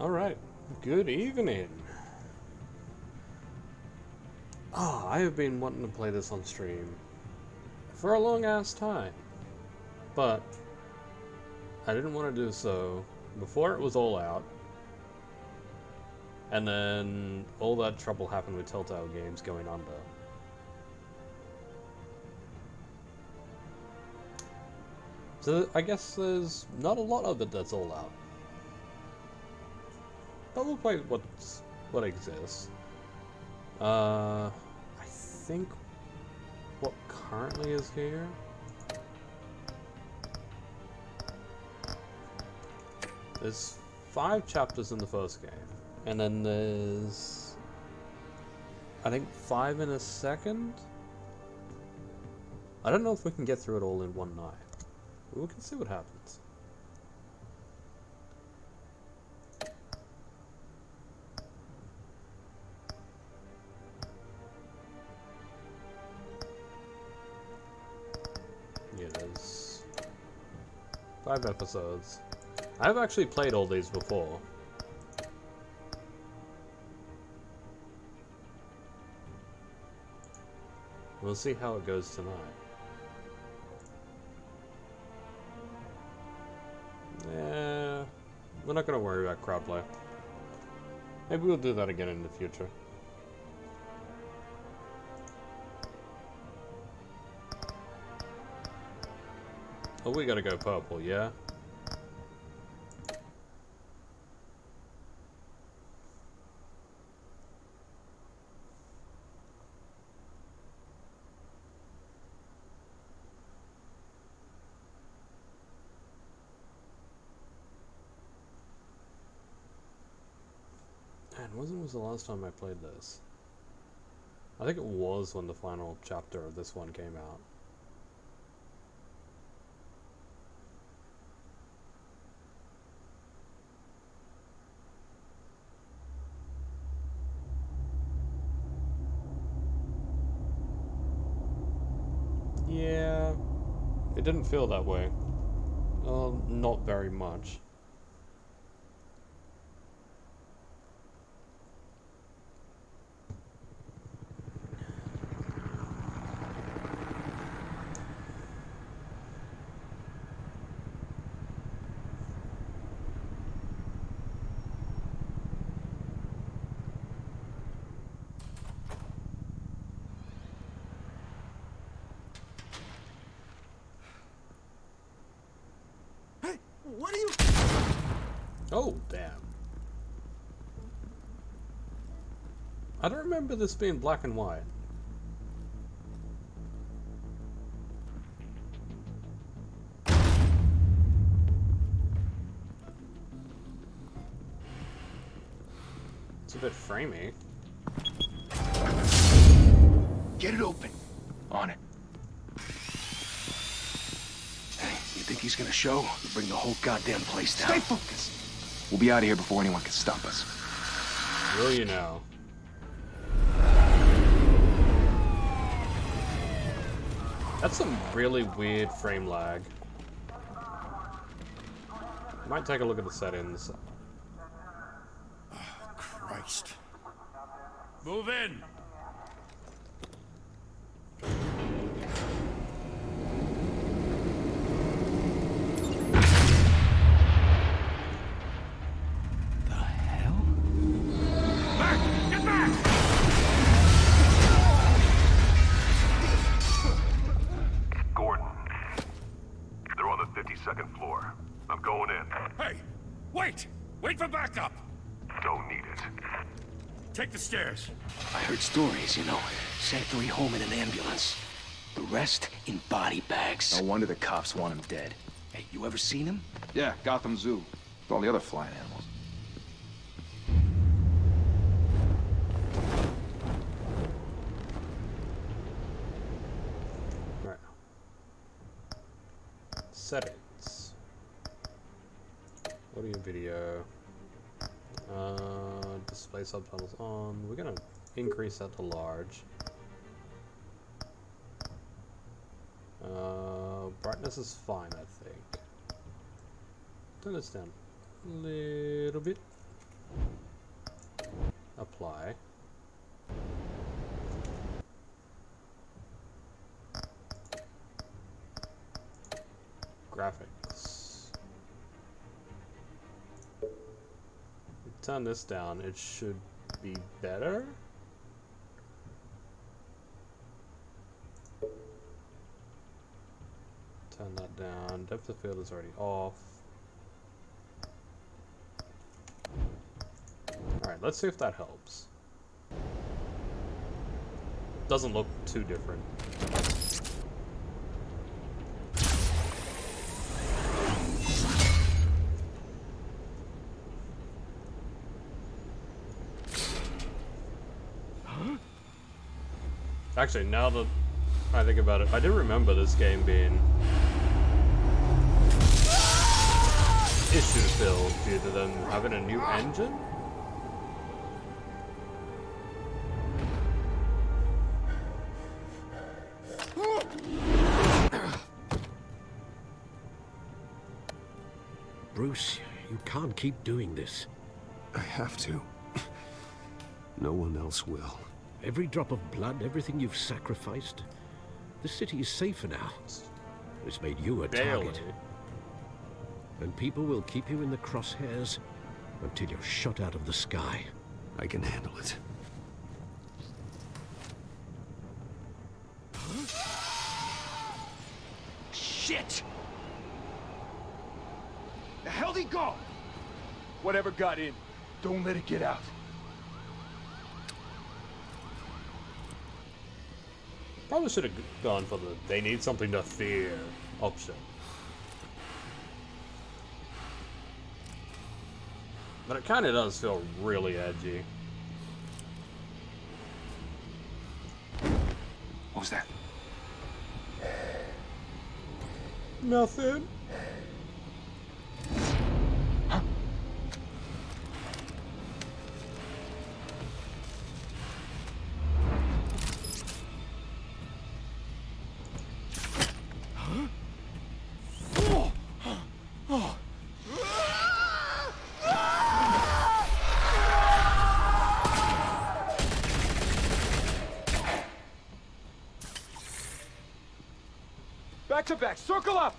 Alright, good evening. I have been wanting to play this on stream for a long ass time, but I didn't want to do so before it was all out, and then all that trouble happened with Telltale games going under. So I guess there's not a lot of it that's all out. But we'll play what exists. I think what currently is here. There's 5 chapters in the first game, and then there's I think 5 in a second. I don't know if we can get through it all in one night. We can see what happens. Yeah, there's 5 episodes. I've actually played all these before. We'll see how it goes tonight. Yeah, we're not gonna worry about crowd play. Maybe we'll do that again in the future. Oh, we gotta go purple, yeah? Man, when was the last time I played this? I think it was when the final chapter of this one came out. Yeah, it didn't feel that way. Not very much. What are you? Oh, damn. I don't remember this being black and white. It's a bit framey. Get it open. On it. Hey, you think he's gonna show? We'll bring the whole goddamn place down. Stay focused. We'll be out of here before anyone can stop us. Will you now? That's some really weird frame lag. Might take a look at the settings. Oh, Christ. Move in! The hell? Back! Get back! Gordon. They're on the 52nd floor. I'm going in. Hey! Wait! Wait for backup! Don't need it. Take the stairs. I heard stories, you know. Sent 3 home in an ambulance. The rest in body bags. No wonder the cops want him dead. Hey, you ever seen him? Yeah, Gotham Zoo. With all the other flying animals. Right. Settings. Audio video. Display subtitles on. We're gonna increase that to large. Brightness is fine, I think. Turn this down a little bit. apply. Graphics. Turn this down, it should be better. Turn that down. Depth of field is already off. Alright, let's see if that helps. Doesn't look too different. Actually, now that I think about it, I do remember this game being issue filled due to them having a new engine. Bruce, you can't keep doing this. I have to. No one else will. Every drop of blood, everything you've sacrificed. The city is safer now. It's made you a target. And people will keep you in the crosshairs until you're shot out of the sky. I can handle it. Shit! The hell'd he go? Whatever got in, don't let it get out. Probably should have gone for the "they need something to fear" option. But it kind of does feel really edgy. What was that? Nothing. Back to back, circle up!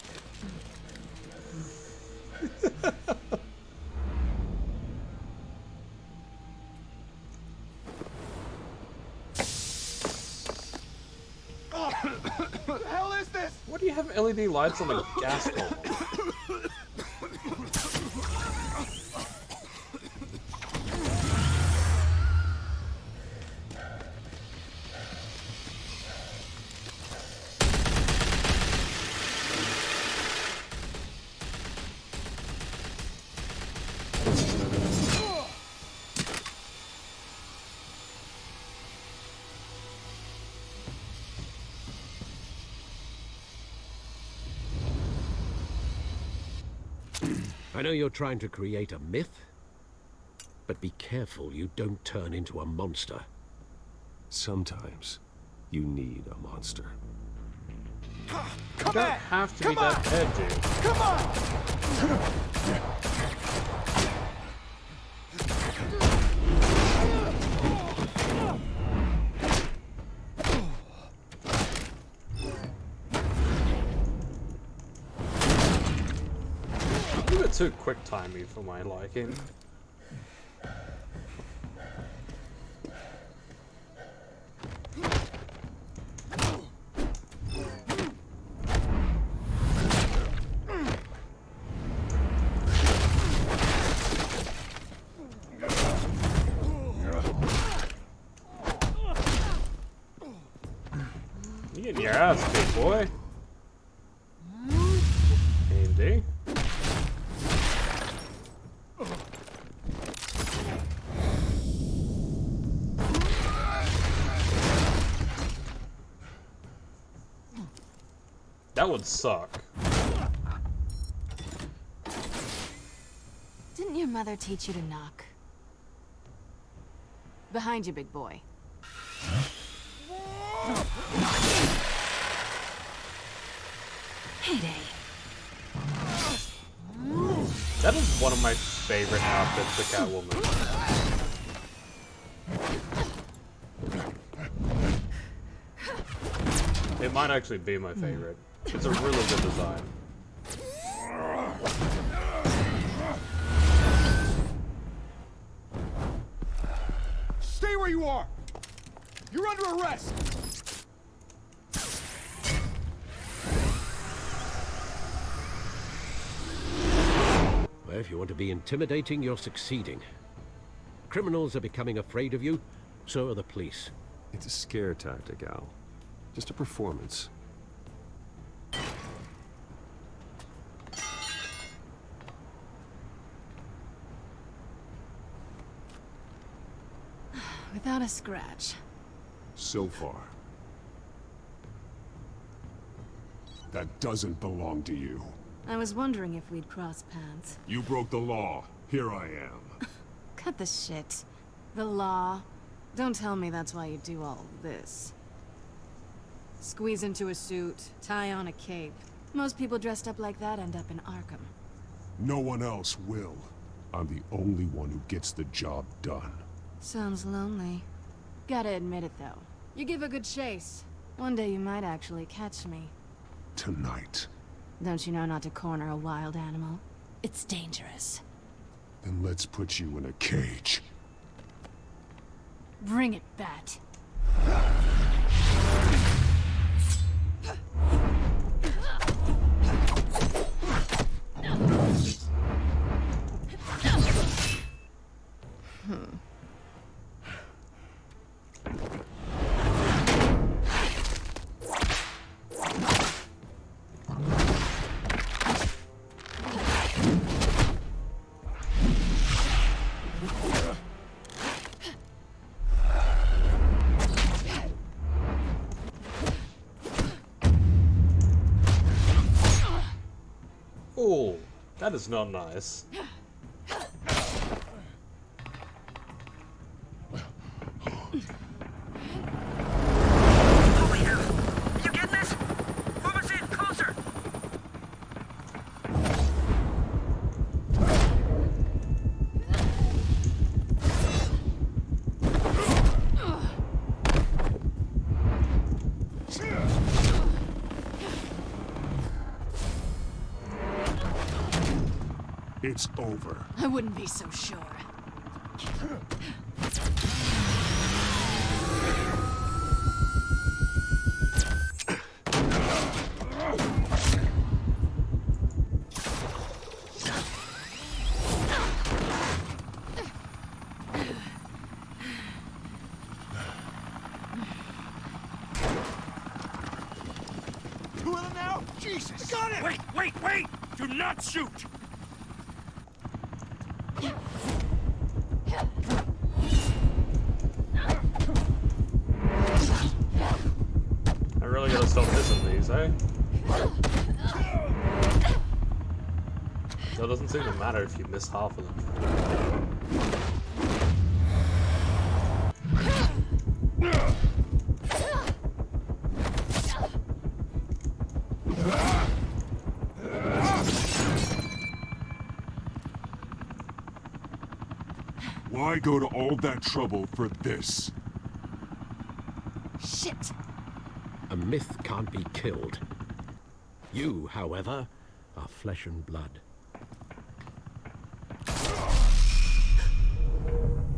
What the hell is this? What do you have LED lights on the gas pump? I know you're trying to create a myth, but be careful you don't turn into a monster. Sometimes you need a monster. You don't have to be that edgy. Come on! You were too quick-timey for my liking. You getting your ass kicked, boy. Andy. That would suck. Didn't your mother teach you to knock? Behind you, big boy. Heyday. That is one of my favorite outfits for Catwoman. It might actually be my favorite. It's a really good design. Stay where you are! You're under arrest! Well, if you want to be intimidating, you're succeeding. Criminals are becoming afraid of you, so are the police. It's a scare tactic, Al. Just a performance. Without a scratch. So far. That doesn't belong to you. I was wondering if we'd cross paths. You broke the law. Here I am. Cut the shit. The law. Don't tell me that's why you do all this. Squeeze into a suit, tie on a cape. Most people dressed up like that end up in Arkham. No one else will. I'm the only one who gets the job done. Sounds lonely. Gotta admit it, though. You give a good chase. One day you might actually catch me. Tonight. Don't you know not to corner a wild animal? It's dangerous. Then let's put you in a cage. Bring it, Bat. Oh, that is not nice. Holy hell! You getting this? Move us in, closer! It's over. I wouldn't be so sure. Two of them now? Jesus! Got it! Wait, wait, wait! Do not shoot! I really gotta stop missing these, eh? So it doesn't seem to matter if you miss half of them. Why go to all that trouble for this? Shit! A myth can't be killed. You, however, are flesh and blood.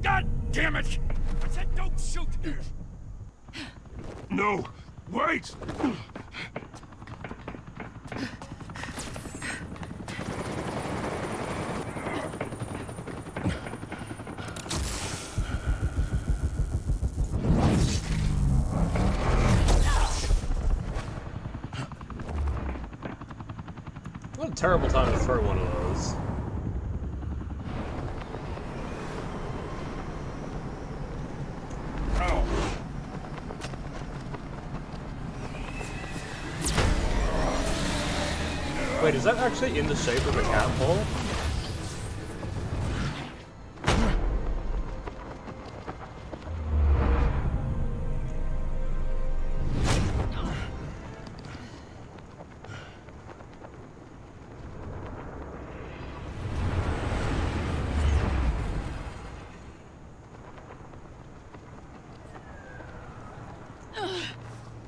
God damn it! I said don't shoot! No! Wait! What a terrible time to throw one of those. Wait, is that actually in the shape of a catapult?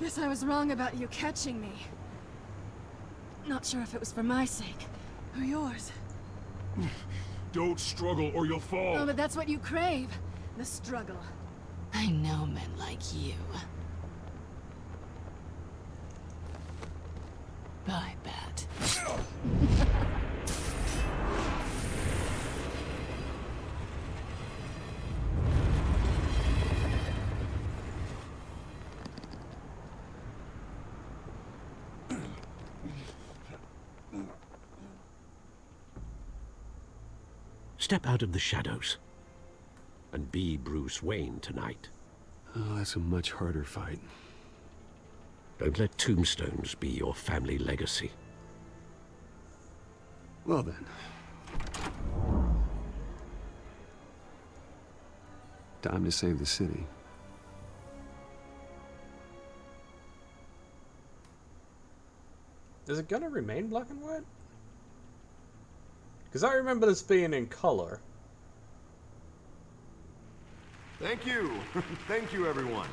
Guess I was wrong about you catching me. Not sure if it was for my sake, or yours. Don't struggle or you'll fall. Oh, but that's what you crave. The struggle. I know men like you. Bye, Bat. Step out of the shadows and be Bruce Wayne tonight. Oh, that's a much harder fight. Don't let tombstones be your family legacy. Well then. Time to save the city. Is it gonna remain black and white? Because I remember this being in color. Thank you. Thank you, everyone.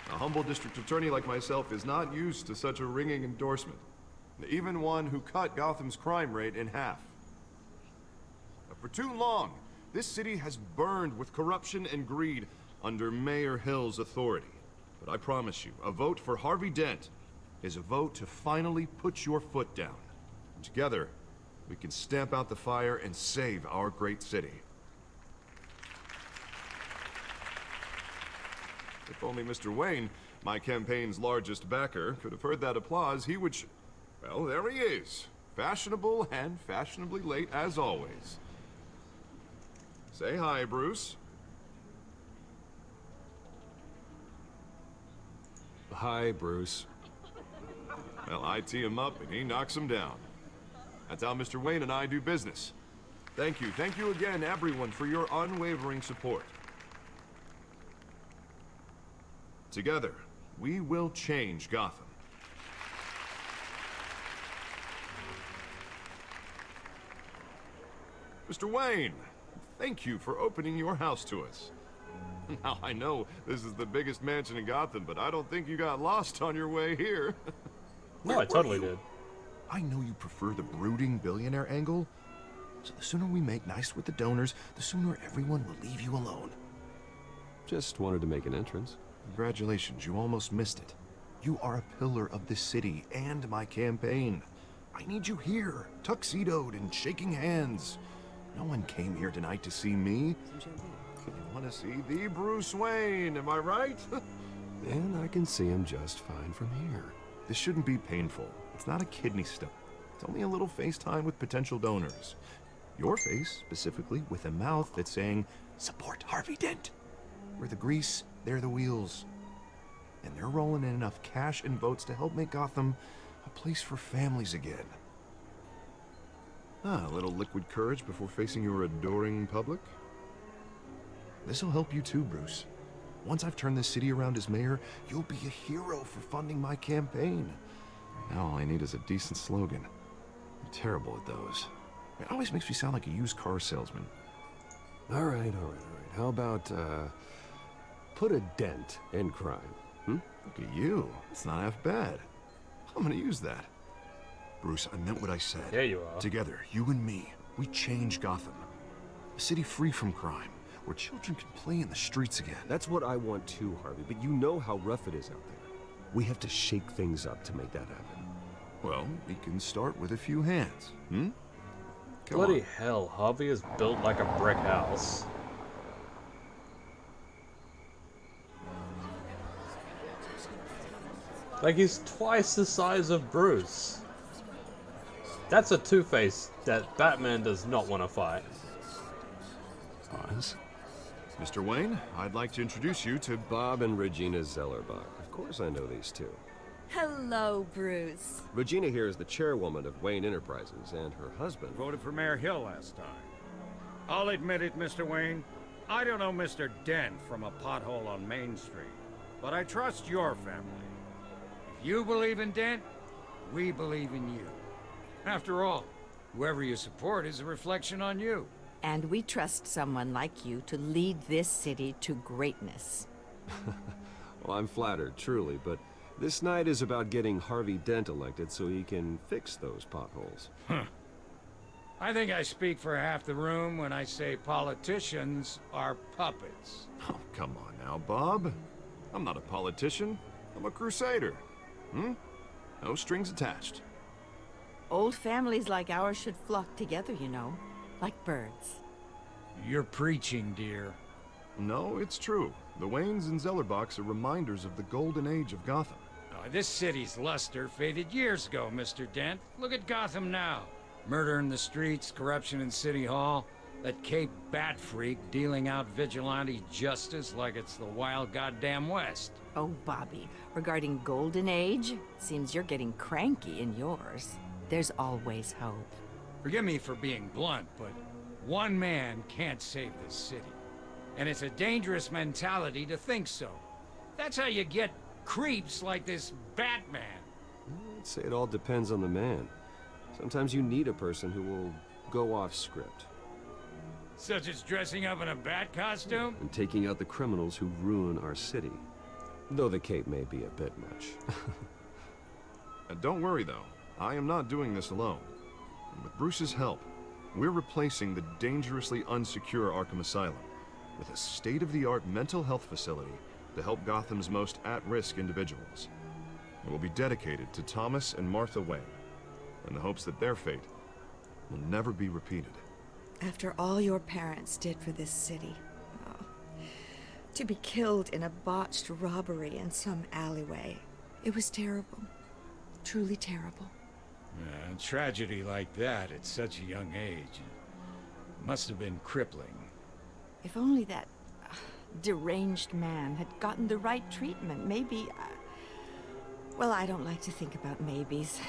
A humble district attorney like myself is not used to such a ringing endorsement. Even one who cut Gotham's crime rate in half. For too long, this city has burned with corruption and greed under Mayor Hill's authority. But I promise you, a vote for Harvey Dent is a vote to finally put your foot down. Together, we can stamp out the fire and save our great city. If only Mr. Wayne, my campaign's largest backer, could have heard that applause, he would well, there he is. Fashionable and fashionably late as always. Say hi, Bruce. Hi, Bruce. Well, I tee him up and he knocks him down. That's how Mr. Wayne and I do business. Thank you again, everyone, for your unwavering support. Together, we will change Gotham. Mr. Wayne, thank you for opening your house to us. Now, I know this is the biggest mansion in Gotham, but I don't think you got lost on your way here. No, I totally did. I know you prefer the brooding billionaire angle, so the sooner we make nice with the donors, the sooner everyone will leave you alone. Just wanted to make an entrance. Congratulations, you almost missed it. You are a pillar of this city and my campaign. I need you here, tuxedoed and shaking hands. No one came here tonight to see me. You want to see the Bruce Wayne, am I right? And I can see him just fine from here. This shouldn't be painful. It's not a kidney stone. It's only a little FaceTime with potential donors. Your face, specifically, with a mouth that's saying, support Harvey Dent. We're the grease, they're the wheels. And they're rolling in enough cash and votes to help make Gotham a place for families again. A little liquid courage before facing your adoring public. This'll help you too, Bruce. Once I've turned this city around as mayor, you'll be a hero for funding my campaign. Now all I need is a decent slogan. I'm terrible at those. It always makes me sound like a used car salesman. All right. How about, put a dent in crime, hmm? Look at you. It's not half bad. I'm gonna use that. Bruce, I meant what I said. There you are. Together, you and me, we change Gotham. A city free from crime, where children can play in the streets again. That's what I want too, Harvey, but you know how rough it is out there. We have to shake things up to make that happen. Well, we can start with a few hands, hmm? Bloody hell, Harvey is built like a brick house. Like he's twice the size of Bruce. That's a Two-Face that Batman does not want to fight. Pause. Mr. Wayne, I'd like to introduce you to Bob and Regina Zellerbach. Of course I know these two. Hello, Bruce. Regina here is the chairwoman of Wayne Enterprises, and her husband... Voted for Mayor Hill last time. I'll admit it, Mr. Wayne. I don't know Mr. Dent from a pothole on Main Street, but I trust your family. If you believe in Dent, we believe in you. After all, whoever you support is a reflection on you. And we trust someone like you to lead this city to greatness. Well, I'm flattered, truly, but This night is about getting Harvey Dent elected so he can fix those potholes. Huh. I think I speak for half the room when I say politicians are puppets. Oh, come on now, Bob. I'm not a politician. I'm a crusader. No strings attached. Old families like ours should flock together, you know, like birds. You're preaching, dear. No, it's true. The Waynes and Zellerbachs are reminders of the golden age of Gotham. Oh, this city's luster faded years ago, Mr. Dent. Look at Gotham now. Murder in the streets, corruption in City Hall, that Cape Bat freak dealing out vigilante justice like it's the wild goddamn West. Oh, Bobby, regarding Golden Age, seems you're getting cranky in yours. There's always hope. Forgive me for being blunt, but one man can't save this city. And it's a dangerous mentality to think so. That's how you get creeps like this Batman. I'd say it all depends on the man. Sometimes you need a person who will go off script. Such as dressing up in a bat costume? And taking out the criminals who ruin our city. Though the cape may be a bit much. Don't worry, though. I am not doing this alone. And with Bruce's help, we're replacing the dangerously unsecure Arkham Asylum with a state-of-the-art mental health facility to help Gotham's most at-risk individuals. It will be dedicated to Thomas and Martha Wayne, in the hopes that their fate will never be repeated. After all your parents did for this city, to be killed in a botched robbery in some alleyway, it was terrible. Truly terrible. A tragedy like that at such a young age must have been crippling. If only that deranged man had gotten the right treatment, maybe... well, I don't like to think about maybes.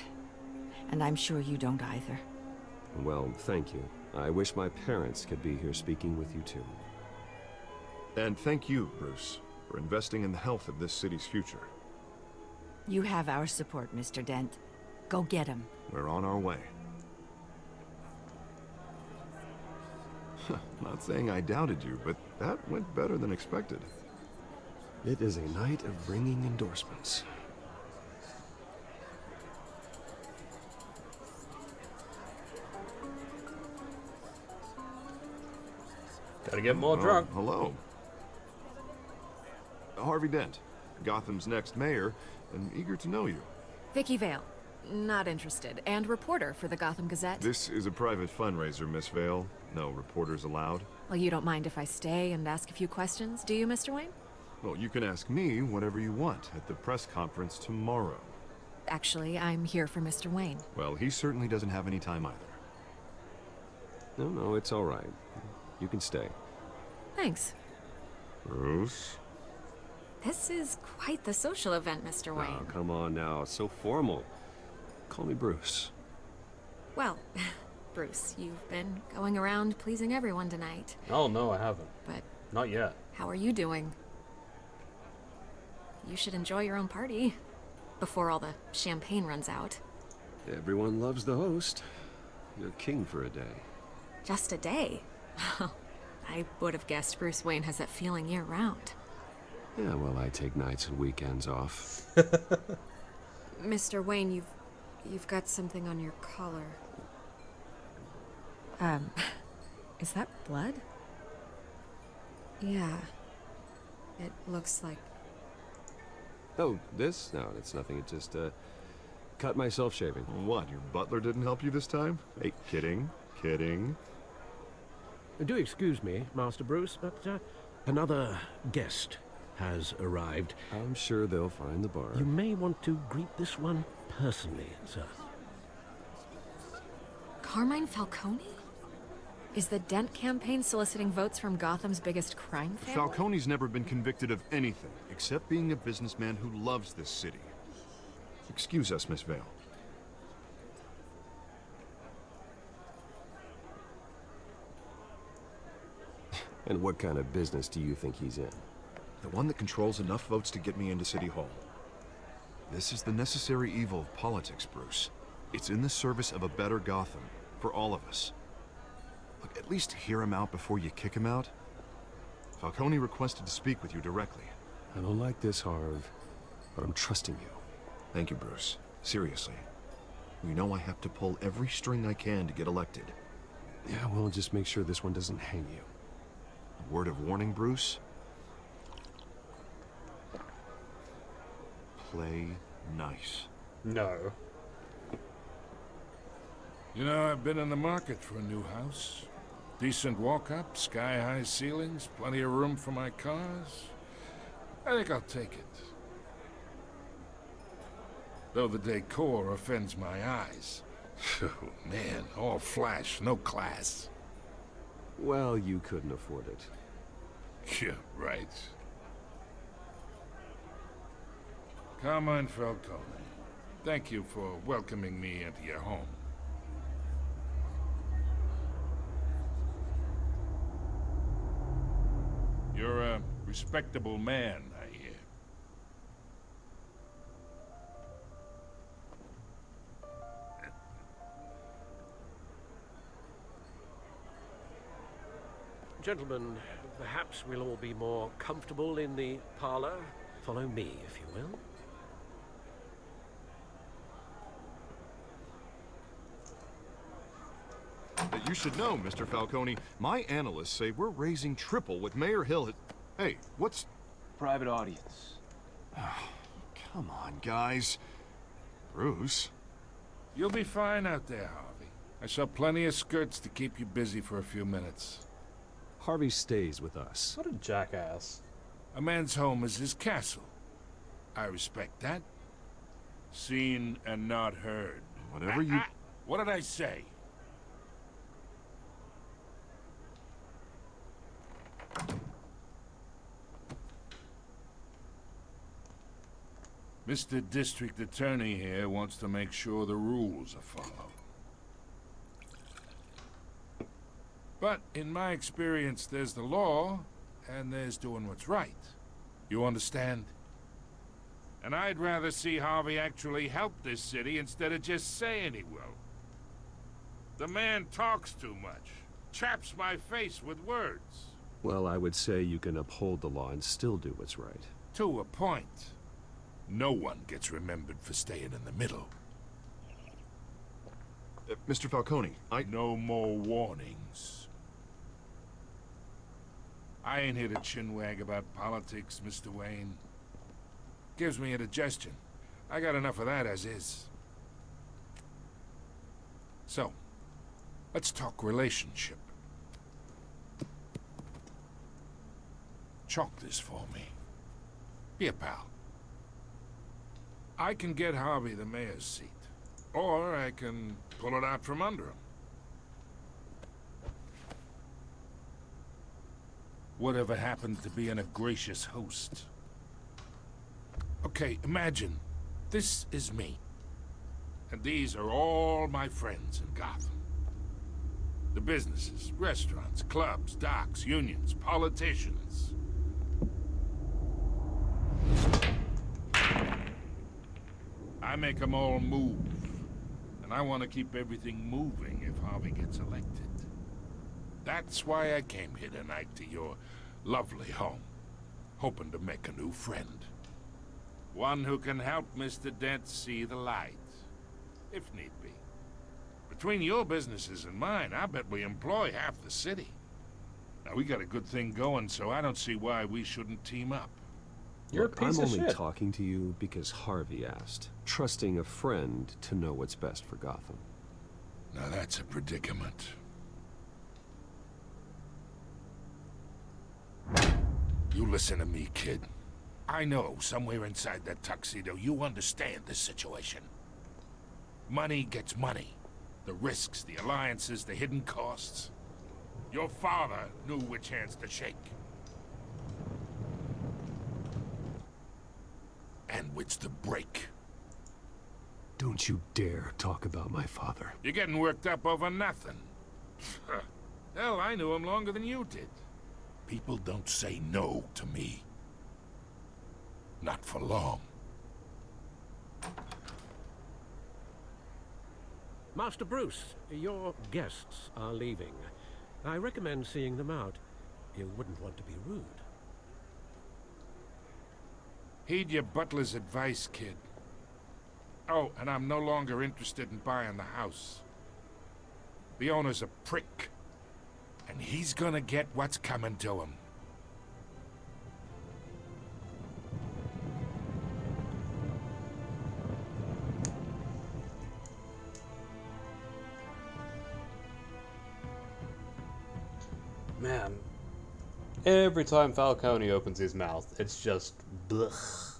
And I'm sure you don't either. Well, thank you. I wish my parents could be here speaking with you too. And thank you, Bruce, for investing in the health of this city's future. You have our support, Mr. Dent. Go get him. We're on our way. Not saying I doubted you, but that went better than expected. It is a night of ringing endorsements. Gotta get more drunk. Hello. Harvey Dent, Gotham's next mayor, and eager to know you. Vicky Vale. Not interested. And reporter for the Gotham Gazette. This is a private fundraiser, Miss Vale. No reporters allowed. Well, you don't mind if I stay and ask a few questions, do you, Mr. Wayne? Well, you can ask me whatever you want at the press conference tomorrow. Actually, I'm here for Mr. Wayne. Well, he certainly doesn't have any time either. No, it's all right. You can stay. Thanks. Bruce? This is quite the social event, Mr. Wayne. Oh, come on now. So formal. Call me Bruce. Well, Bruce, you've been going around pleasing everyone tonight. Oh, no, I haven't. But... not yet. How are you doing? You should enjoy your own party. Before all the champagne runs out. Everyone loves the host. You're king for a day. Just a day? I would have guessed Bruce Wayne has that feeling year-round. Yeah, well, I take nights and weekends off. Mr. Wayne, you've got something on your collar. Is that blood? Yeah. It looks like... Oh, this? No, it's nothing. It just, cut myself shaving. What, your butler didn't help you this time? Hey, kidding. Kidding. Do excuse me, Master Bruce, but, another guest has arrived. I'm sure they'll find the bar. You may want to greet this one personally, sir. Carmine Falcone? Is the Dent campaign soliciting votes from Gotham's biggest crime family? Falcone's never been convicted of anything, except being a businessman who loves this city. Excuse us, Miss Vale. And what kind of business do you think he's in? The one that controls enough votes to get me into City Hall. This is the necessary evil of politics, Bruce. It's in the service of a better Gotham, for all of us. Look, at least hear him out before you kick him out. Falcone requested to speak with you directly. I don't like this, Harv. but I'm trusting you. Thank you, Bruce. Seriously. You know I have to pull every string I can to get elected. Yeah, well, just make sure this one doesn't hang you. A word of warning, Bruce? Play nice. No. You know, I've been in the market for a new house. Decent walk-up, sky-high ceilings, plenty of room for my cars. I think I'll take it. Though the decor offends my eyes. Oh, man, all flash, no class. Well, you couldn't afford it. Yeah, right. Carmine Falcone, thank you for welcoming me into your home. You're a respectable man, I hear. Gentlemen, perhaps we'll all be more comfortable in the parlor. Follow me, if you will. You should know, Mr. Falcone, my analysts say we're raising triple what Mayor Hill had... Hey, what's... Private audience. Come on, guys. Bruce? You'll be fine out there, Harvey. I saw plenty of skirts to keep you busy for a few minutes. Harvey stays with us. What a jackass. A man's home is his castle. I respect that. Seen and not heard. Whatever you... What did I say? Mr. District Attorney here wants to make sure the rules are followed. But in my experience, there's the law, and there's doing what's right. You understand? And I'd rather see Harvey actually help this city instead of just saying he will. The man talks too much. Chaps my face with words. Well, I would say you can uphold the law and still do what's right. To a point. No one gets remembered for staying in the middle. Mr. Falcone, No more warnings. I ain't here to chinwag about politics, Mr. Wayne. Gives me indigestion. I got enough of that as is. So, let's talk relationship. Chalk this for me. Be a pal. I can get Harvey the mayor's seat, or I can pull it out from under him. Whatever happened to being a gracious host? Okay, imagine, this is me. And these are all my friends in Gotham. The businesses, restaurants, clubs, docks, unions, politicians. I make them all move. And I want to keep everything moving if Harvey gets elected. That's why I came here tonight to your lovely home, hoping to make a new friend. One who can help Mr. Dent see the light, if need be. Between your businesses and mine, I bet we employ half the city. Now, we got a good thing going, so I don't see why we shouldn't team up. You're Look, a piece I'm of only shit. talking to you because Harvey asked, trusting a friend to know what's best for Gotham. Now that's a predicament. You listen to me, kid. I know somewhere inside that tuxedo you understand this situation. Money gets money. The risks, the alliances, the hidden costs. Your father knew which hands to shake. And which to break. Don't you dare talk about my father. You're getting worked up over nothing. Hell, I knew him longer than you did. People don't say no to me. Not for long. Master Bruce, your guests are leaving. I recommend seeing them out. You wouldn't want to be rude. Heed your butler's advice, kid. Oh, and I'm no longer interested in buying the house. The owner's a prick, and he's gonna get what's coming to him. Man, every time Falcone opens his mouth, it's just blech.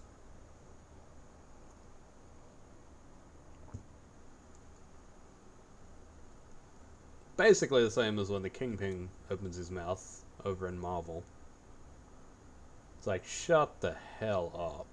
Basically the same as when the Kingpin opens his mouth over in Marvel. It's like, shut the hell up.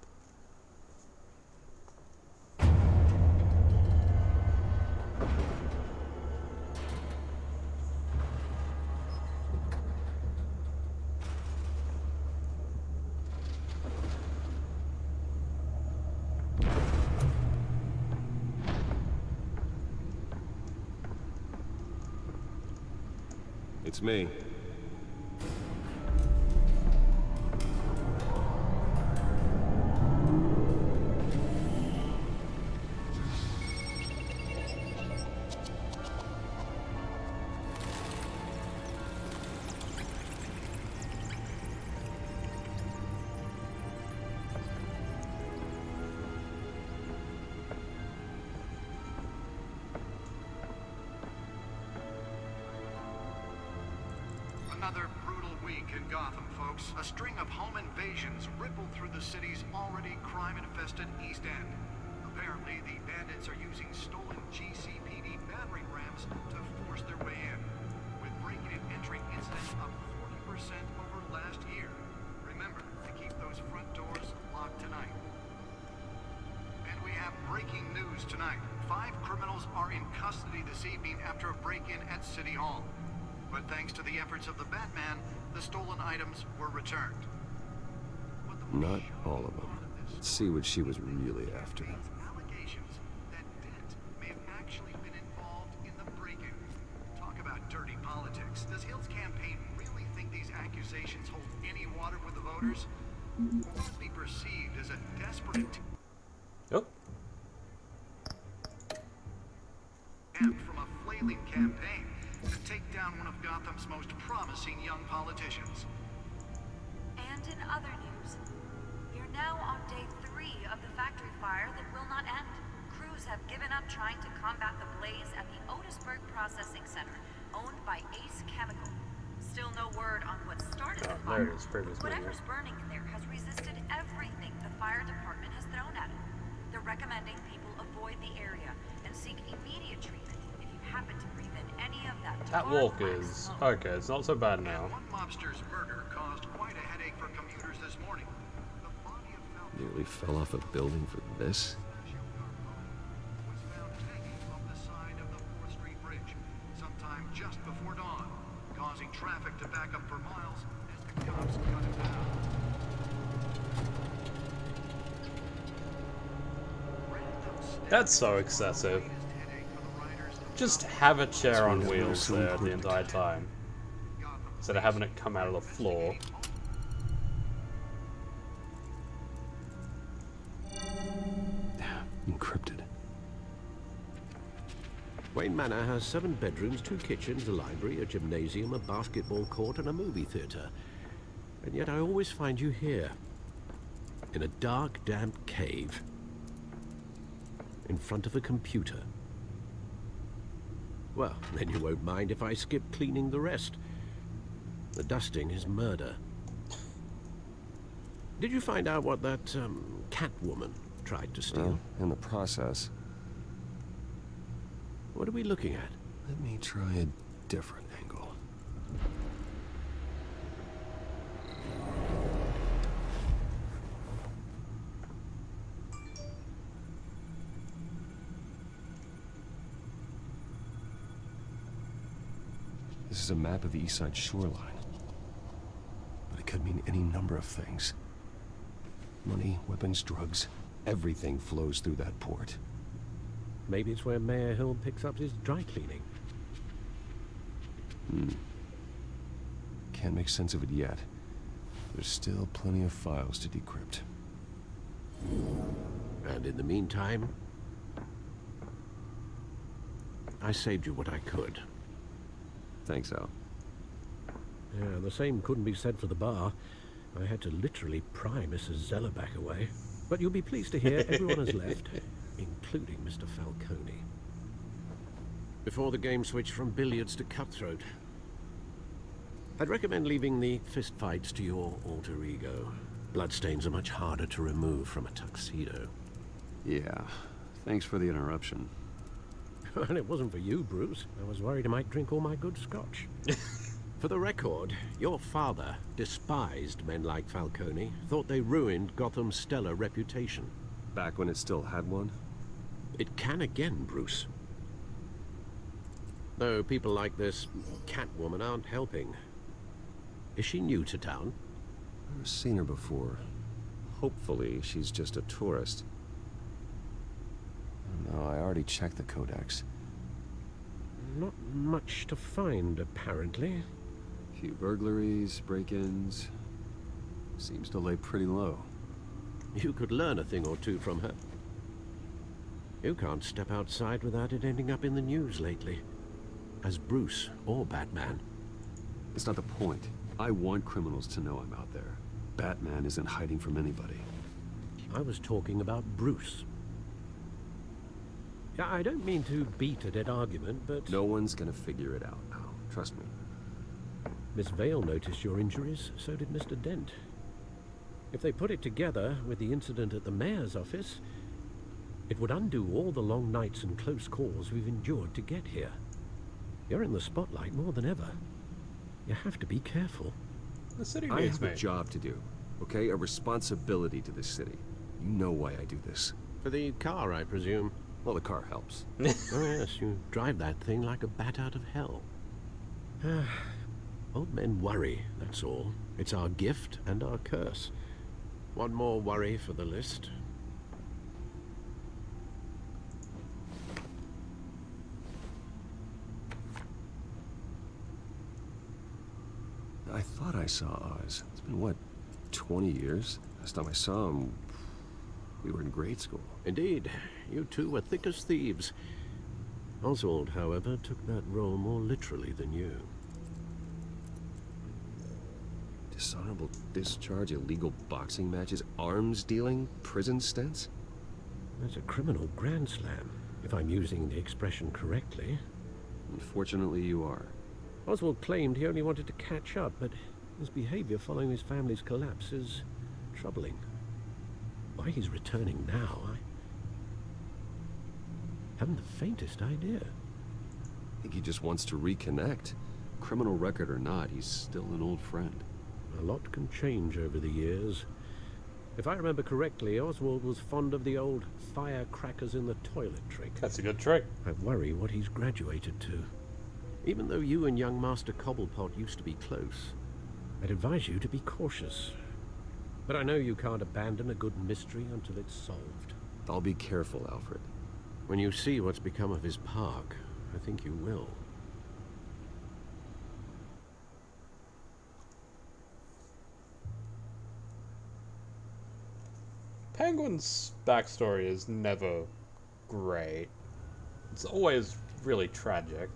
It's me. Another brutal week in Gotham, folks. A string of home invasions rippled through the city's already crime-infested East End. Apparently, the bandits are using stolen GCPD battering rams to force their way in, with breaking and entering incidents up 40% over last year. Remember to keep those front doors locked tonight. And we have breaking news tonight. 5 criminals are in custody this evening after a break-in at City Hall. But thanks to the efforts of the Batman, the stolen items were returned. Not all of them. Let's see what she was really after. Allegations that Dent may have actually been involved in the break-in. Talk about dirty politics. Does Hill's campaign really think these accusations hold any water with the voters? Or must be perceived as a desperate attempt from a flailing campaign to take down one of Gotham's most promising young politicians. And in other news, you're now on day 3 of the factory fire that will not end. Crews have given up trying to combat the blaze at the Otisburg Processing Center, owned by Ace Chemical. Still no word on what started the fire. There it is, previous menu. Whatever's burning in there has resisted everything the fire department has thrown at it. They're recommending people avoid the area and seek immediate treatment if you happen to breathe in any of that walk is okay. It's not so bad now. One mobster's murder caused quite a headache for commuters this morning. The body of Nearly fell off a building for this. was found hanging off the side of the 4th Street Bridge sometime just before dawn, causing traffic to back up for miles as the cops cut him down. That's so excessive. Just have a chair on wheels there the entire time, instead of having it come out of the floor. Encrypted. Wayne Manor has 7 bedrooms, 2 kitchens, a library, a gymnasium, a basketball court, and a movie theater. And yet I always find you here, in a dark, damp cave, in front of a computer. Well, then you won't mind if I skip cleaning the rest. The dusting is murder. Did you find out what that, Catwoman tried to steal? Well, in the process. What are we looking at? Let me try a different angle. This is a map of the East Side shoreline. But it could mean any number of things. Money, weapons, drugs, everything flows through that port. Maybe it's where Mayor Hill picks up his dry cleaning. Can't make sense of it yet. There's still plenty of files to decrypt. And in the meantime, I saved you what I could. Thanks, Al. Yeah, the same couldn't be said for the bar. I had to literally pry Mrs. Zellerback away. But you'll be pleased to hear everyone has left, including Mr. Falcone. Before the game switched from billiards to cutthroat. I'd recommend leaving the fistfights to your alter ego. Bloodstains are much harder to remove from a tuxedo. Yeah, thanks for the interruption. And it wasn't for you, Bruce. I was worried I might drink all my good scotch. For the record, your father despised men like Falcone, thought they ruined Gotham's stellar reputation. Back when it still had one? It can again, Bruce. Though people like this Catwoman aren't helping. Is she new to town? I've never seen her before. Hopefully, she's just a tourist. No, I already checked the codex. Not much to find, apparently. Few burglaries, break-ins. Seems to lay pretty low. You could learn a thing or two from her. You can't step outside without it ending up in the news lately. As Bruce or Batman. It's not the point. I want criminals to know I'm out there. Batman isn't hiding from anybody. I was talking about Bruce. I don't mean to beat a dead argument, but... No one's gonna figure it out now. Trust me. Miss Vale noticed your injuries, so did Mr. Dent. If they put it together with the incident at the mayor's office, it would undo all the long nights and close calls we've endured to get here. You're in the spotlight more than ever. You have to be careful. The city I needs have me. a job to do, okay? A responsibility to this city. You know why I do this. For the car, I presume. Well, the car helps. Oh yes, you drive that thing like a bat out of hell. Old men worry, that's all. It's our gift and our curse. One more worry for the list. I thought I saw Oz. It's been, what, 20 years? Last time I saw him, we were in grade school. Indeed. You two were thick as thieves. Oswald, however, took that role more literally than you. Dishonorable discharge, illegal boxing matches, arms dealing, prison stints? That's a criminal grand slam, if I'm using the expression correctly. Unfortunately, you are. Oswald claimed he only wanted to catch up, but his behavior following his family's collapse is troubling. Why he's returning now, I haven't the faintest idea. I think he just wants to reconnect. Criminal record or not, he's still an old friend. A lot can change over the years. If I remember correctly, Oswald was fond of the old firecrackers in the toilet trick. That's a good trick. I worry what he's graduated to. Even though you and young Master Cobblepot used to be close, I'd advise you to be cautious. But I know you can't abandon a good mystery until it's solved. I'll be careful, Alfred. When you see what's become of his park, I think you will. Penguin's backstory is never great. It's always really tragic.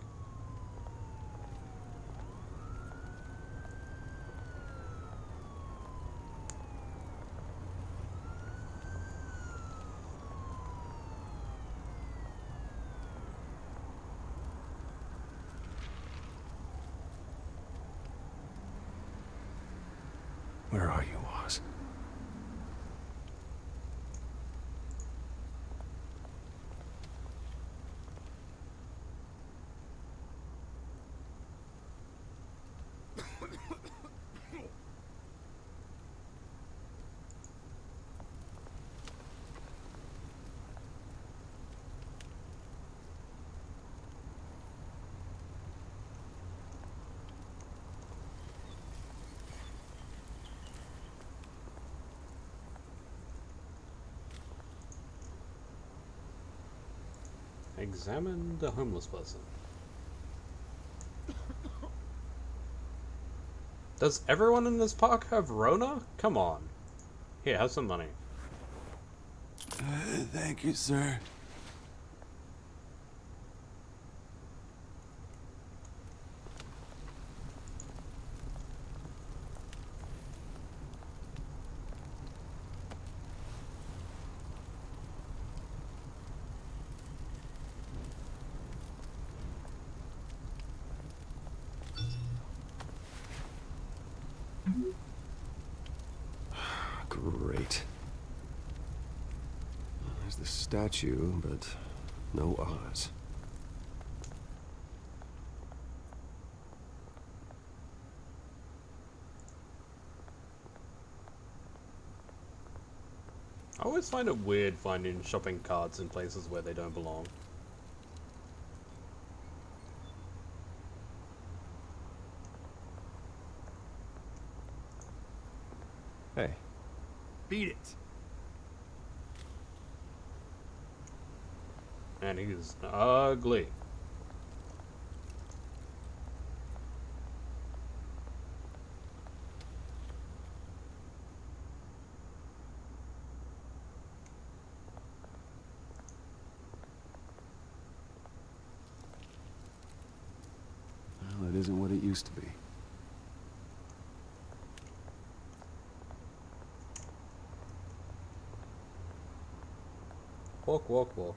Where are you, Oz? Examine the homeless person. Does everyone in this park have Rona? Come on. Here, have some money. Thank you, sir. Great. There's the statue, but no Oz. I always find it weird finding shopping carts in places where they don't belong. Hey. Beat it. And he's ugly. Well, it isn't what it used to be. Walk, walk, walk.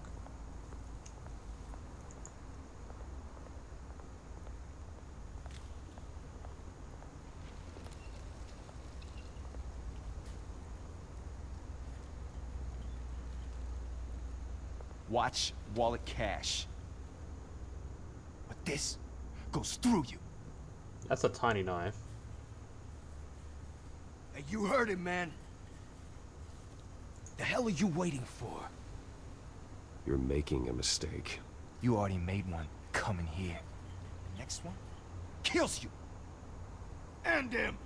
Watch wallet cash. But this goes through you. That's a tiny knife. Hey, you heard him, man. The hell are you waiting for? You're making a mistake. You already made one coming here. The next one kills you. And him.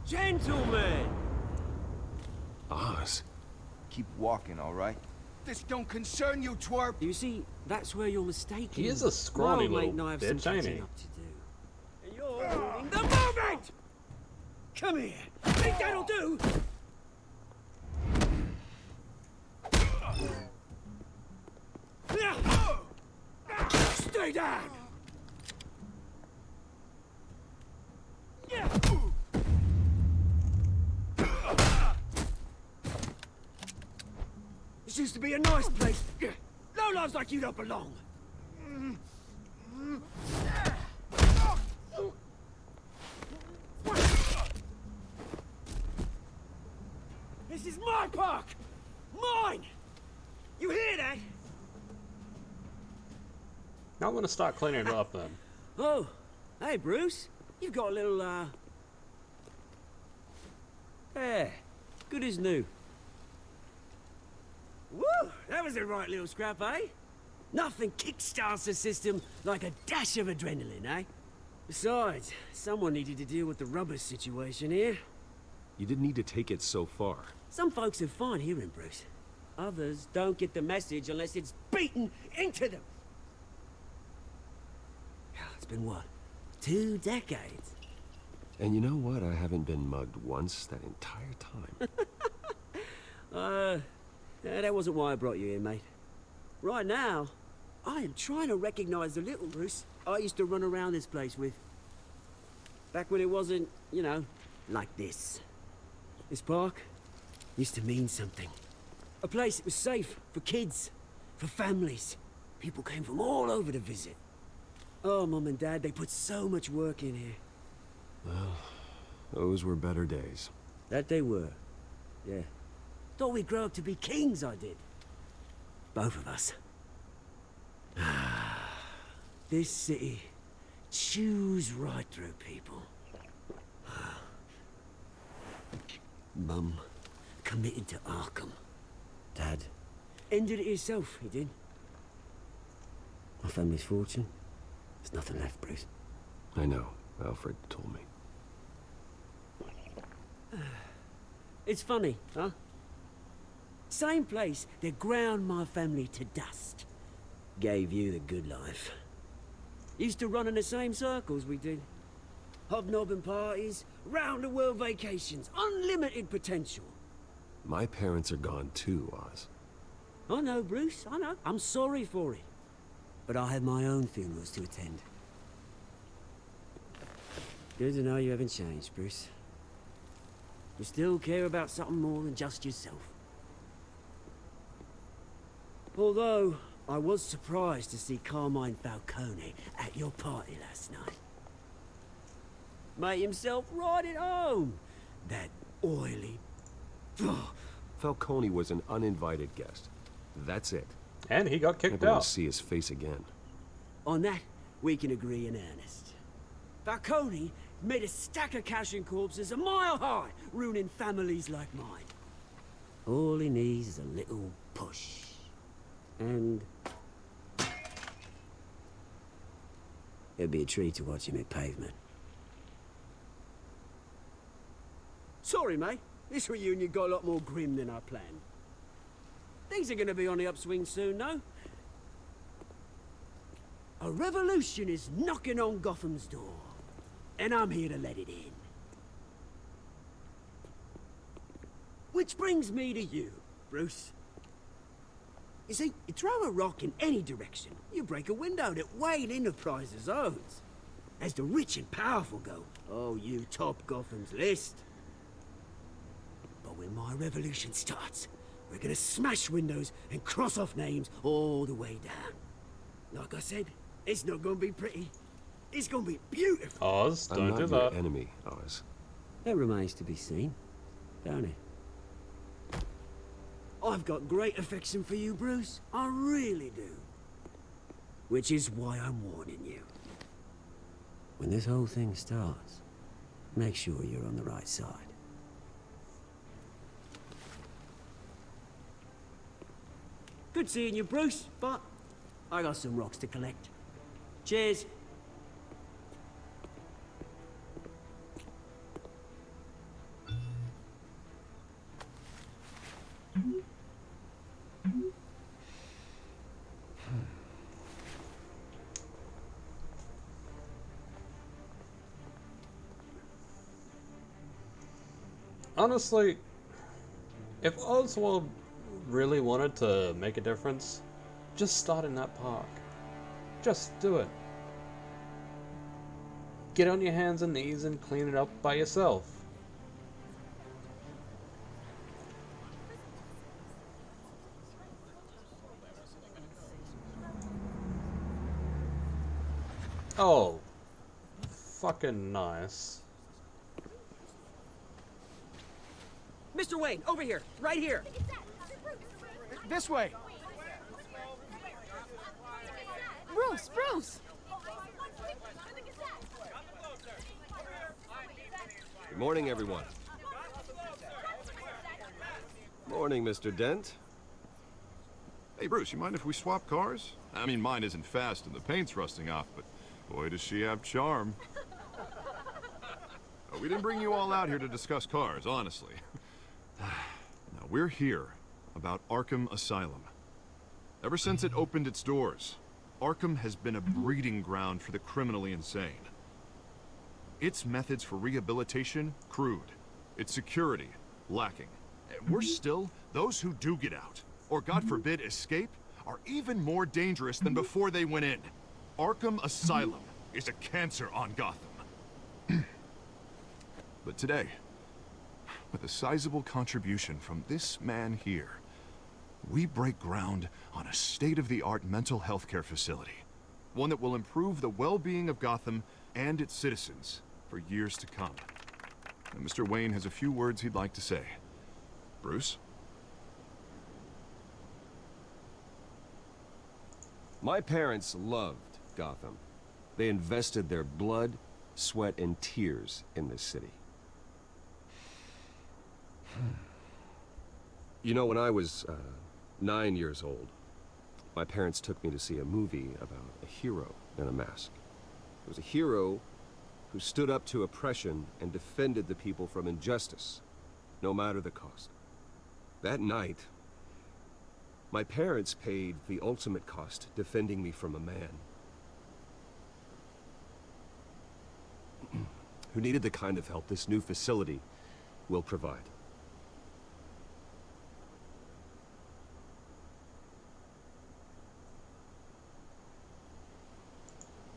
Gentlemen! Oz. Keep walking, all right? This don't concern you, twerp. You see, that's where you're mistaken. He is a scrawny little bitch, bitch, ain't he? up to do. And you're ruining the moment! Come here. Think that'll do? Stay down! This used to be a nice place. Lowlifes like you don't belong. This is my park! Mine! You hear that? I'm gonna start cleaning it up then. Oh, hey Bruce. You've got a little, Yeah, good as new. Woo! That was a right little scrap, eh? Nothing kickstarts the system like a dash of adrenaline, eh? Besides, someone needed to deal with the rubber situation here. You didn't need to take it so far. Some folks are fine hearing Bruce. Others don't get the message unless it's beaten into them. It's been what? 2 decades? And you know what? I haven't been mugged once that entire time. That wasn't why I brought you here, mate. Right now, I am trying to recognize the little Bruce I used to run around this place with. Back when it wasn't, you know, like this. This park used to mean something. A place that was safe for kids, for families. People came from all over to visit. Oh, Mum and Dad, they put so much work in here. Well, those were better days. That they were. Yeah. Thought we'd grow up to be kings, I did. Both of us. This city chews right through people. Mum committed to Arkham. Dad ended it himself, he did. My family's fortune. There's nothing left, Bruce. I know. Alfred told me. It's funny, huh? Same place that ground my family to dust. Gave you the good life. Used to run in the same circles we did. Hobnobbing parties, round-the-world vacations, unlimited potential. My parents are gone too, Oz. I know, Bruce, I know. I'm sorry for it. But I have my own funerals to attend. Good to know you haven't changed, Bruce. You still care about something more than just yourself. Although, I was surprised to see Carmine Falcone at your party last night. Made himself right at home. That oily... Falcone was an uninvited guest. That's it. And he got kicked Never want out. to see his face again. On that, we can agree in earnest. Falcone made a stack of cash and corpses a mile high, ruining families like mine. All he needs is a little push. And... it'd be a treat to watch him hit pavement. Sorry, mate. This reunion got a lot more grim than I planned. Things are gonna be on the upswing soon, though. A revolution is knocking on Gotham's door. And I'm here to let it in. Which brings me to you, Bruce. You see, you throw a rock in any direction, you break a window that Wayne Enterprises owns. As the rich and powerful go, oh, you top Gotham's list. But when my revolution starts, we're gonna smash windows and cross off names all the way down. Like I said, it's not gonna be pretty. It's gonna be beautiful. Oz, I'm don't not do your that. enemy, Oz. That remains to be seen, don't it? I've got great affection for you, Bruce. I really do. Which is why I'm warning you. When this whole thing starts, make sure you're on the right side. Good seeing you, Bruce, but I got some rocks to collect. Cheers. Honestly, if Oswald really wanted to make a difference, just start in that park. Just do it. Get on your hands and knees and clean it up by yourself. Oh, fucking nice. Mr. Wayne, over here, right here. This way. Bruce, Bruce! Good morning, everyone. Morning, Mr. Dent. Hey, Bruce, you mind if we swap cars? I mean, mine isn't fast and the paint's rusting off, but boy, does she have charm. We didn't bring you all out here to discuss cars, honestly. Now, we're here about Arkham Asylum. Ever since it opened its doors, Arkham has been a breeding ground for the criminally insane. Its methods for rehabilitation, crude. Its security, lacking. And worse still, those who do get out, or God forbid escape, are even more dangerous than before they went in. Arkham Asylum is a cancer on Gotham. But today, with a sizable contribution from this man here, we break ground on a state-of-the-art mental health care facility. One that will improve the well-being of Gotham and its citizens for years to come. And Mr. Wayne has a few words he'd like to say. Bruce? My parents loved Gotham. They invested their blood, sweat, and tears in this city. You know, when I was 9 years old, my parents took me to see a movie about a hero in a mask. It was a hero who stood up to oppression and defended the people from injustice, no matter the cost. That night, my parents paid the ultimate cost defending me from a man who needed the kind of help this new facility will provide.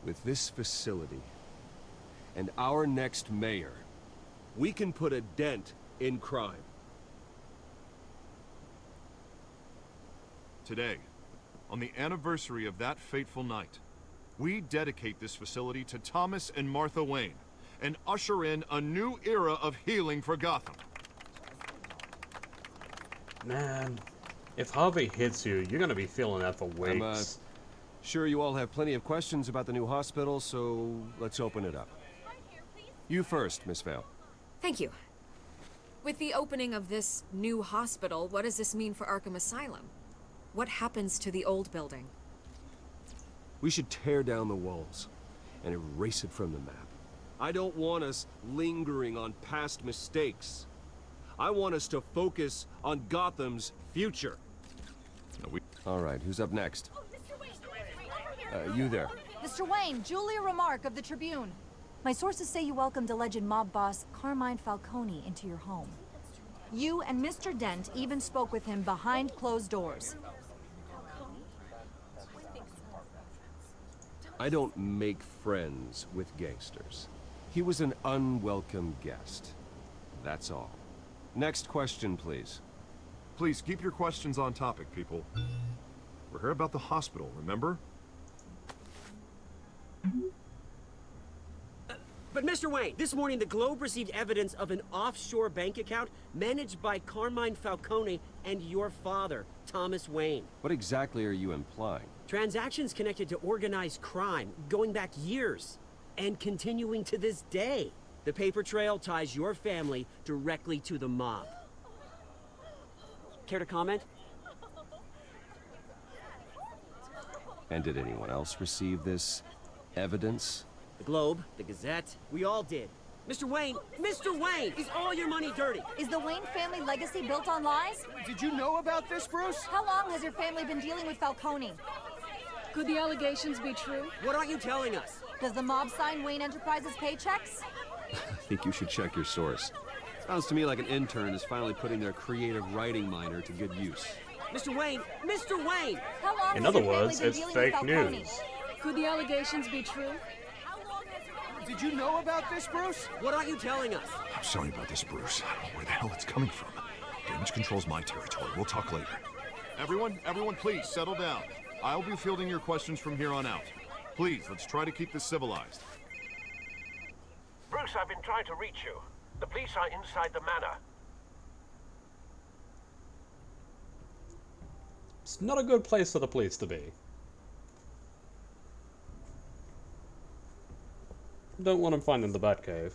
With this facility and our next mayor, we can put a dent in crime. Today, on the anniversary of that fateful night, we dedicate this facility to Thomas and Martha Wayne and usher in a new era of healing for Gotham. Man, if Harvey hits you, you're gonna be feeling that for weeks. I'm sure you all have plenty of questions about the new hospital, so let's open it up. You first, Miss Vale. Thank you. With the opening of this new hospital, what does this mean for Arkham Asylum? What happens to the old building? We should tear down the walls and erase it from the map. I don't want us lingering on past mistakes. I want us to focus on Gotham's future. All right, who's up next? You there. Mr. Wayne, Julia Remark of the Tribune. My sources say you welcomed alleged mob boss Carmine Falcone into your home. You and Mr. Dent even spoke with him behind closed doors. I don't make friends with gangsters. He was an unwelcome guest. That's all. Next question, please. Please keep your questions on topic, people. We're here about the hospital, remember? But Mr. Wayne, this morning the Globe received evidence of an offshore bank account managed by Carmine Falcone and your father, Thomas Wayne. What exactly are you implying? Transactions connected to organized crime, going back years, and continuing to this day. The paper trail ties your family directly to the mob. Care to comment? And did anyone else receive this evidence? The Globe, the Gazette, we all did. Mr. Wayne, is all your money dirty? Is the Wayne family legacy built on lies? Did you know about this, Bruce? How long has your family been dealing with Falcone? Could the allegations be true? What aren't you telling us? Does the mob sign Wayne Enterprises paychecks? I think you should check your source. Sounds to me like an intern is finally putting their creative writing minor to good use. Mr. Wayne! How long In has other your family words, been it's dealing fake with Falcone? news. Could the allegations be true? Did you know about this, Bruce? What aren't you telling us? I'm sorry about this, Bruce. I don't know where the hell it's coming from. Damage control's my territory. We'll talk later. Everyone, please, settle down. I'll be fielding your questions from here on out. Please, let's try to keep this civilized. Bruce, I've been trying to reach you. The police are inside the manor. It's not a good place for the police to be. Don't want him finding the Batcave.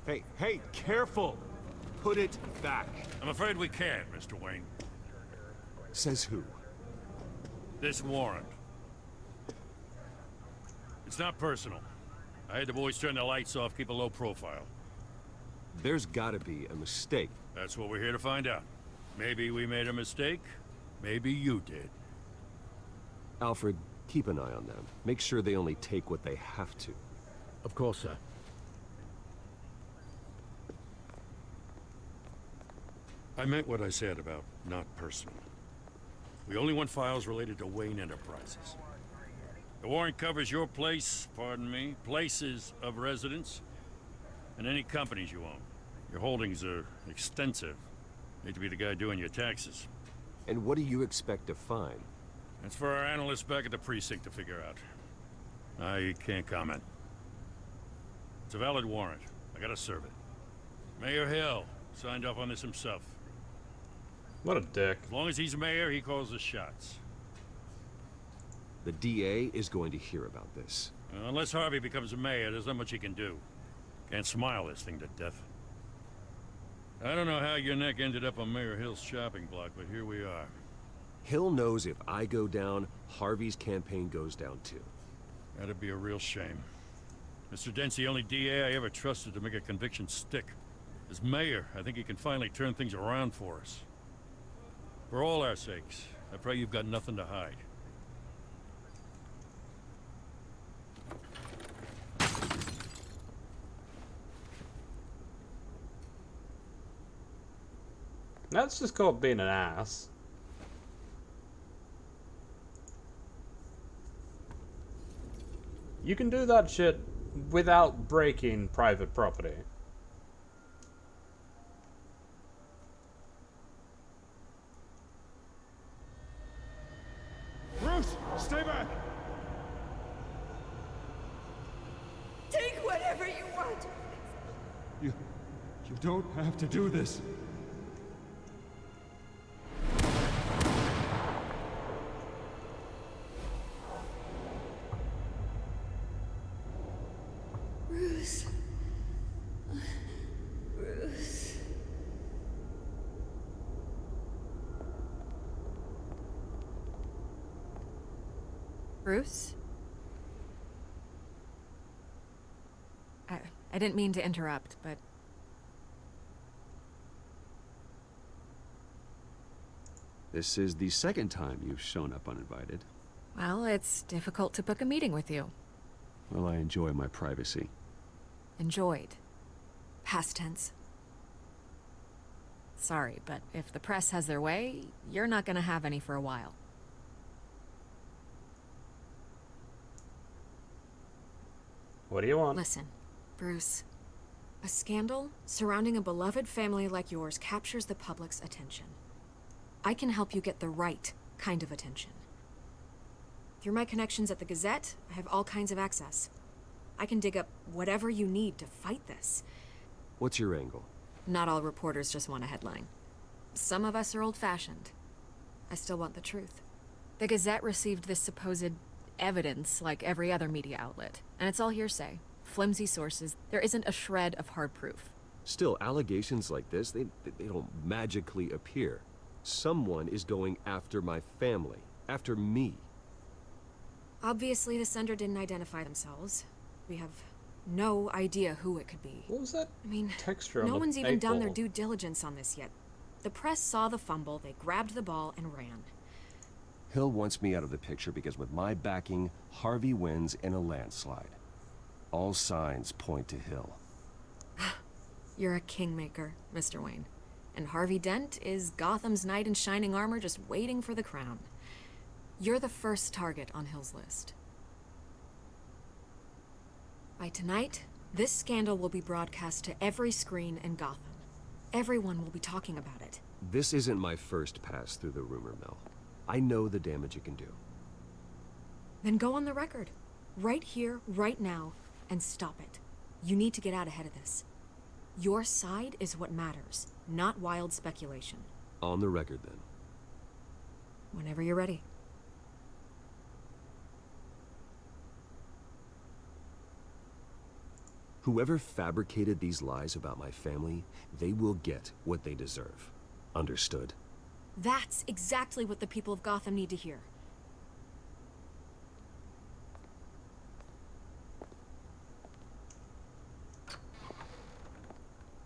Hey, careful! Put it back. I'm afraid we can't, Mr. Wayne. Says who? This warrant. It's not personal. I had the boys turn the lights off, keep a low profile. There's gotta be a mistake. That's what we're here to find out. Maybe we made a mistake. Maybe you did. Alfred, keep an eye on them. Make sure they only take what they have to. Of course, sir. I meant what I said about not personal. We only want files related to Wayne Enterprises. The warrant covers your place, pardon me, places of residence, and any companies you own. Your holdings are extensive. Need to be the guy doing your taxes. And what do you expect to find? That's for our analysts back at the precinct to figure out. I can't comment. It's a valid warrant. I gotta serve it. Mayor Hill signed off on this himself. What a dick. As long as he's mayor, he calls the shots. The DA is going to hear about this. Unless Harvey becomes mayor, there's not much he can do. Can't smile this thing to death. I don't know how your neck ended up on Mayor Hill's shopping block, but here we are. Hill knows if I go down, Harvey's campaign goes down too. That'd be a real shame. Mr. Dent's the only DA I ever trusted to make a conviction stick. As mayor, I think he can finally turn things around for us. For all our sakes, I pray you've got nothing to hide. That's just called being an ass. You can do that shit without breaking private property. Ruth, stay back! Take whatever you want. You don't have to do this. Bruce. Bruce. Bruce? I didn't mean to interrupt, but... This is the second time you've shown up uninvited. Well, it's difficult to book a meeting with you. Well, I enjoy my privacy. Enjoyed. Past tense. Sorry, but if the press has their way, you're not gonna have any for a while. What do you want? Listen, Bruce. A scandal surrounding a beloved family like yours captures the public's attention. I can help you get the right kind of attention. Through my connections at the Gazette, I have all kinds of access. I can dig up whatever you need to fight this. What's your angle? Not all reporters just want a headline. Some of us are old-fashioned. I still want the truth. The Gazette received this supposed evidence like every other media outlet, and it's all hearsay. Flimsy sources. There isn't a shred of hard proof. Still, allegations like this, they don't magically appear. Someone is going after my family, after me. Obviously, the sender didn't identify themselves. We have no idea who it could be. What was that? I mean, texture no on the one's even done their paintball? due diligence on this yet. The press saw the fumble, they grabbed the ball and ran. Hill wants me out of the picture because with my backing, Harvey wins in a landslide. All signs point to Hill. You're a kingmaker, Mr. Wayne. And Harvey Dent is Gotham's knight in shining armor just waiting for the crown. You're the first target on Hill's list. By tonight, this scandal will be broadcast to every screen in Gotham. Everyone will be talking about it. This isn't my first pass through the rumor mill. I know the damage it can do. Then go on the record. Right here, right now, and stop it. You need to get out ahead of this. Your side is what matters, not wild speculation. On the record, then. Whenever you're ready. Whoever fabricated these lies about my family, they will get what they deserve. Understood? That's exactly what the people of Gotham need to hear.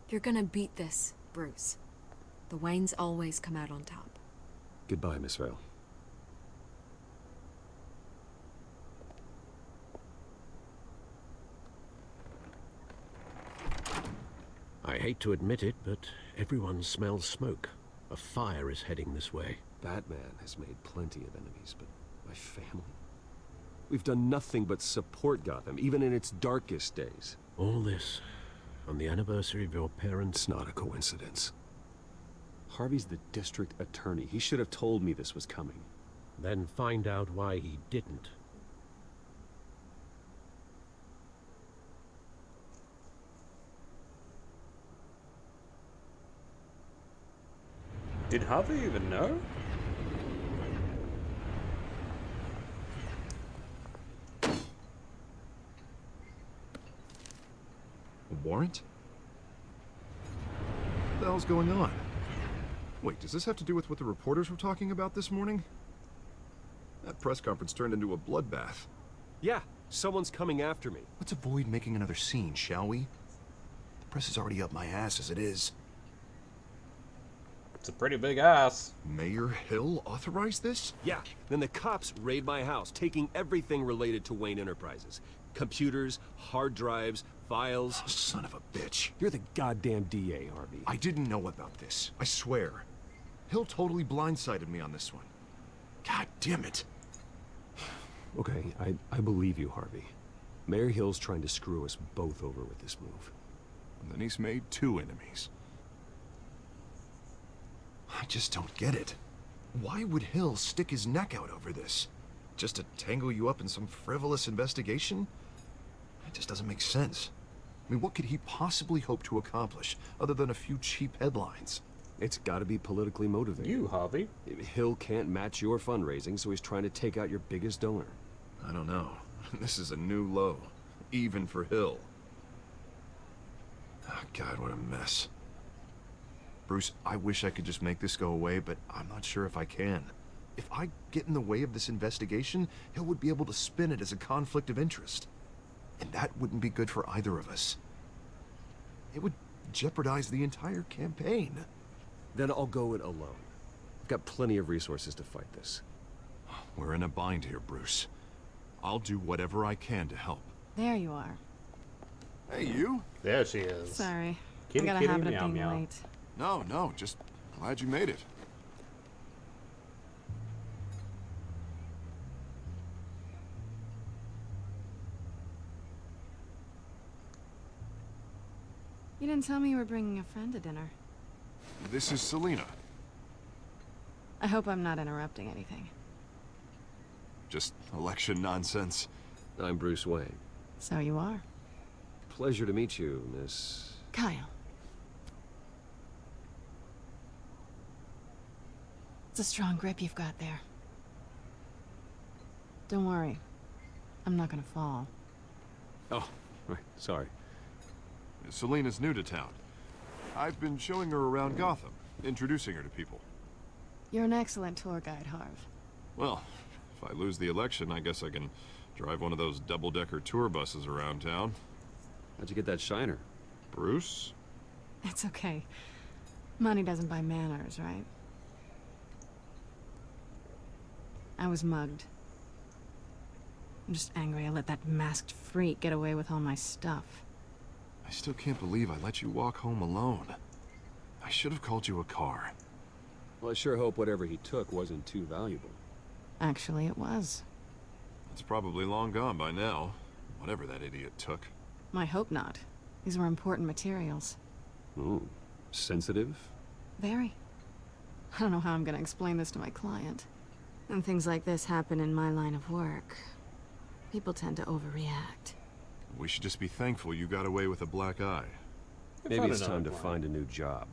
You're gonna beat this, Bruce. The Waynes always come out on top. Goodbye, Miss Vale. I hate to admit it, but everyone smells smoke. A fire is heading this way. Batman has made plenty of enemies, but my family? We've done nothing but support Gotham, even in its darkest days. All this on the anniversary of your parents'... It's not a coincidence. Harvey's the district attorney. He should have told me this was coming. Then find out why he didn't. Did Harvey even know? A warrant? What the hell's going on? Wait, does this have to do with what the reporters were talking about this morning? That press conference turned into a bloodbath. Yeah, someone's coming after me. Let's avoid making another scene, shall we? The press is already up my ass as it is. It's a pretty big ass. Mayor Hill authorized this? Yeah, then the cops raid my house, taking everything related to Wayne Enterprises. Computers, hard drives, files. Oh, son of a bitch. You're the goddamn DA, Harvey. I didn't know about this. I swear. Hill totally blindsided me on this one. God damn it. Okay, I believe you, Harvey. Mayor Hill's trying to screw us both over with this move. And then he's made 2 enemies. I just don't get it. Why would Hill stick his neck out over this? Just to tangle you up in some frivolous investigation? It just doesn't make sense. I mean, what could he possibly hope to accomplish other than a few cheap headlines? It's gotta be politically motivated. You, Harvey. Hill can't match your fundraising, so he's trying to take out your biggest donor. I don't know. This is a new low. Even for Hill. Oh, God, what a mess. Bruce, I wish I could just make this go away, but I'm not sure if I can. If I get in the way of this investigation, Hill would be able to spin it as a conflict of interest. And that wouldn't be good for either of us. It would jeopardize the entire campaign. Then I'll go it alone. I've got plenty of resources to fight this. We're in a bind here, Bruce. I'll do whatever I can to help. There you are. Hey, you? There she is. Sorry. Kitty, I got a kitty, habit meow, of being meow. late. No, just glad you made it. You didn't tell me you were bringing a friend to dinner. This is Selina. I hope I'm not interrupting anything. Just election nonsense. I'm Bruce Wayne. So you are. Pleasure to meet you, Miss... Kyle. It's a strong grip you've got there. Don't worry. I'm not gonna fall. Oh, right, sorry. Selina's new to town. I've been showing her around Gotham, introducing her to people. You're an excellent tour guide, Harv. Well, if I lose the election, I guess I can drive one of those double-decker tour buses around town. How'd you get that shiner? Bruce? It's okay. Money doesn't buy manners, right? I was mugged. I'm just angry I let that masked freak get away with all my stuff. I still can't believe I let you walk home alone. I should have called you a car. Well, I sure hope whatever he took wasn't too valuable. Actually, it was. It's probably long gone by now, whatever that idiot took. I hope not. These were important materials. Ooh, sensitive? Very. I don't know how I'm gonna explain this to my client. And things like this happen in my line of work. People tend to overreact. We should just be thankful you got away with a black eye. Maybe it's time to find a new job.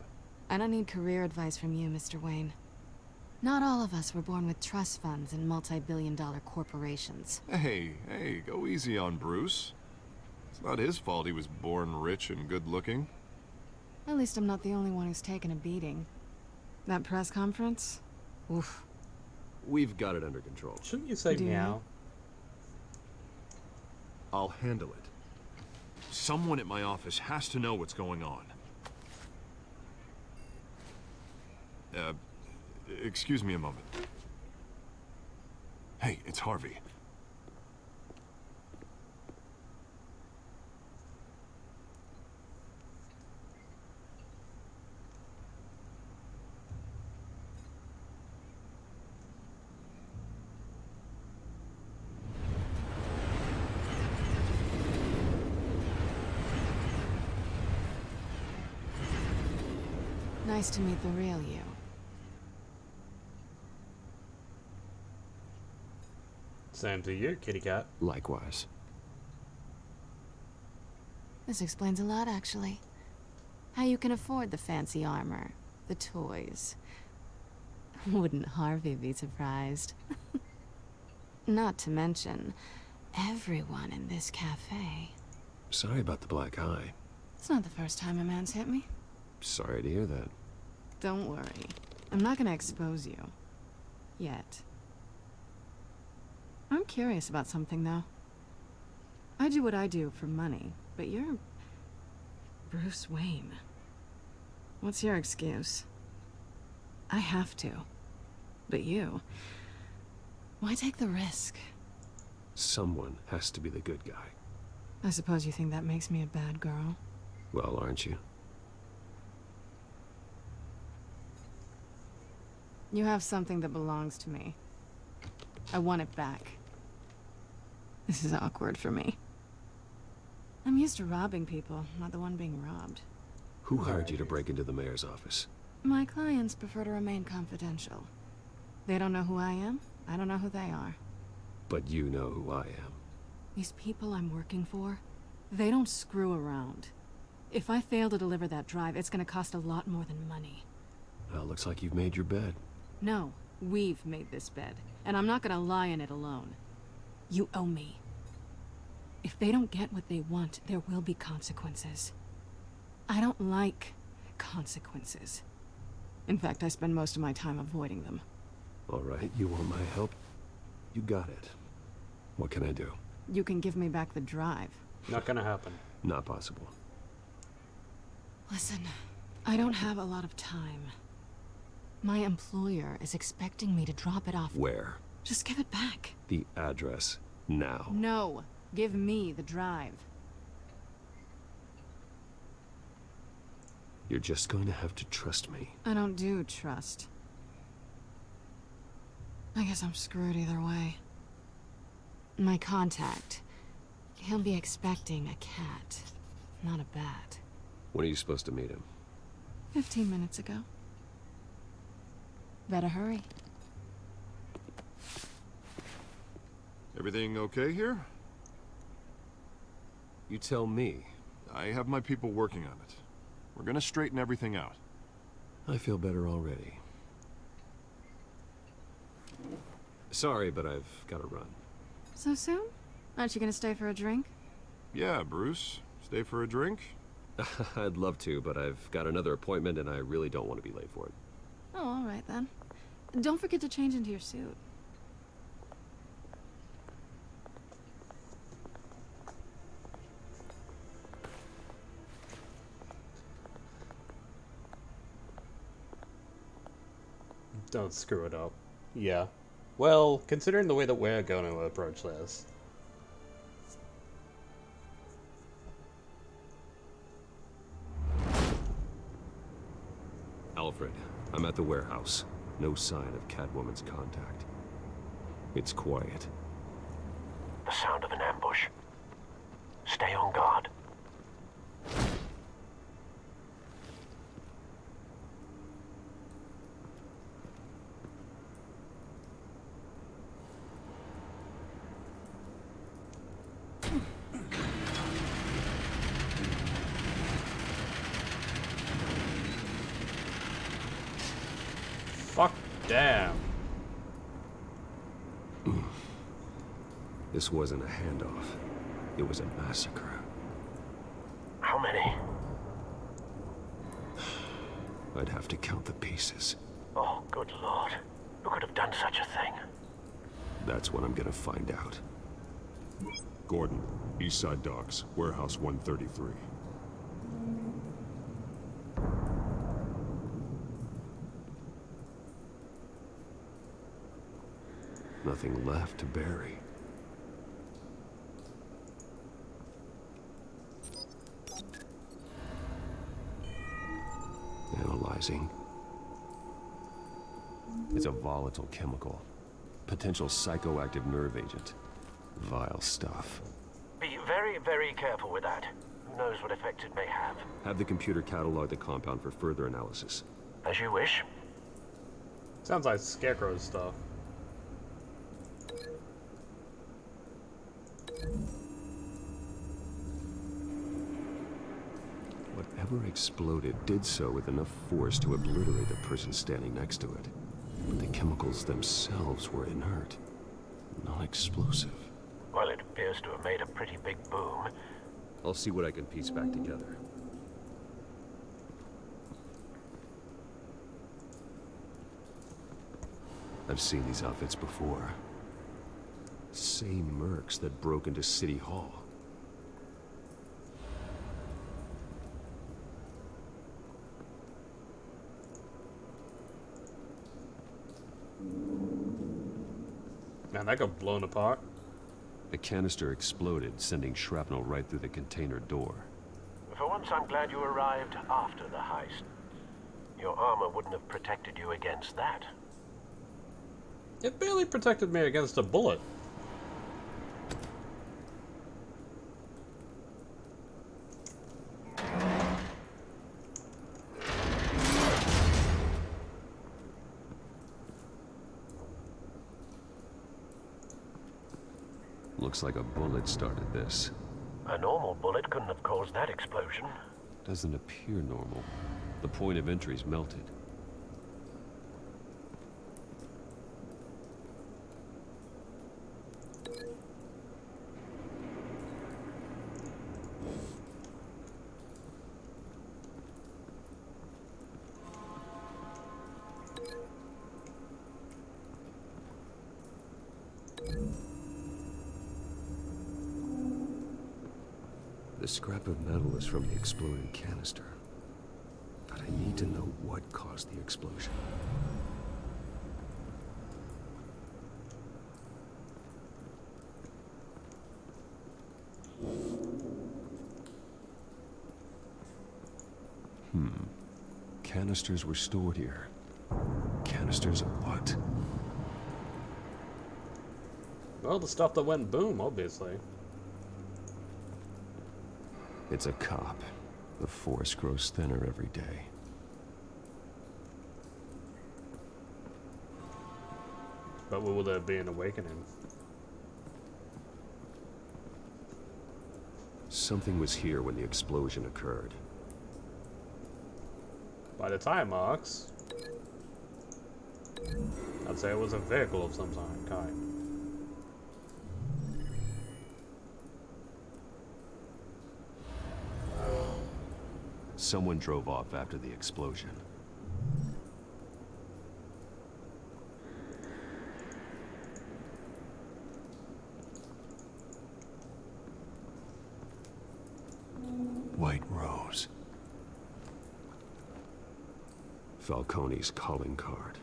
I don't need career advice from you, Mr. Wayne. Not all of us were born with trust funds and multi-billion-dollar corporations. Hey, go easy on Bruce. It's not his fault he was born rich and good-looking. At least I'm not the only one who's taken a beating. That press conference? Oof. We've got it under control. Shouldn't you say meow? I'll handle it. Someone at my office has to know what's going on. Excuse me a moment. Hey, it's Harvey. Nice to meet the real you. Same to you, kitty cat. Likewise. This explains a lot, actually. How you can afford the fancy armor, the toys. Wouldn't Harvey be surprised? Not to mention, everyone in this cafe. Sorry about the black eye. It's not the first time a man's hit me. Sorry to hear that. Don't worry. I'm not gonna expose you. Yet. I'm curious about something, though. I do what I do for money, but you're... Bruce Wayne. What's your excuse? I have to. But you... Why take the risk? Someone has to be the good guy. I suppose you think that makes me a bad girl? Well, aren't you? You have something that belongs to me. I want it back. This is awkward for me. I'm used to robbing people, not the one being robbed. Who hired you to break into the mayor's office? My clients prefer to remain confidential. They don't know who I am. I don't know who they are. But you know who I am. These people I'm working for, they don't screw around. If I fail to deliver that drive, it's gonna cost a lot more than money. Well, looks like you've made your bed. No, we've made this bed, and I'm not gonna lie in it alone. You owe me. If they don't get what they want, there will be consequences. I don't like consequences. In fact, I spend most of my time avoiding them. All right, you want my help? You got it. What can I do? You can give me back the drive. Not gonna happen. Not possible. Listen, I don't have a lot of time. My employer is expecting me to drop it off. Where? Just give it back. The address, now. No, give me the drive. You're just going to have to trust me. I don't do trust. I guess I'm screwed either way. My contact, he'll be expecting a cat, not a bat. When are you supposed to meet him? 15 minutes ago. Better hurry. Everything okay here? You tell me. I have my people working on it. We're gonna straighten everything out. I feel better already. Sorry, but I've got to run. So soon? Aren't you gonna stay for a drink? Yeah, Bruce. Stay for a drink? I'd love to, but I've got another appointment and I really don't want to be late for it. Oh, all right then. Don't forget to change into your suit. Don't screw it up. Yeah. Well, considering the way that we're going to approach this. Alfred, I'm at the warehouse. No sign of Catwoman's contact. It's quiet. The sound of an ambush. Stay on guard. Fuck damn. This wasn't a handoff. It was a massacre. How many? I'd have to count the pieces. Oh, good lord. Who could have done such a thing? That's what I'm gonna find out. Gordon, Eastside Docks, Warehouse 133. Nothing left to bury. Analyzing. It's a volatile chemical. Potential psychoactive nerve agent. Vile stuff. Be very, very careful with that. Who knows what effect it may have. Have the computer catalog the compound for further analysis. As you wish. Sounds like Scarecrow stuff. Whatever exploded did so with enough force to obliterate the person standing next to it. But the chemicals themselves were inert, non-explosive. Well, it appears to have made a pretty big boom. I'll see what I can piece back together. I've seen these outfits before. Same mercs that broke into City Hall. Man, that got blown apart. The canister exploded, sending shrapnel right through the container door. For once, I'm glad you arrived after the heist. Your armor wouldn't have protected you against that. It barely protected me against a bullet. Looks like a bullet started this. A normal bullet couldn't have caused that explosion. Doesn't appear normal. The point of entry's melted. The scrap of metal is from the exploded canister. But I need to know what caused the explosion. Canisters were stored here. Canisters of what? Well, the stuff that went boom, obviously. It's a cop. The force grows thinner every day. But will there be an awakening? Something was here when the explosion occurred. By the time marks, I'd say it was a vehicle of some kind. Someone drove off after the explosion. White Rose. Falcone's calling card.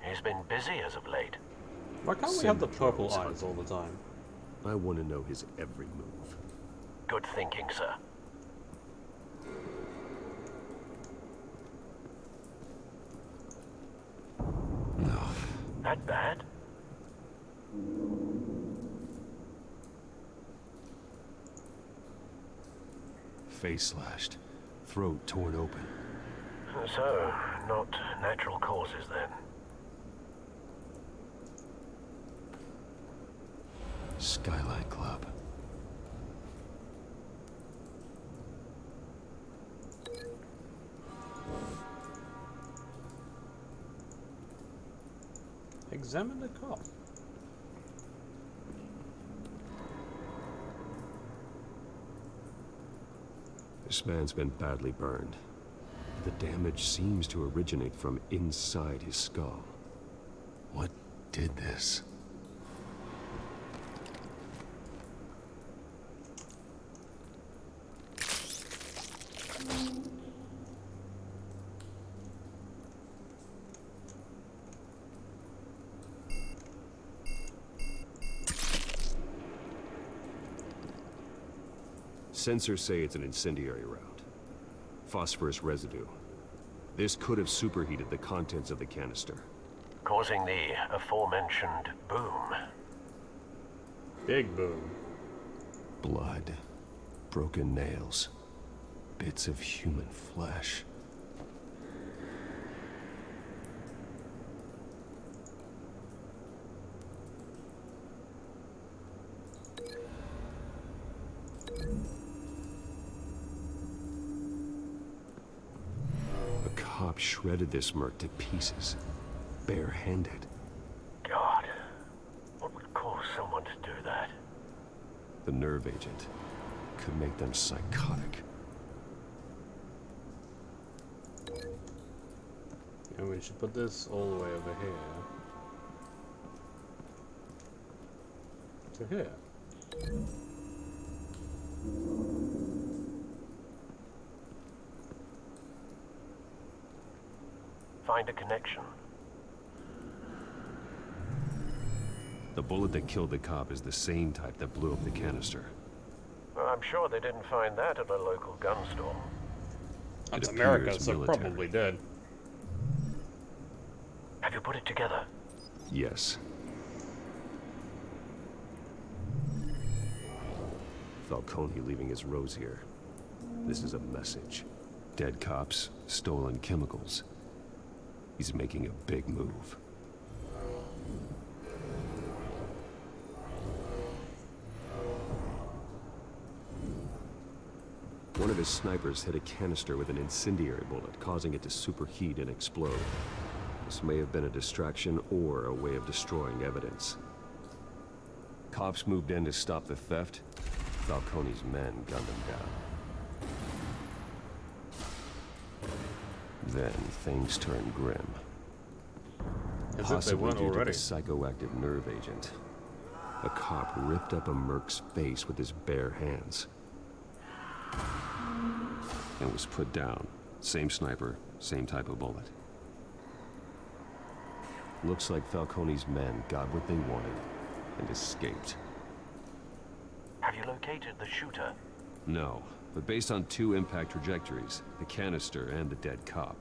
He's been busy as of late. Why can't we have the purple eyes all the time? I want to know his every move. Good thinking, sir. No. That bad? Face slashed, throat torn open. So, not natural causes then. Skylight Club. Examine the cop. This man's been badly burned. The damage seems to originate from inside his skull. What did this? Sensors say it's an incendiary round. Phosphorus residue. This could have superheated the contents of the canister. Causing the aforementioned boom. Big boom. Blood. Broken nails. Bits of human flesh. Shredded this merc to pieces, bare-handed. God, what would cause someone to do that? The nerve agent could make them psychotic. And we should put this all the way over here. To here. Find a connection. The bullet that killed the cop is the same type that blew up the canister. Well, I'm sure they didn't find that at a local gun store. That's America, so military. probably did. Have you put it together? Yes. Falcone leaving his rose here. This is a message. Dead cops, stolen chemicals. He's making a big move. One of his snipers hit a canister with an incendiary bullet, causing it to superheat and explode. This may have been a distraction or a way of destroying evidence. Cops moved in to stop the theft. Falcone's men gunned him down. Then things turned grim. As if they weren't Possibly due to already. the psychoactive nerve agent. A cop ripped up a merc's face with his bare hands. And was put down. Same sniper, same type of bullet. Looks like Falcone's men got what they wanted and escaped. Have you located the shooter? No, but based on 2 impact trajectories, the canister and the dead cop,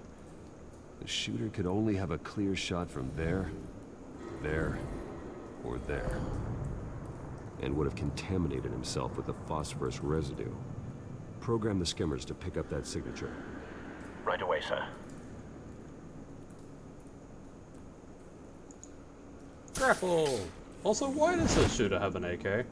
the shooter could only have a clear shot from there, or there, and would have contaminated himself with the phosphorus residue. Program the skimmers to pick up that signature. Right away, sir. Grapple! Also, why does this shooter have an AK?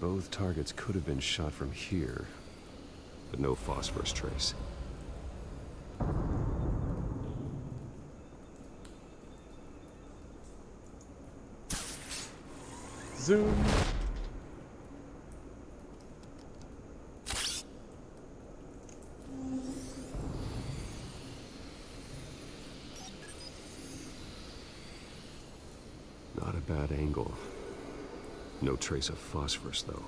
Both targets could have been shot from here, but no phosphorus trace. Zoom! Not a bad angle. No trace of phosphorus, though.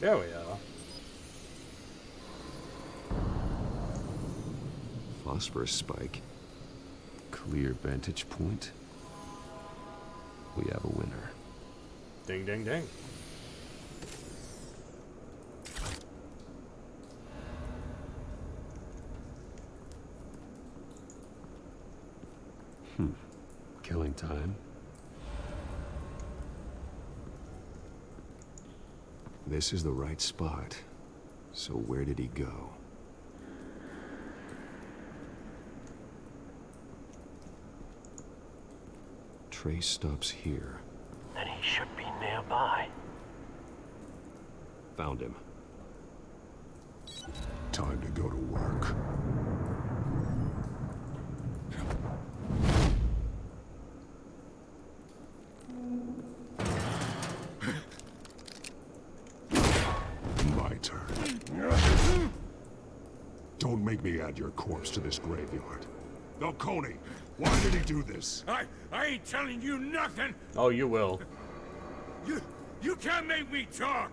There we are. Phosphorus spike. Clear vantage point. We have a winner. Ding, ding, ding. Killing time. This is the right spot. So where did he go? Trace stops here. Then he should be nearby. Found him. Time to go to work. My turn. Don't make me add your corpse to this graveyard. Falcone, why did he do this? I ain't telling you nothing. Oh, you will. You can't make me talk.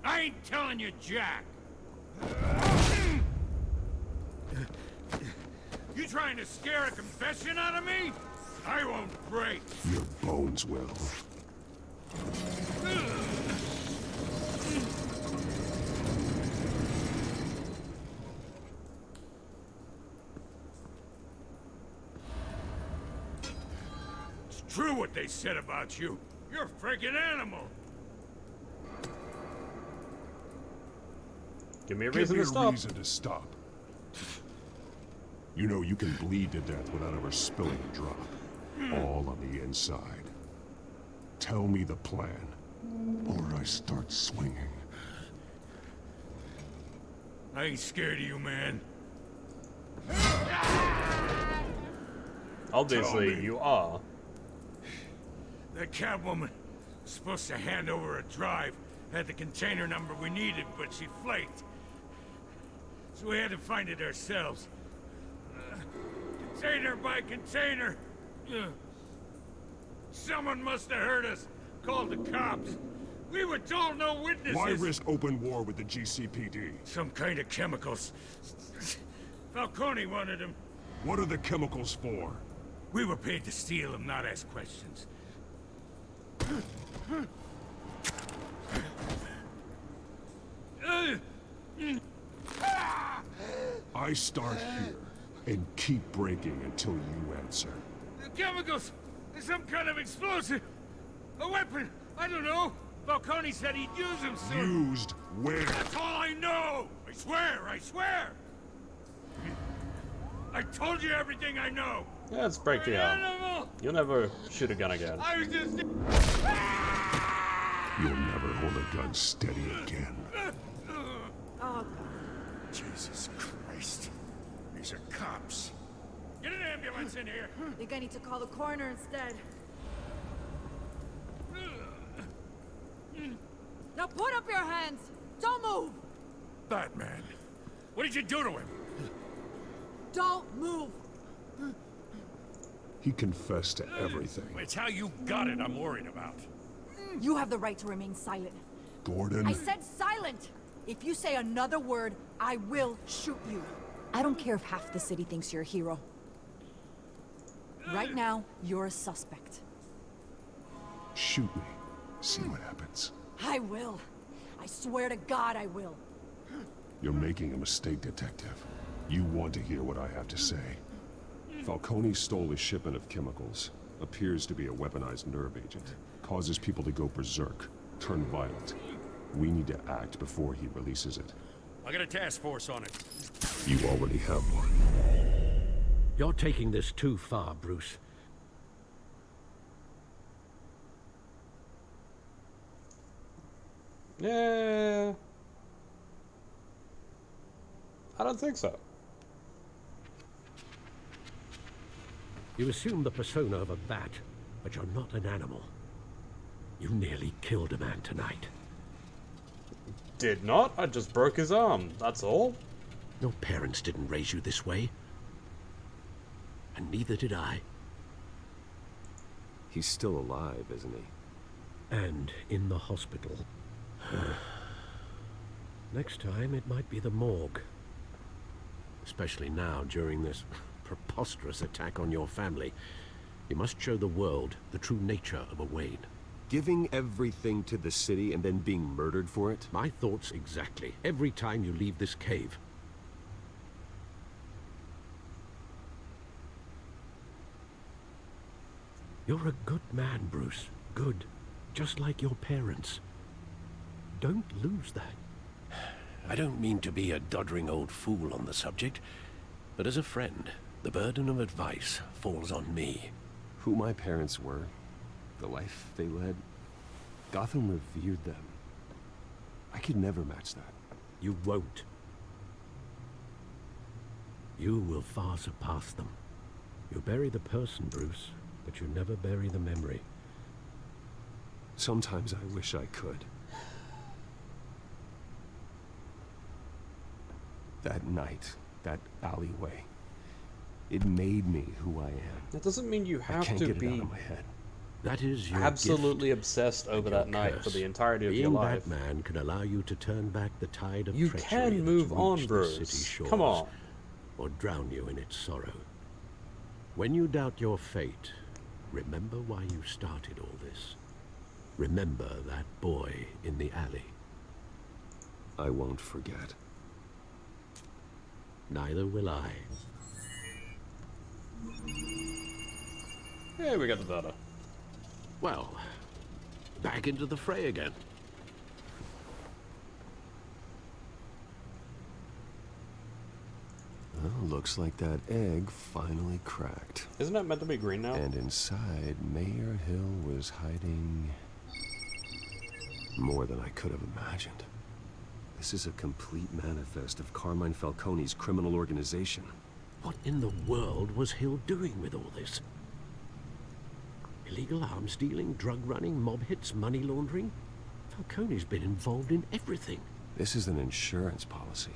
I ain't telling you, Jack. You trying to scare a confession out of me? I won't break. Your bones will. It's true what they said about you. You're a freaking animal. Give me a reason to stop. Reason to stop. You know you can bleed to death without ever spilling a drop. All on the inside. Tell me the plan, or I start swinging. I ain't scared of you, man. Obviously, you are. That Catwoman was supposed to hand over a drive. Had the container number we needed, but she flaked. So we had to find it ourselves. Container by container. Someone must have heard us. Called the cops. We were told no witnesses. Why risk open war with the GCPD? Some kind of chemicals. Falcone wanted them. What are the chemicals for? We were paid to steal them, not ask questions. I start here and keep breaking until you answer. The chemicals! There's some kind of explosive! A weapon! I don't know! Falcone said he'd use them soon! Used where? That's all I know! I swear! I swear! I told you everything I know! Yeah, let's break the arm. You'll never shoot a gun again. I was just... You'll never hold a gun steady again. Oh, Jesus Christ. These are cops. Get an ambulance in here! I think I need to call the coroner instead. Now put up your hands! Don't move! Batman, what did you do to him? Don't move! He confessed to everything. It's how you got it I'm worried about. You have the right to remain silent. Gordon? I said silent! If you say another word, I will shoot you. I don't care if half the city thinks you're a hero. Right now, you're a suspect. Shoot me. See what happens. I will. I swear to God I will. You're making a mistake, Detective. You want to hear what I have to say. Falcone stole a shipment of chemicals. Appears to be a weaponized nerve agent. Causes people to go berserk. Turn violent. We need to act before he releases it. I got a task force on it. You already have one. You're taking this too far, Bruce. Yeah. I don't think so. You assume the persona of a bat, but you're not an animal. You nearly killed a man tonight. Did not. I just broke his arm. That's all. Your parents didn't raise you this way. And neither did I. He's still alive, isn't he? And in the hospital. Next time, it might be the morgue. Especially now, during this preposterous attack on your family. You must show the world the true nature of a Wayne. Giving everything to the city and then being murdered for it? My thoughts exactly. Every time you leave this cave. You're a good man, Bruce. Good. Just like your parents. Don't lose that. I don't mean to be a doddering old fool on the subject, but as a friend, the burden of advice falls on me. Who my parents were, the life they led, Gotham revered them. I could never match that. You won't. You will far surpass them. You bury the person, Bruce, but you never bury the memory. Sometimes I wish I could. That night, that alleyway, it made me who I am. That doesn't mean you have I can't to get be it out of my head. That is your absolutely gift obsessed over that night for the entirety of your Being life. Batman can allow you to turn back the tide of You treachery can move that's on, reached the Bruce. city's shores, Come on. or drown you in its sorrow. When you doubt your fate, remember why you started all this. Remember that boy in the alley. I won't forget. Neither will I. Hey, we got the data. Well, back into the fray again. Well, looks like that egg finally cracked. Isn't that meant to be green now? And inside, Mayor Hill was hiding more than I could have imagined. This is a complete manifest of Carmine Falcone's criminal organization. What in the world was Hill doing with all this? Illegal arms dealing, drug running, mob hits, money laundering? Falcone's been involved in everything. This is an insurance policy.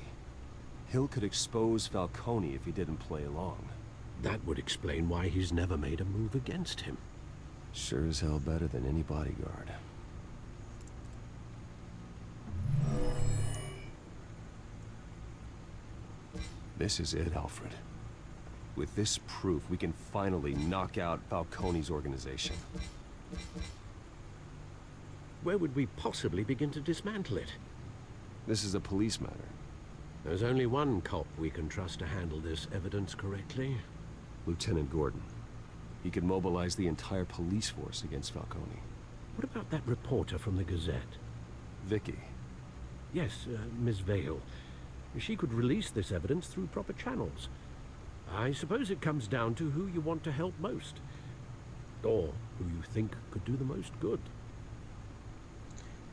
Hill could expose Falcone if he didn't play along. That would explain why he's never made a move against him. Sure as hell better than any bodyguard. This is it, Alfred. With this proof, we can finally knock out Falcone's organization. Where would we possibly begin to dismantle it? This is a police matter. There's only one cop we can trust to handle this evidence correctly. Lieutenant Gordon. He could mobilize the entire police force against Falcone. What about that reporter from the Gazette? Vicky. Yes, Miss Vale. She could release this evidence through proper channels. I suppose it comes down to who you want to help most. Or who you think could do the most good.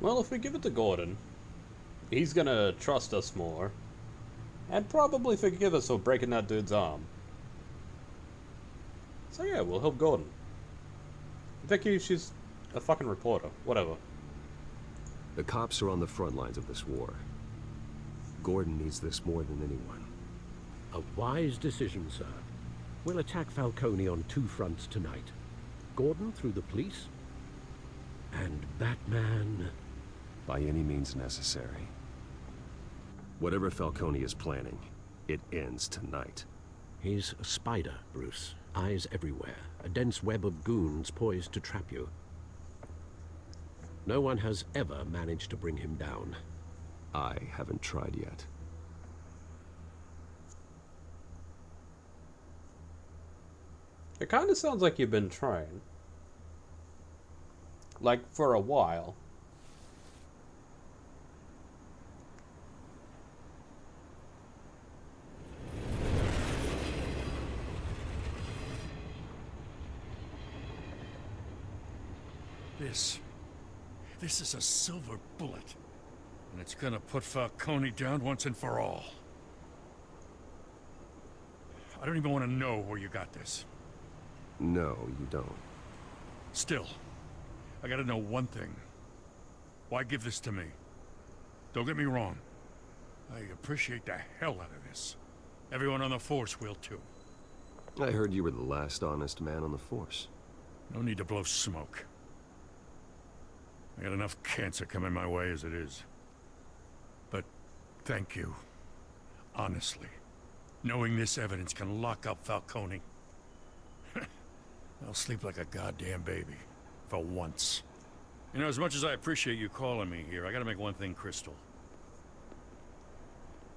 Well, if we give it to Gordon, he's gonna trust us more. And probably forgive us for breaking that dude's arm. So yeah, we'll help Gordon. Vicky, she's a fucking reporter. Whatever. The cops are on the front lines of this war. Gordon needs this more than anyone. A wise decision, sir. We'll attack Falcone on two fronts tonight. Gordon through the police, and Batman... by any means necessary. Whatever Falcone is planning, it ends tonight. He's a spider, Bruce. Eyes everywhere. A dense web of goons poised to trap you. No one has ever managed to bring him down. I haven't tried yet. It kind of sounds like you've been trying. Like, for a while. This is a silver bullet. And it's gonna put Falcone down once and for all. I don't even want to know where you got this. No, you don't. Still, I gotta know one thing. Why give this to me? Don't get me wrong. I appreciate the hell out of this. Everyone on the force will too. I heard you were the last honest man on the force. No need to blow smoke. I got enough cancer coming my way as it is. But thank you. Honestly. Knowing this evidence can lock up Falcone. I'll sleep like a goddamn baby. For once. You know, as much as I appreciate you calling me here, I gotta make one thing crystal.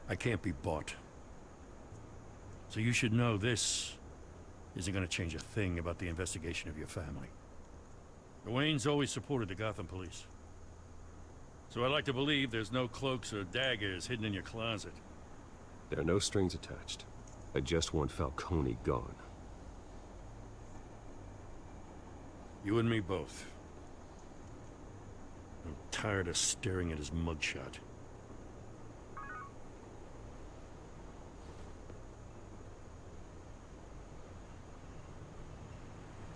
I can't be bought. So you should know this isn't gonna change a thing about the investigation of your family. The Waynes always supported the Gotham police. So I'd like to believe there's no cloaks or daggers hidden in your closet. There are no strings attached. I just want Falcone gone. You and me both. I'm tired of staring at his mugshot.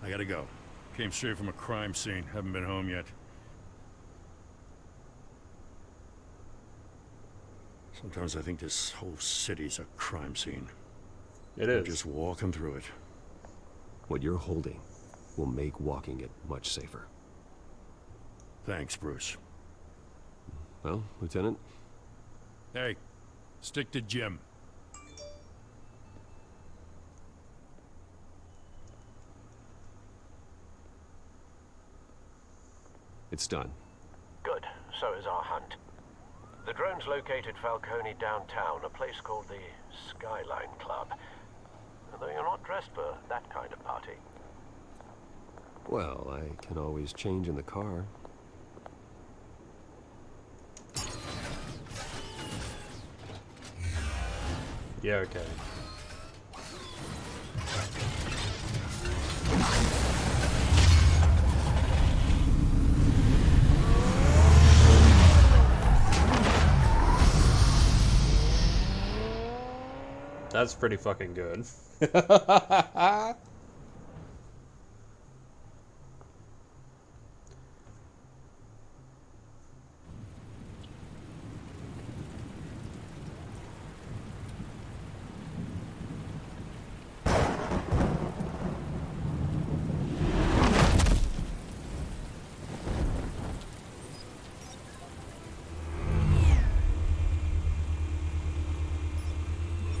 I gotta go. Came straight from a crime scene. Haven't been home yet. Sometimes I think this whole city's a crime scene. It is. I'm just walking through it. What you're holding will make walking it much safer. Thanks, Bruce. Well, Lieutenant? Hey, stick to Jim. It's done. Good. So is our hunt. The drones located Falcone downtown, a place called the Skyline Club. Though you're not dressed for that kind of party. Well, I can always change in the car. Yeah, okay. That's pretty fucking good.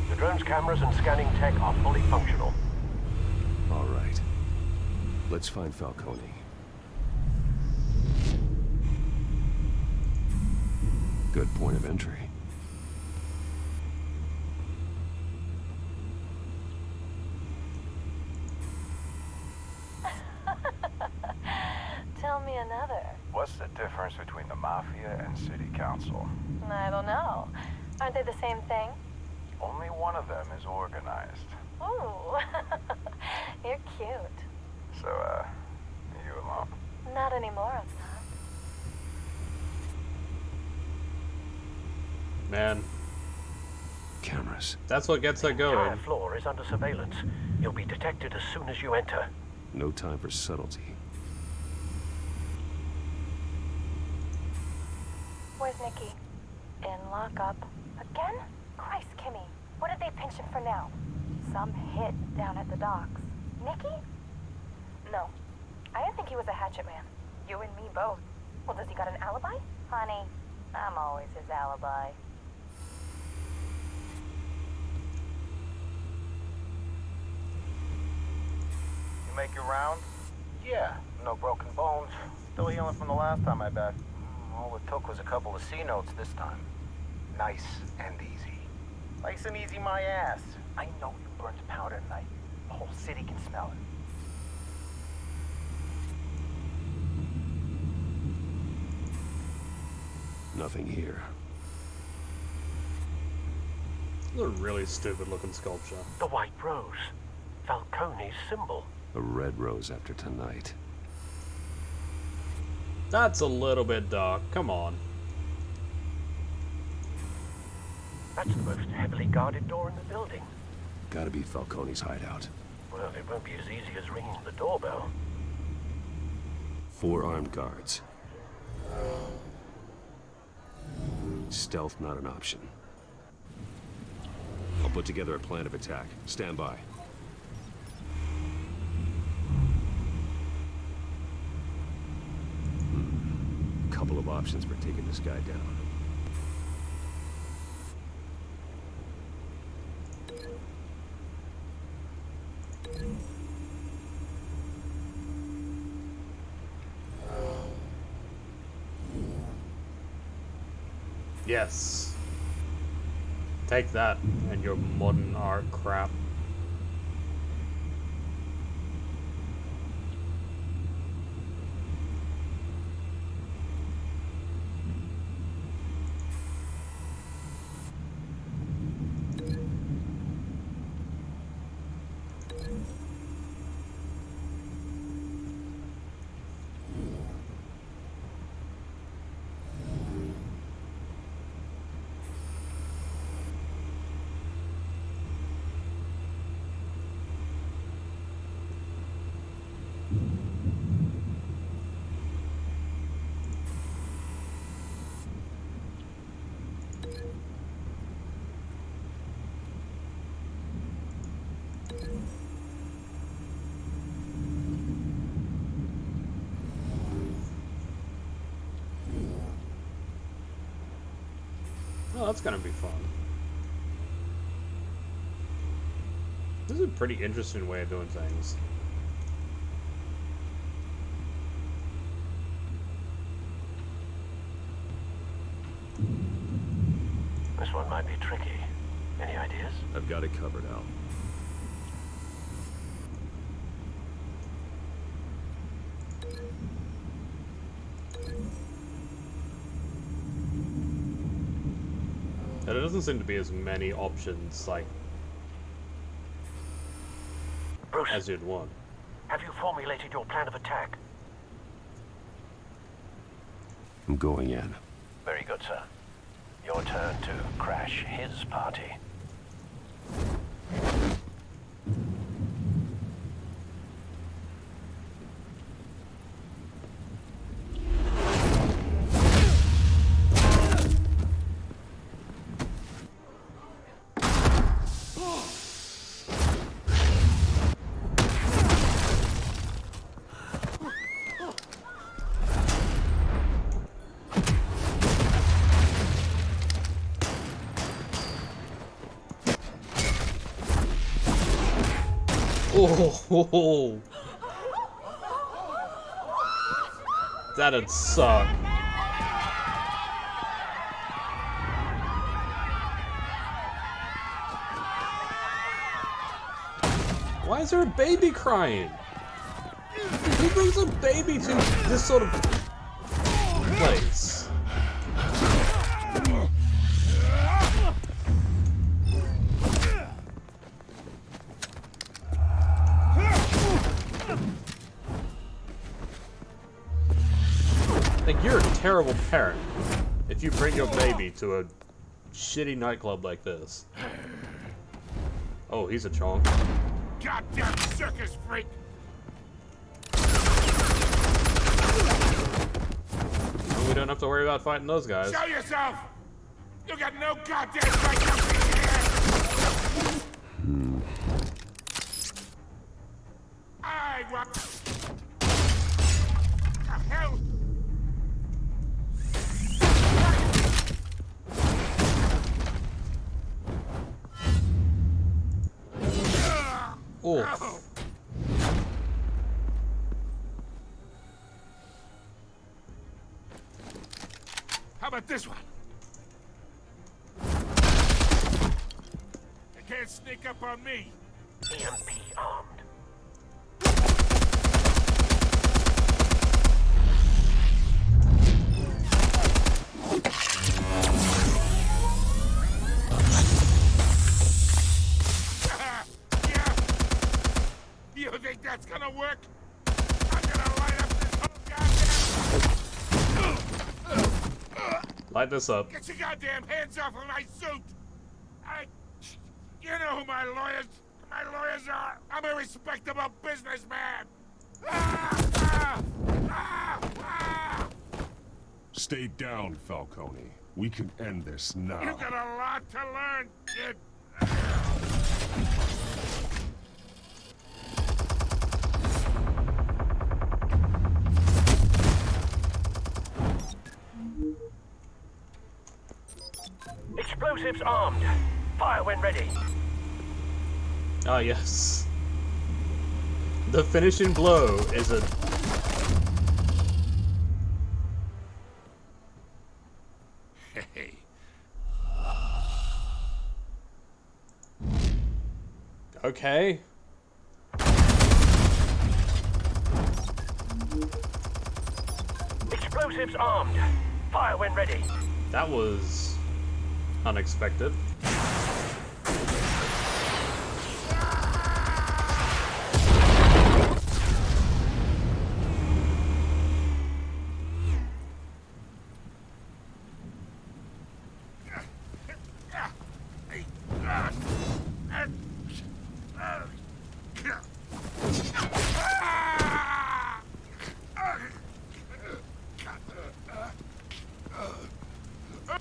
The drone's cameras and scanning tech are fully functional. All right. Let's find Falcone. Good point of entry. another. What's the difference between the Mafia and City Council? I don't know. Aren't they the same thing? Only one of them is organized. Ooh, you're cute. So, you alone? Not anymore, I'm not. Man. Cameras. That's what gets her The going. entire floor is under surveillance. You'll be detected as soon as you enter. No time for subtlety. Where's Nikki? In lockup. Again? Christ, Kimmy. What did they pinch him for now? Some hit down at the docks. Nikki? No. I didn't think he was a hatchet man. You and me both. Well, does he got an alibi? Honey, I'm always his alibi. You make your round? Yeah, no broken bones. Still healing from the last time, I bet. All it took was a couple of C notes this time. Nice and easy. Nice and easy, my ass. I know you burned powder tonight. The whole city can smell it. Nothing here. This is a really stupid looking sculpture. The White Rose. Falcone's symbol. A red rose after tonight. That's a little bit dark. Come on. That's the most heavily guarded door in the building. Gotta be Falcone's hideout. Well, it won't be as easy as ringing the doorbell. 4 armed guards. Stealth not an option. I'll put together a plan of attack. Stand by. Couple of options for taking this guy down. Yes. Take that and your modern art crap. Oh, that's gonna be fun. This is a pretty interesting way of doing things. This one might be tricky. Any ideas? I've got it covered, Al. There doesn't seem to be as many options, like, Bruce, as you'd want. have you formulated your plan of attack? I'm going in. Very good, sir. Your turn to crash his party. Oh, that'd suck. Why is there a baby crying? Who brings a baby to this sort of place? Like, you're a terrible parent if you bring your baby to a shitty nightclub like this. Oh, he's a chonk. Goddamn circus freak! Well, we don't have to worry about fighting those guys. Show yourself! You got no goddamn right to be here! I want... The hell? Oh. How about this one? They can't sneak up on me. EMP armed. You think that's gonna work? I'm gonna light up this whole goddamn... Light this up. Get your goddamn hands off of my suit! You know who my lawyers are! I'm a respectable businessman! Stay down, Falcone. We can end this now. You got a lot to learn, kid! Explosives armed. Fire when ready. Ah, yes. The finishing blow is a... Hey. Okay. Explosives armed. Fire when ready. That was unexpected.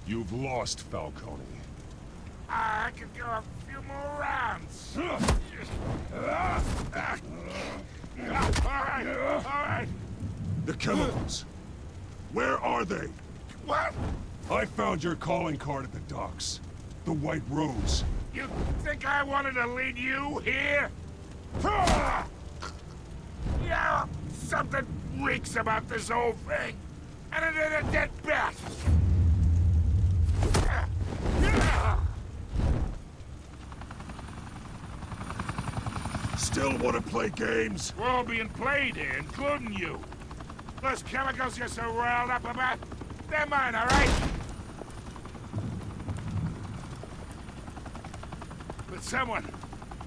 You've lost, Falcone. I could go a few more rounds. All right. The chemicals. Where are they? What? I found your calling card at the docks. The White Rose. You think I wanted to lead you here? Yeah, something reeks about this whole thing. And it ain't a dead bat. Still want to play games? We're all being played here, including you. Those chemicals you're so riled up about, they're mine, all right? But someone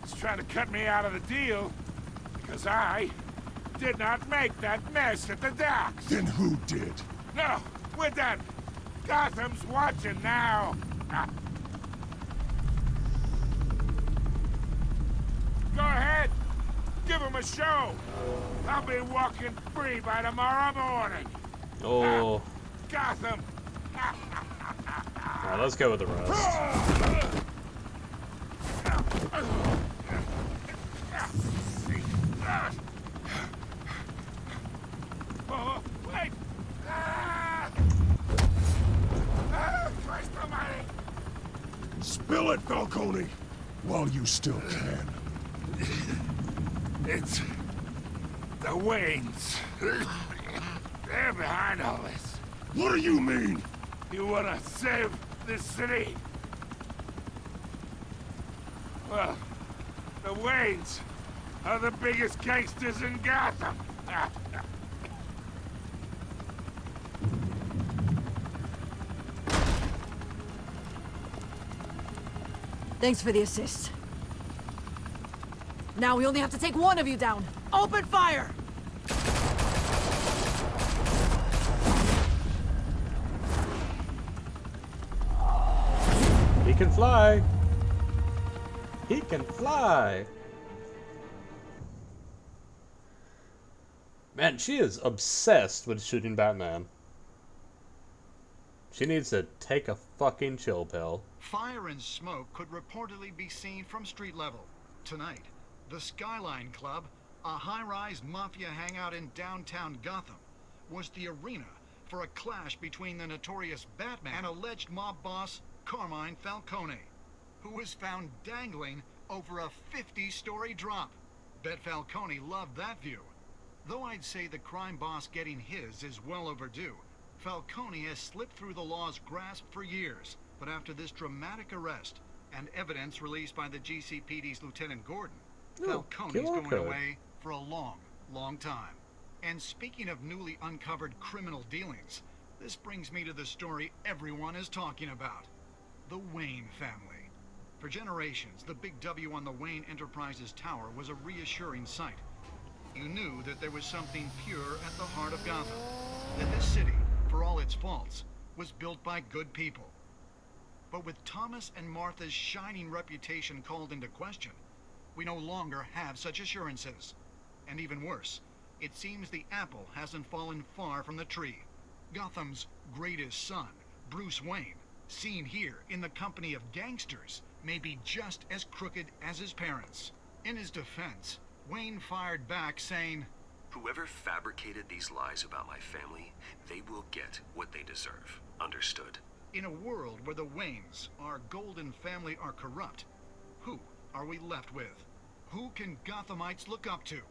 is trying to cut me out of the deal because I did not make that mess at the docks. Then who did? No, we're done. Gotham's watching now. Go ahead. Give him a show. I'll be walking free by tomorrow morning. Oh. Gotham. Alright, let's go with the rest. Oh, wait. Christ almighty. Spill it, Falcone, while you still can. It's the Waynes. They're behind all this. What do you mean? You want to save this city? Well, the Waynes are the biggest gangsters in Gotham. Thanks for the assist. Now we only have to take one of you down. Open fire! He can fly. He can fly. Man, she is obsessed with shooting Batman. She needs to take a fucking chill pill. Fire and smoke could reportedly be seen from street level. Tonight, the Skyline Club, a high-rise mafia hangout in downtown Gotham, was the arena for a clash between the notorious Batman and alleged mob boss Carmine Falcone, who was found dangling over a 50-story drop. Bet Falcone loved that view. Though I'd say the crime boss getting his is well overdue, Falcone has slipped through the law's grasp for years. But after this dramatic arrest and evidence released by the GCPD's Lieutenant Gordon, Falcone's going away for a long, long time. And speaking of newly uncovered criminal dealings, this brings me to the story everyone is talking about. The Wayne family. For generations, the big W on the Wayne Enterprises tower was a reassuring sight. You knew that there was something pure at the heart of Gotham. That this city, for all its faults, was built by good people. But with Thomas and Martha's shining reputation called into question, we no longer have such assurances. And even worse, it seems the apple hasn't fallen far from the tree. Gotham's greatest son, Bruce Wayne, seen here in the company of gangsters, may be just as crooked as his parents. In his defense, Wayne fired back saying, "Whoever fabricated these lies about my family, they will get what they deserve. Understood?" In a world where the Waynes, our golden family, are corrupt, who are we left with? Who can Gothamites look up to?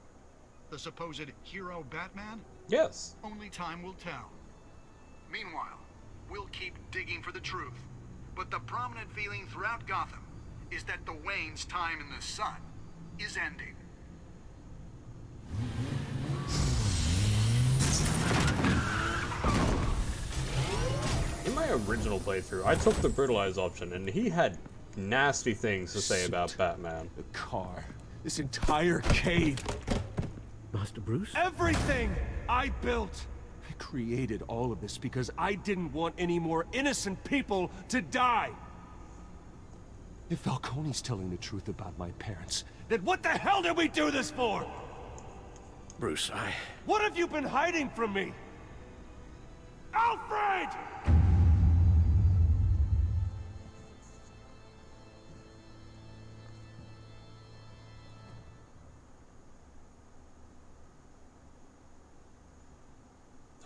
The supposed hero Batman? Yes. Only time will tell. Meanwhile, we'll keep digging for the truth. But the prominent feeling throughout Gotham is that the Waynes' time in the sun is ending. In my original playthrough, I took the brutalize option, and he had nasty things to say about Batman. The car. This entire cave. Master Bruce? Everything I built. I created all of this because I didn't want any more innocent people to die. If Falcone's telling the truth about my parents, then what the hell did we do this for? Bruce, What have you been hiding from me? Alfred!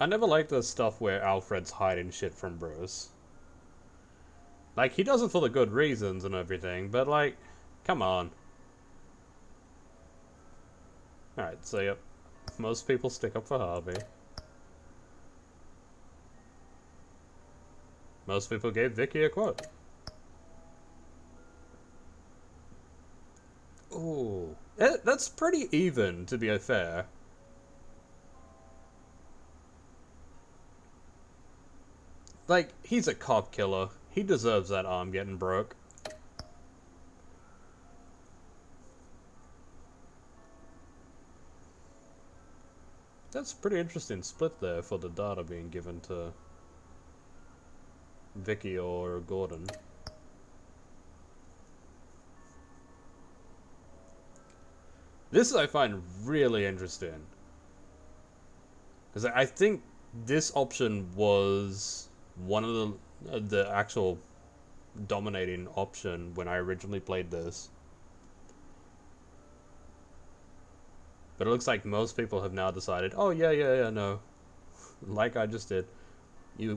I never liked the stuff where Alfred's hiding shit from Bruce. Like, he does it for the good reasons and everything, but like, come on. Alright, so yep. Most people stick up for Harvey. Most people gave Vicky a quote. Ooh. That's pretty even, to be fair. Like, he's a cop killer. He deserves that arm getting broke. That's a pretty interesting split there for the data being given to Vicky or Gordon. This I find really interesting. Because I think this option was one of the actual dominating option when I originally played this. But it looks like most people have now decided, oh yeah, no. Like I just did.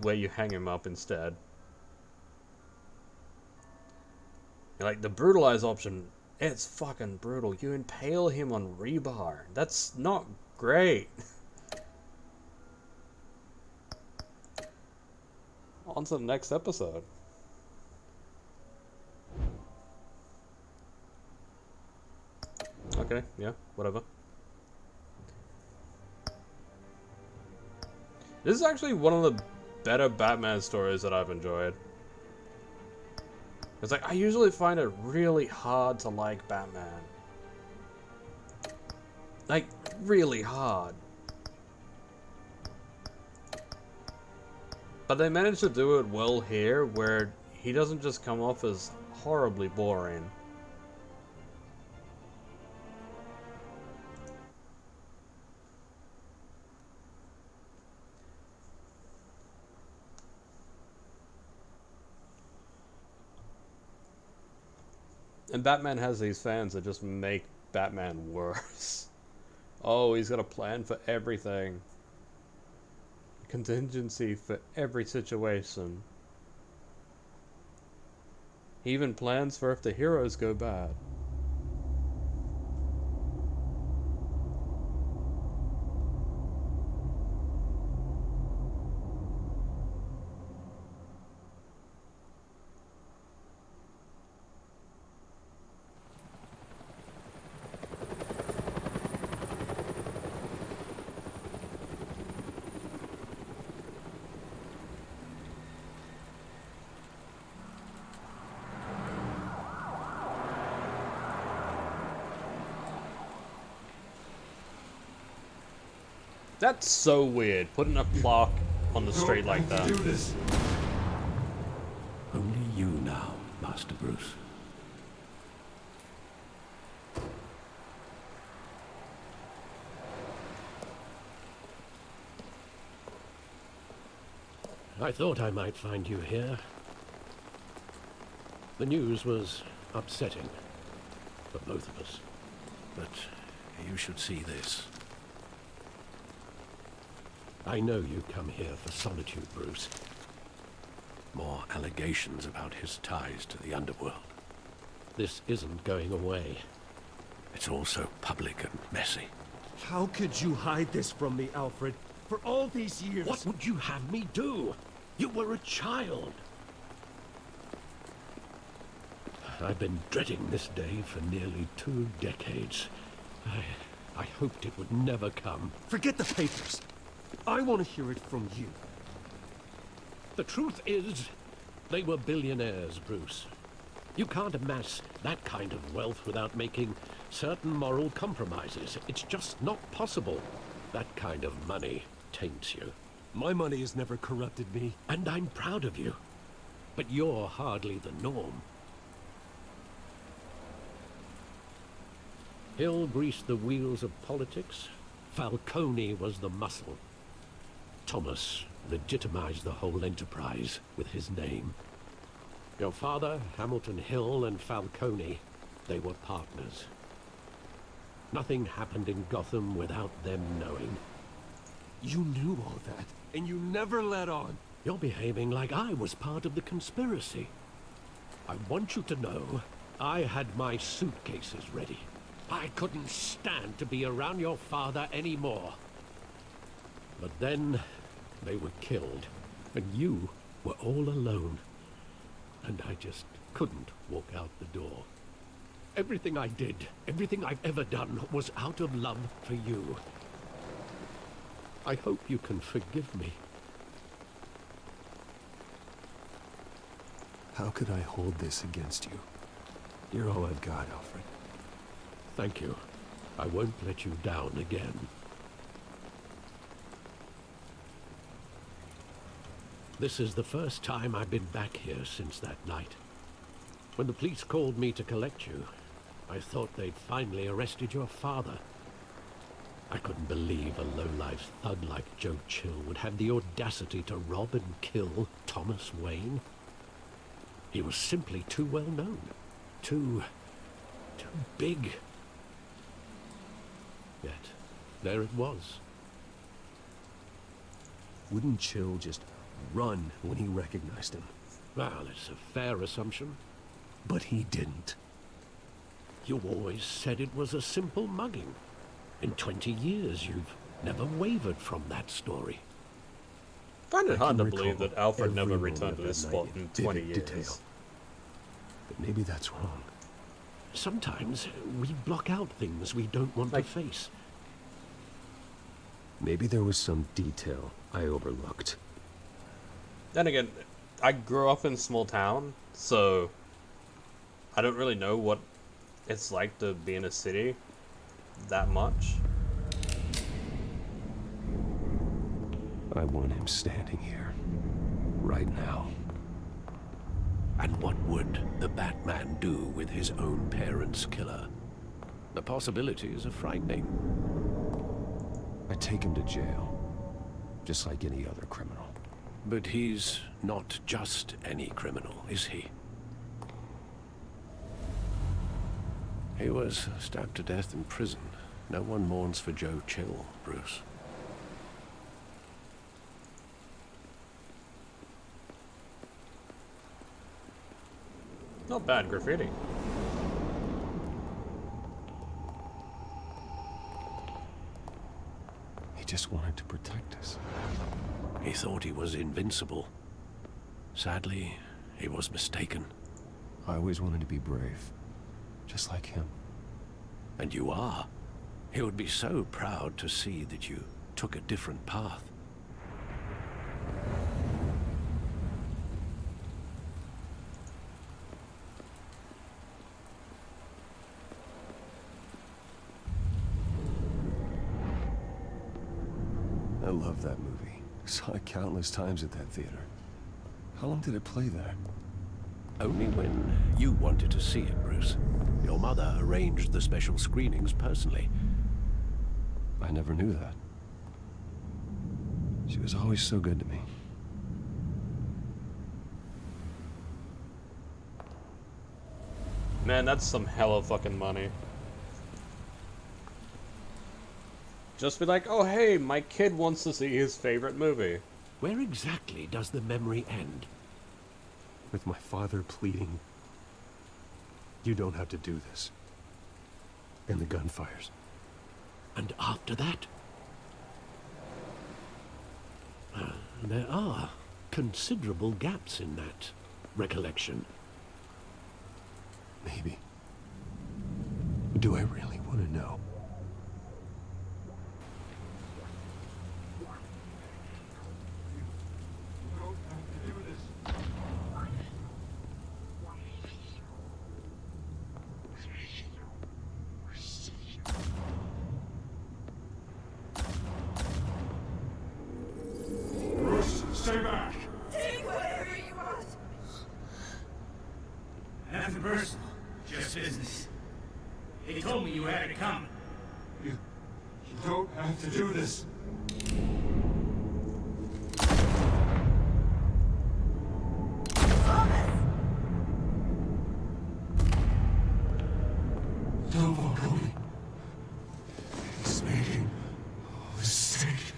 Where you hang him up instead. And like the brutalize option, it's fucking brutal. You impale him on rebar. That's not great. On to the next episode. Okay, yeah, whatever. This is actually one of the better Batman stories that I've enjoyed. It's like, I usually find it really hard to like Batman. Like, really hard. But they managed to do it well here, where he doesn't just come off as horribly boring. And Batman has these fans that just make Batman worse. Oh, he's got a plan for everything. Contingency for every situation. He even plans for if the heroes go bad. That's so weird, putting a plaque on the street like that. Only you now, Master Bruce. I thought I might find you here. The news was upsetting for both of us, but you should see this. I know you come here for solitude, Bruce. More allegations about his ties to the underworld. This isn't going away. It's all so public and messy. How could you hide this from me, Alfred? For all these years... What would you have me do? You were a child. I've been dreading this day for nearly 2 decades. I hoped it would never come. Forget the papers. I want to hear it from you. The truth is, they were billionaires, Bruce. You can't amass that kind of wealth without making certain moral compromises. It's just not possible. That kind of money taints you. My money has never corrupted me. And I'm proud of you. But you're hardly the norm. Hill greased the wheels of politics. Falcone was the muscle. Thomas legitimized the whole enterprise with his name. Your father, Hamilton Hill, and Falcone, they were partners. Nothing happened in Gotham without them knowing. You knew all that, and you never let on. You're behaving like I was part of the conspiracy. I want you to know I had my suitcases ready. I couldn't stand to be around your father anymore. But then they were killed, and you were all alone. And I just couldn't walk out the door. Everything I did, everything I've ever done, was out of love for you. I hope you can forgive me. How could I hold this against you? You're all I've got, Alfred. Thank you. I won't let you down again. This is the first time I've been back here since that night. When the police called me to collect you, I thought they'd finally arrested your father. I couldn't believe a low-life thug like Joe Chill would have the audacity to rob and kill Thomas Wayne. He was simply too well known. Too big. Yet, there it was. Wouldn't Chill just run when he recognized him? Well, it's a fair assumption. But he didn't. You always said it was a simple mugging. In 20 years, you've never wavered from that story. I find it hard to believe that Alfred never returned to this spot in 20 years. Detail. But maybe that's wrong. Sometimes we block out things we don't want to face. Maybe there was some detail I overlooked. Then again, I grew up in a small town, so I don't really know what it's like to be in a city that much. I want him standing here, right now. And what would the Batman do with his own parents' killer? The possibilities are frightening. I take him to jail, just like any other criminal. But he's not just any criminal, is he? He was stabbed to death in prison. No one mourns for Joe Chill, Bruce. Not bad graffiti. He just wanted to protect us. He thought he was invincible. Sadly, he was mistaken. I always wanted to be brave, just like him. And you are. He would be so proud to see that you took a different path. I love that movie. Saw it countless times at that theater. How long did it play there? Only when you wanted to see it, Bruce. Your mother arranged the special screenings personally. I never knew that. She was always so good to me. Man, that's some hella fucking money. Just be like, oh hey, my kid wants to see his favorite movie. Where exactly does the memory end? With my father pleading, you don't have to do this. And the gunfires. And after that? There are considerable gaps in that recollection. Maybe. Do I really want to know? Stay back! Take whatever you want! Nothing personal, just business. They told me you had it coming. You don't have to do this. Don't walk away. He's making a mistake.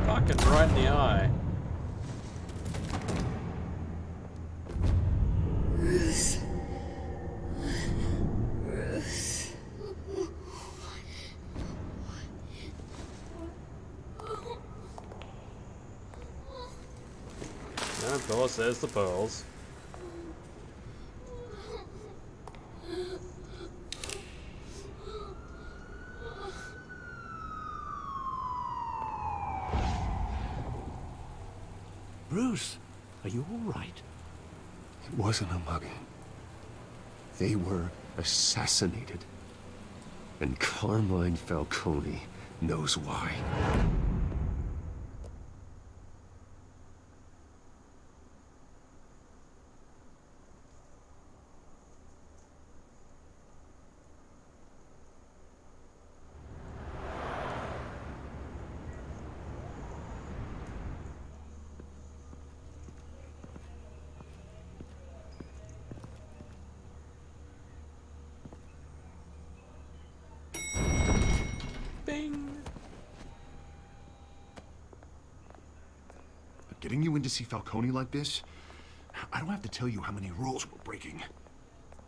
Fucking right in the eye. Bruce. Bruce. And of course, there's the pearls. Bruce, are you all right? It wasn't a mugging. They were assassinated. And Carmine Falcone knows why. Getting you in to see Falcone like this, I don't have to tell you how many rules we're breaking.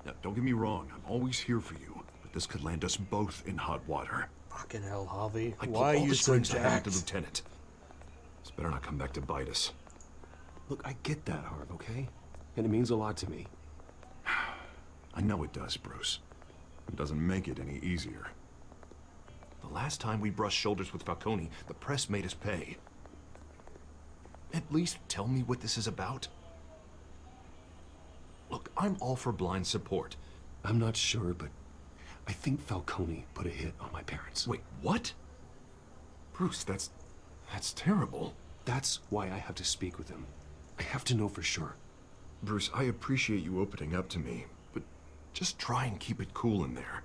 Now, don't get me wrong, I'm always here for you, but this could land us both in hot water. Fucking hell, Harvey. I Why are all you the so strings I have jacked? to Lieutenant. This better not come back to bite us. Look, I get that, Harv, okay? And it means a lot to me. I know it does, Bruce. It doesn't make it any easier. last time we brushed shoulders with Falcone, the press made us pay. At least tell me what this is about. Look, I'm all for blind support. I'm not sure, but I think Falcone put a hit on my parents. Wait, what? Bruce, that's terrible. That's why I have to speak with him. I have to know for sure. Bruce, I appreciate you opening up to me, but just try and keep it cool in there.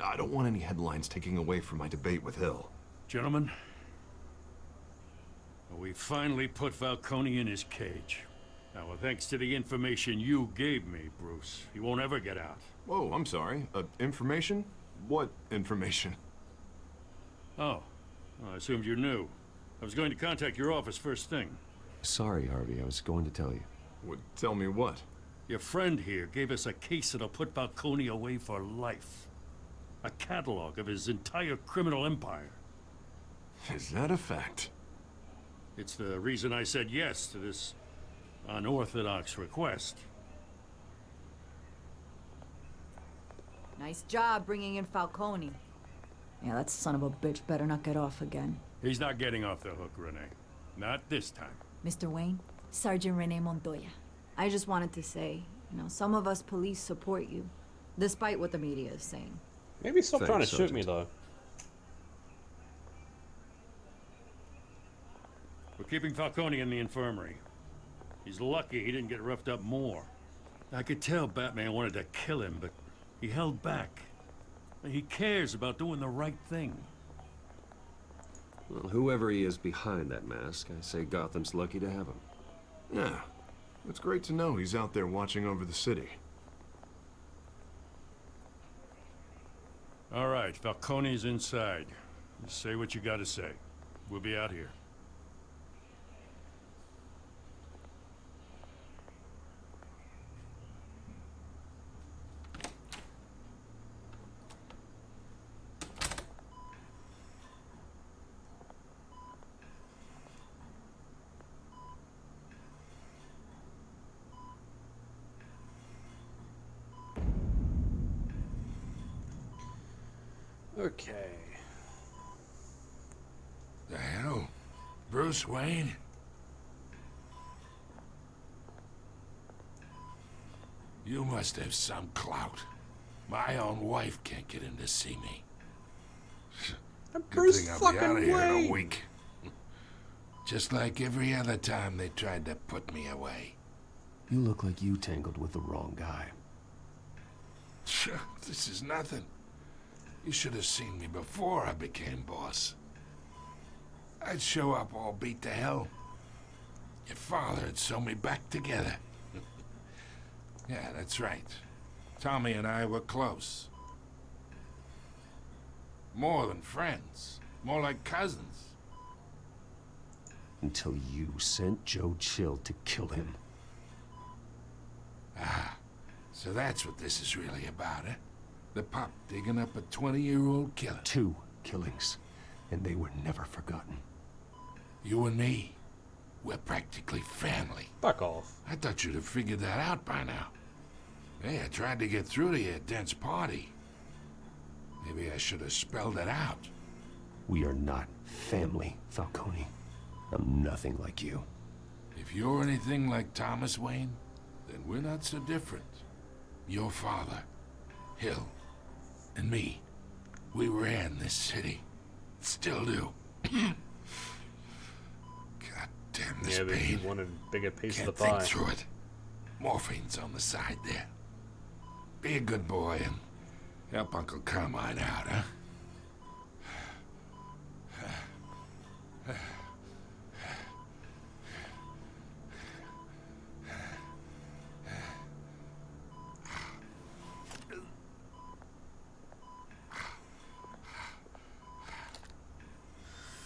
I don't want any headlines taking away from my debate with Hill. Gentlemen, we finally put Falcone in his cage. Now, thanks to the information you gave me, Bruce, he won't ever get out. Whoa, I'm sorry. Information? What information? Oh, well, I assumed you knew. I was going to contact your office first thing. Sorry, Harvey, I was going to tell you. Tell me what? Your friend here gave us a case that'll put Falcone away for life. A catalog of his entire criminal empire. Is that a fact? It's the reason I said yes to this unorthodox request. Nice job bringing in Falcone. Yeah, that son of a bitch better not get off again. He's not getting off the hook, Renee. Not this time. Mr. Wayne, Sergeant Renee Montoya. I just wanted to say, some of us police support you, despite what the media is saying. Maybe stop trying to shoot me, though. We're keeping Falcone in the infirmary. He's lucky he didn't get roughed up more. I could tell Batman wanted to kill him, but he held back. He cares about doing the right thing. Well, whoever he is behind that mask, I say Gotham's lucky to have him. Yeah, it's great to know he's out there watching over the city. All right, Falcone's inside. Just say what you gotta say. We'll be out here. Okay. The hell? Bruce Wayne? You must have some clout. My own wife can't get in to see me. I'm Good Bruce thing I'll be out of fucking here in a Wayne. week. Just like every other time they tried to put me away. You look like you tangled with the wrong guy. This is nothing. You should have seen me before I became boss. I'd show up all beat to hell. Your father had sewn me back together. Yeah, that's right. Tommy and I were close. More than friends. More like cousins. Until you sent Joe Chill to kill him. Ah, so that's what this is really about, eh? The pup digging up a 20-year-old killer. 2 killings, and they were never forgotten. You and me, we're practically family. Fuck off. I thought you'd have figured that out by now. Hey, I tried to get through to you at Dent's party. Maybe I should have spelled it out. We are not family, Falcone. I'm nothing like you. If you're anything like Thomas Wayne, then we're not so different. Your father, Hill, and me, we ran this city. Still do. God damn this Yeah, but pain. you wanted a bigger piece Can't of the pie. think through it. Morphine's on the side there. Be a good boy and help Uncle Carmine out, huh?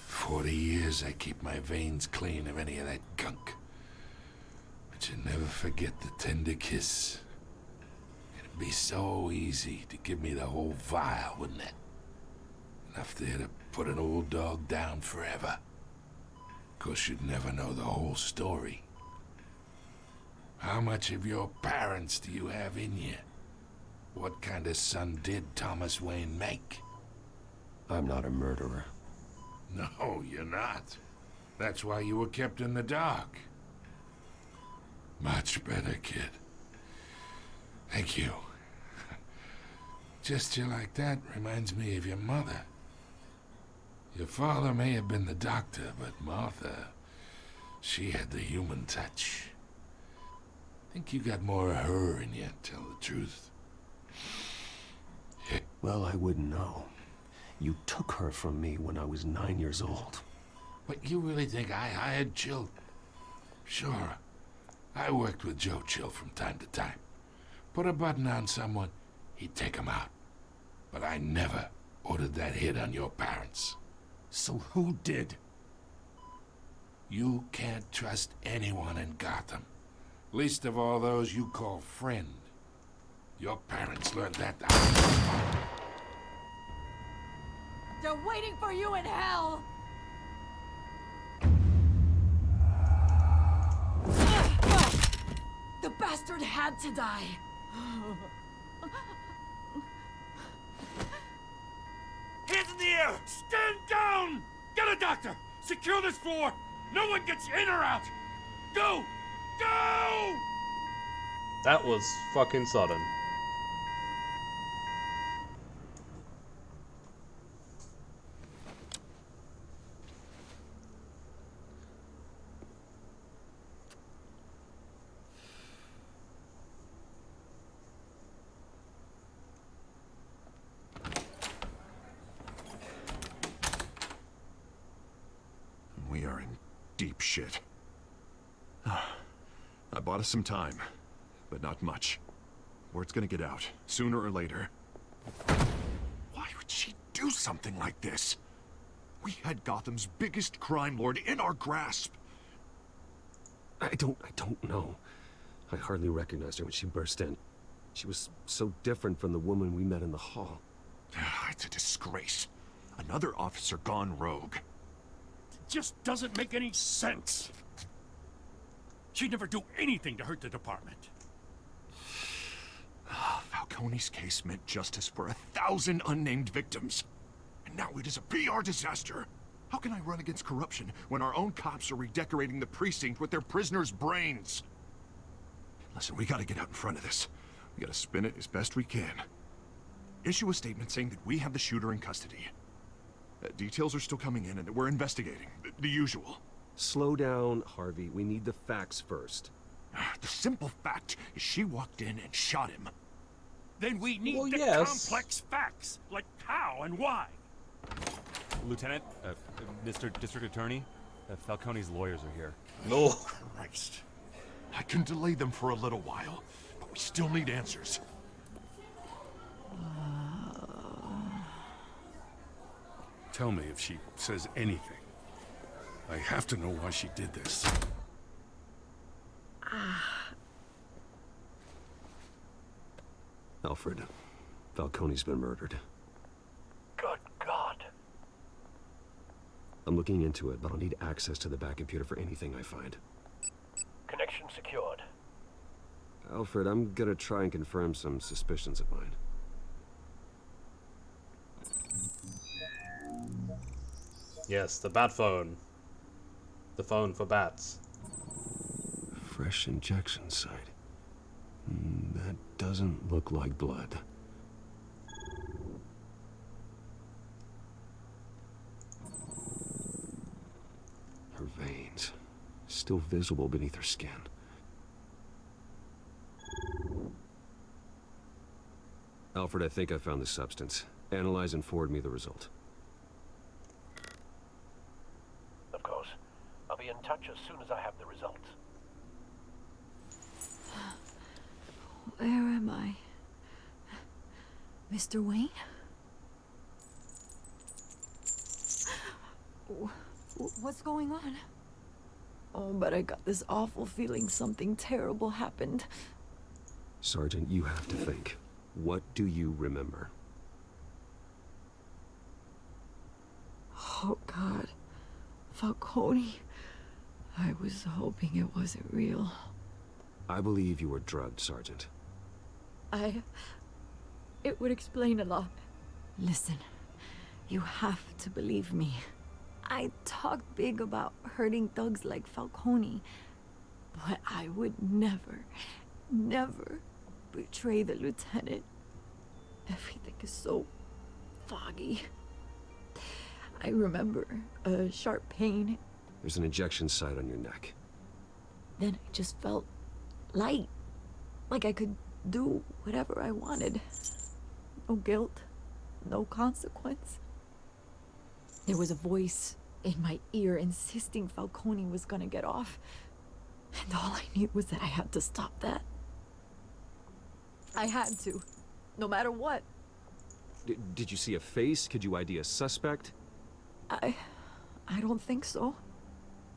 40 years I keep my veins clean of any of that gunk. But you never forget the tender kiss. It'd be so easy to give me the whole vial, wouldn't it? Enough there to put an old dog down forever. Of course, you'd never know the whole story. How much of your parents do you have in you? What kind of son did Thomas Wayne make? I'm not a murderer. No, you're not. That's why you were kept in the dark. Much better, kid. Thank you. Gesture like that reminds me of your mother. Your father may have been the doctor, but Martha, she had the human touch. Think you got more of her in you, tell the truth. Well, I wouldn't know. You took her from me when I was 9 years old. But you really think I hired Chill? Sure. I worked with Joe Chill from time to time. Put a button on someone, he'd take him out. But I never ordered that hit on your parents. So who did? You can't trust anyone in Gotham. Least of all those you call friend. Your parents learned that the hard way. They're waiting for you in hell! The bastard had to die! Hands in the air! Stand down! Get a doctor! Secure this floor! No one gets in or out! Go! Go! That was fucking sudden. We are in deep shit. I bought us some time, but not much. Word's gonna get out, sooner or later. Why would she do something like this? We had Gotham's biggest crime lord in our grasp. I don't know. I hardly recognized her when she burst in. She was so different from the woman we met in the hall. It's a disgrace. Another officer gone rogue. It just doesn't make any sense. She'd never do anything to hurt the department. Falcone's case meant justice for 1,000 unnamed victims. And now it is a PR disaster. How can I run against corruption when our own cops are redecorating the precinct with their prisoners' brains? Listen, we gotta get out in front of this. We gotta spin it as best we can. Issue a statement saying that we have the shooter in custody. Details are still coming in and that we're investigating. The usual. Slow down, Harvey. We need the facts first. The simple fact is she walked in and shot him. Then we need the complex facts, like how and why. Lieutenant, Mr. District Attorney, Falcone's lawyers are here. No. Christ. I can delay them for a little while, but we still need answers. Tell me if she says anything. I have to know why she did this. Alfred, Falcone's been murdered. Good God. I'm looking into it, but I'll need access to the back computer for anything I find. Connection secured. Alfred, I'm gonna try and confirm some suspicions of mine. Yes, the bat phone. The phone for bats. Fresh injection site. That doesn't look like blood. Her veins, still visible beneath her skin. Alfred, I think I found the substance. Analyze and forward me the result. Of course. I'll be in touch as soon as I have the results. Where am I? Mr. Wayne? What's going on? Oh, but I got this awful feeling something terrible happened. Sergeant, you have to think. What do you remember? Oh, God. Falcone. I was hoping it wasn't real. I believe you were drugged, Sergeant. It would explain a lot. Listen, You have to believe me. I talk big about hurting thugs like Falcone, but I would never, never betray the lieutenant. Everything is so foggy. I remember a sharp pain. There's an injection site on your neck. Then I just felt light. Like I could do whatever I wanted. No guilt, no consequence. There was a voice in my ear insisting Falcone was gonna get off. And all I knew was that I had to stop that. I had to, no matter what. Did you see a face? Could you ID a suspect? I don't think so.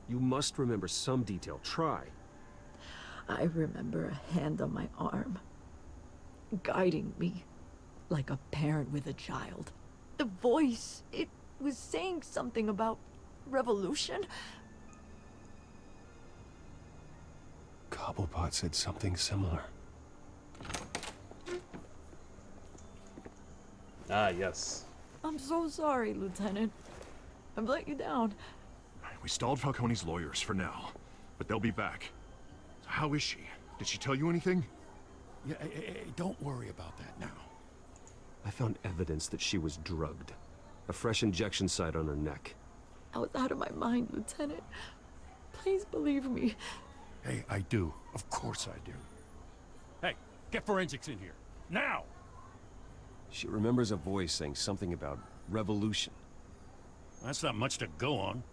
You must remember some detail. Try. I remember a hand on my arm, guiding me like a parent with a child. The voice, it was saying something about revolution. Cobblepot said something similar. Ah, yes. I'm so sorry, Lieutenant. I've let you down. We stalled Falcone's lawyers for now, but they'll be back. So how is she? Did she tell you anything? Yeah, hey, don't worry about that now. I found evidence that she was drugged. A fresh injection site on her neck. I was out of my mind, Lieutenant. Please believe me. Hey, I do. Of course I do. Hey, get forensics in here. Now! She remembers a voice saying something about revolution. That's not much to go on.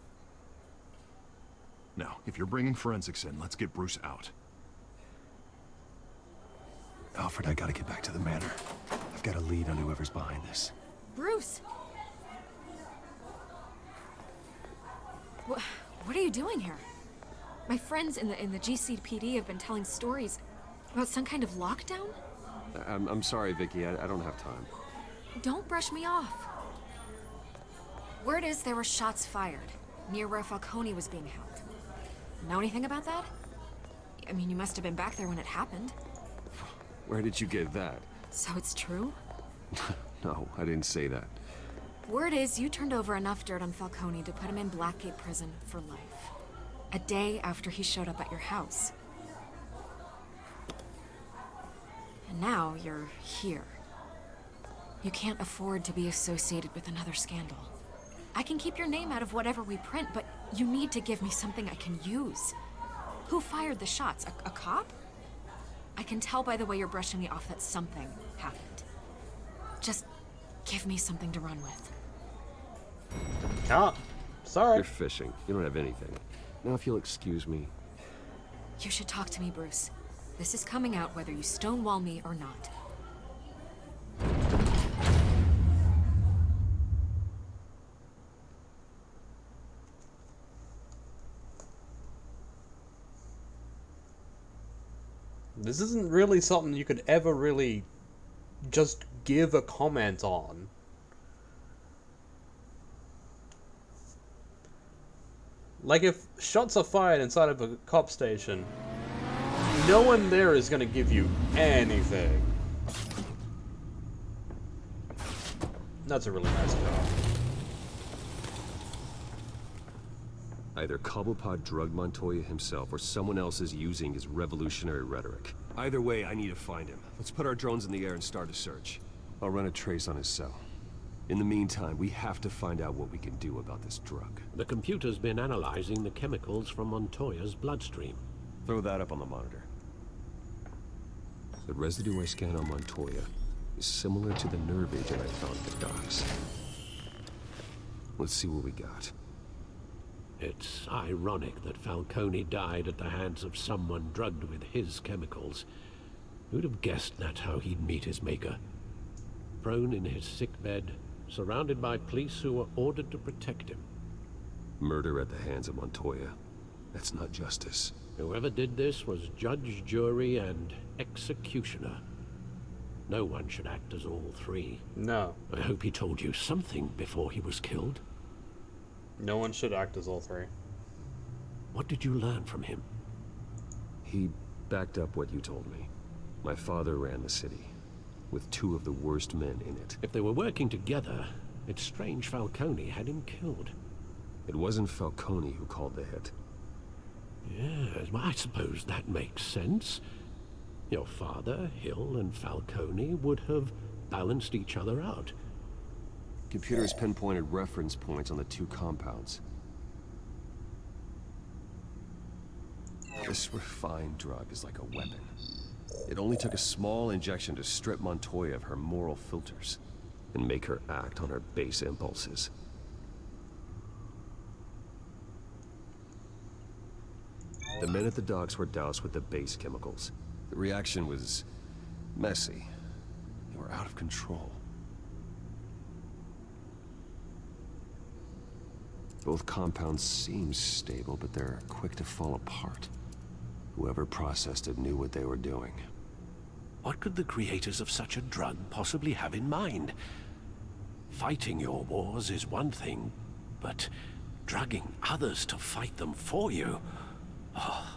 Now, if you're bringing forensics in, let's get Bruce out. Alfred, I gotta get back to the manor. I've got a lead on whoever's behind this. Bruce! What are you doing here? My friends in the GCPD have been telling stories about some kind of lockdown? I'm sorry, Vicky. I don't have time. Don't brush me off. Word is there were shots fired near where Falcone was being held. Know anything about that? I mean, you must have been back there when it happened. Where did you get that? So it's true? No, I didn't say that. Word is you turned over enough dirt on Falcone to put him in Blackgate Prison for life. A day after he showed up at your house. And now you're here. You can't afford to be associated with another scandal. I can keep your name out of whatever we print, but you need to give me something I can use. Who fired the shots? A cop? I can tell by the way you're brushing me off that something happened. Just give me something to run with. Ah, sorry. You're fishing. You don't have anything. Now, if you'll excuse me. You should talk to me, Bruce. This is coming out whether you stonewall me or not. This isn't really something you could ever really just give a comment on. Like, if shots are fired inside of a cop station, no one there is going to give you anything. That's a really nice job. Either Cobblepot drugged Montoya himself, or someone else is using his revolutionary rhetoric. Either way, I need to find him. Let's put our drones in the air and start a search. I'll run a trace on his cell. In the meantime, we have to find out what we can do about this drug. The computer's been analyzing the chemicals from Montoya's bloodstream. Throw that up on the monitor. The residue I scanned on Montoya is similar to the nerve agent I found at the docks. Let's see what we got. It's ironic that Falcone died at the hands of someone drugged with his chemicals. Who'd have guessed that's how he'd meet his maker? Prone in his sickbed, surrounded by police who were ordered to protect him. Murder at the hands of Montoya. That's not justice. Whoever did this was judge, jury, and executioner. No one should act as all three. No. I hope he told you something before he was killed. No one should act as all three. What did you learn from him? He backed up what you told me. My father ran the city, with two of the worst men in it. If they were working together, It's strange Falcone had him killed. It wasn't Falcone who called the hit. Yes, well, I suppose that makes sense. Your father, Hill, and Falcone would have balanced each other out. Computers pinpointed reference points on the two compounds. This refined drug is like a weapon. It only took a small injection to strip Montoya of her moral filters and make her act on her base impulses. The men at the docks were doused with the base chemicals. The reaction was messy. They were out of control. Both compounds seem stable, but they're quick to fall apart. Whoever processed it knew what they were doing. What could the creators of such a drug possibly have in mind? Fighting your wars is one thing, but drugging others to fight them for you... Oh.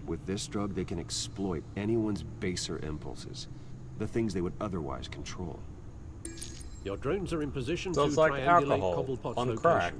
With this drug, they can exploit anyone's baser impulses. The things they would otherwise control. Your drones are in position So to it's like triangulate alcohol Cobblepot's on location. crack.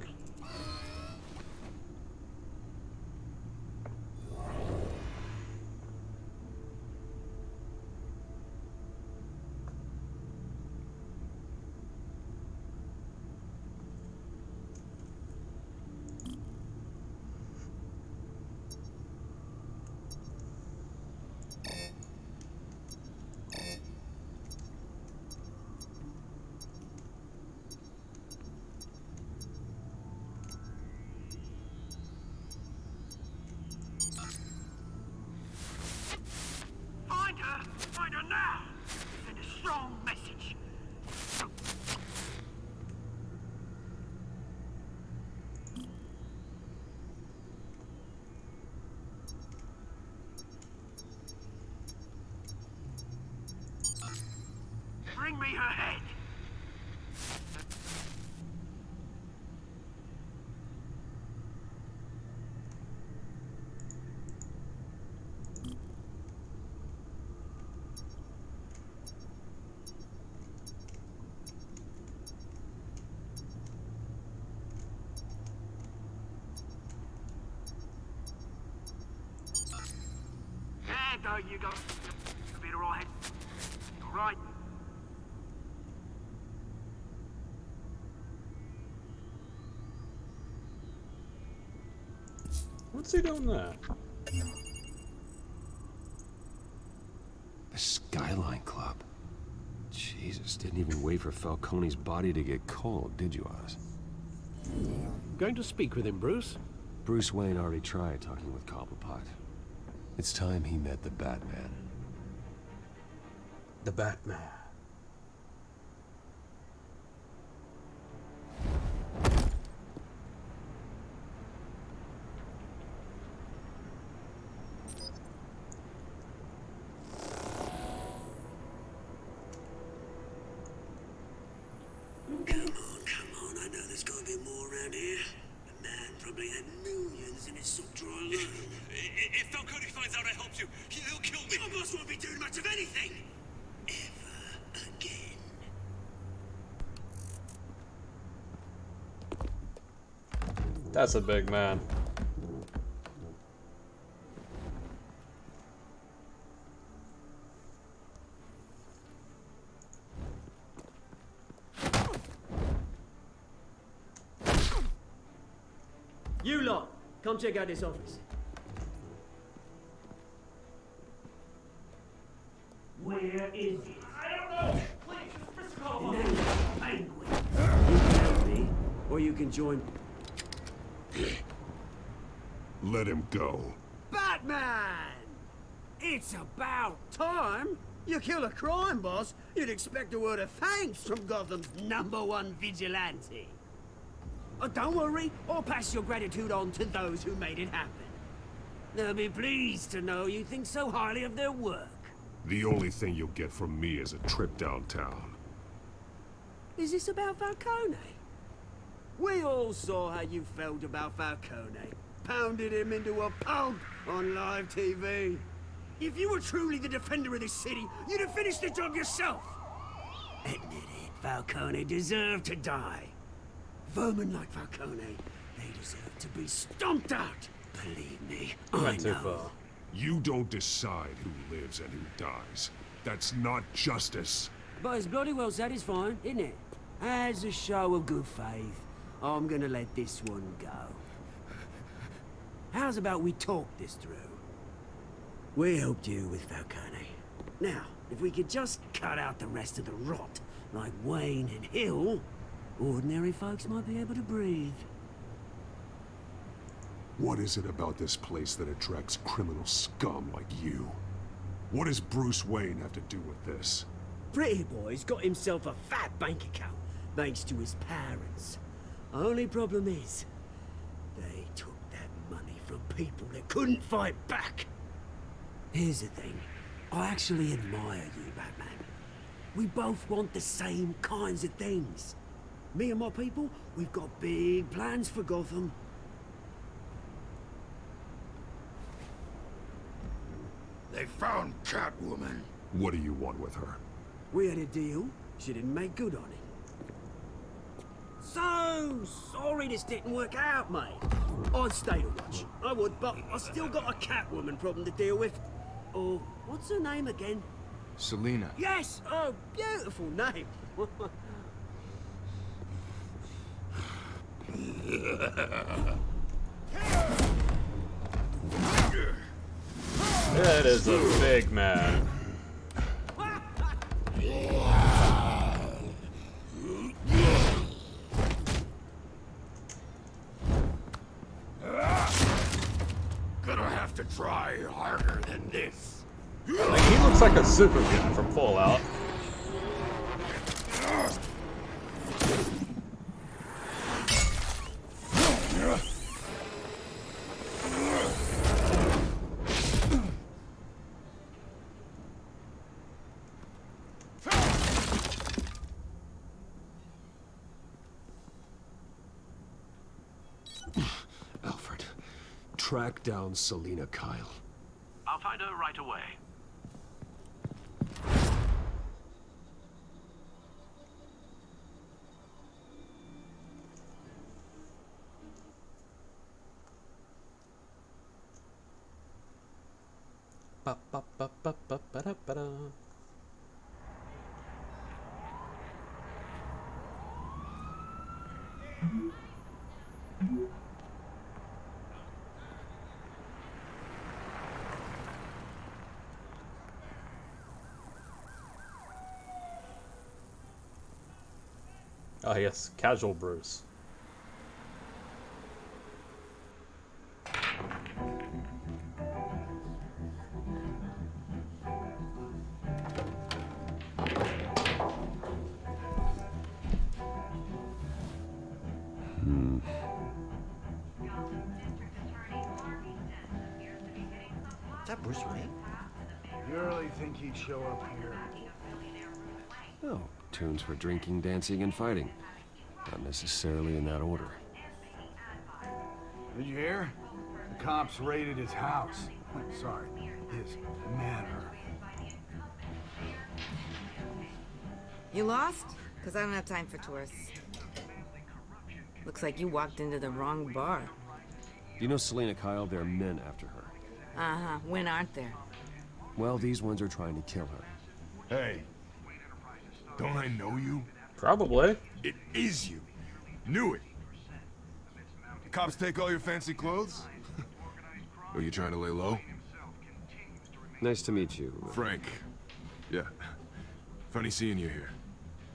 Find her now! Send a strong message. Bring me her head. Though you got a bit of right. All right. What's he doing there? The Skyline Club. Jesus, didn't even wait for Falcone's body to get cold, did you, Oz? Going to speak with him, Bruce? Bruce Wayne already tried talking with Cobblepot. It's time he met the Batman. The Batman. Come on, I know there's gonna be more around here. The man probably had millions in his sock drawer alone. If Falcone finds out I helped you, he'll kill me. Your boss won't be doing much of anything. Ever again. That's a big man. You lot, come check out this office. Where is it? I don't know. Please, just call Penguin. You can help me, or you can join. Let him go. Batman! It's about time. You kill a crime boss, you'd expect a word of thanks from Gotham's #1 vigilante. Don't worry, I'll pass your gratitude on to those who made it happen. They'll be pleased to know you think so highly of their work. The only thing you'll get from me is a trip downtown. Is this about Falcone? We all saw how you felt about Falcone. Pounded him into a pulp on live TV. If you were truly the defender of this city, you'd have finished the job yourself. Admit it, Falcone deserved to die. Vermin like Falcone, they deserve to be stomped out. Believe me, You I went too know. far. You don't decide who lives and who dies. That's not justice. But it's bloody well satisfying, isn't it? As a show of good faith, I'm gonna let this one go. How's about we talk this through? We helped you with Falcone. Now, if we could just cut out the rest of the rot, like Wayne and Hill, ordinary folks might be able to breathe. What is it about this place that attracts criminal scum like you? What does Bruce Wayne have to do with this? Pretty boy's got himself a fat bank account, thanks to his parents. Only problem is, they took that money from people that couldn't fight back. Here's the thing, I actually admire you, Batman. We both want the same kinds of things. Me and my people, we've got big plans for Gotham. They found Catwoman. What do you want with her? We had a deal, she didn't make good on it. So sorry this didn't work out, mate. I'd stay to watch. I would, but I still got a Catwoman problem to deal with. Oh, what's her name again? Selina. Yes! Oh, beautiful name. That is a big man. Gonna have to try harder than this. Like, he looks like a super mutant from Fallout. Alfred, track down Selina Kyle. I'll find her right away. Ba, ba, ba, ba, ba, ba, da, ba, da. Oh yes, casual Bruce. Is that Bruce Wayne? You really think he'd show up here? Oh, tunes for drinking, dancing, and fighting. Not necessarily in that order. Did you hear? The cops raided his house. Sorry, his manor. You lost? Because I don't have time for tourists. Looks like you walked into the wrong bar. You know Selina Kyle? There are men after her. Uh-huh. When aren't there? Well, these ones are trying to kill her. Hey, don't I know you? Probably. It is you. Knew it. The cops take all your fancy clothes? Are you trying to lay low? Nice to meet you. Frank. Yeah. Funny seeing you here.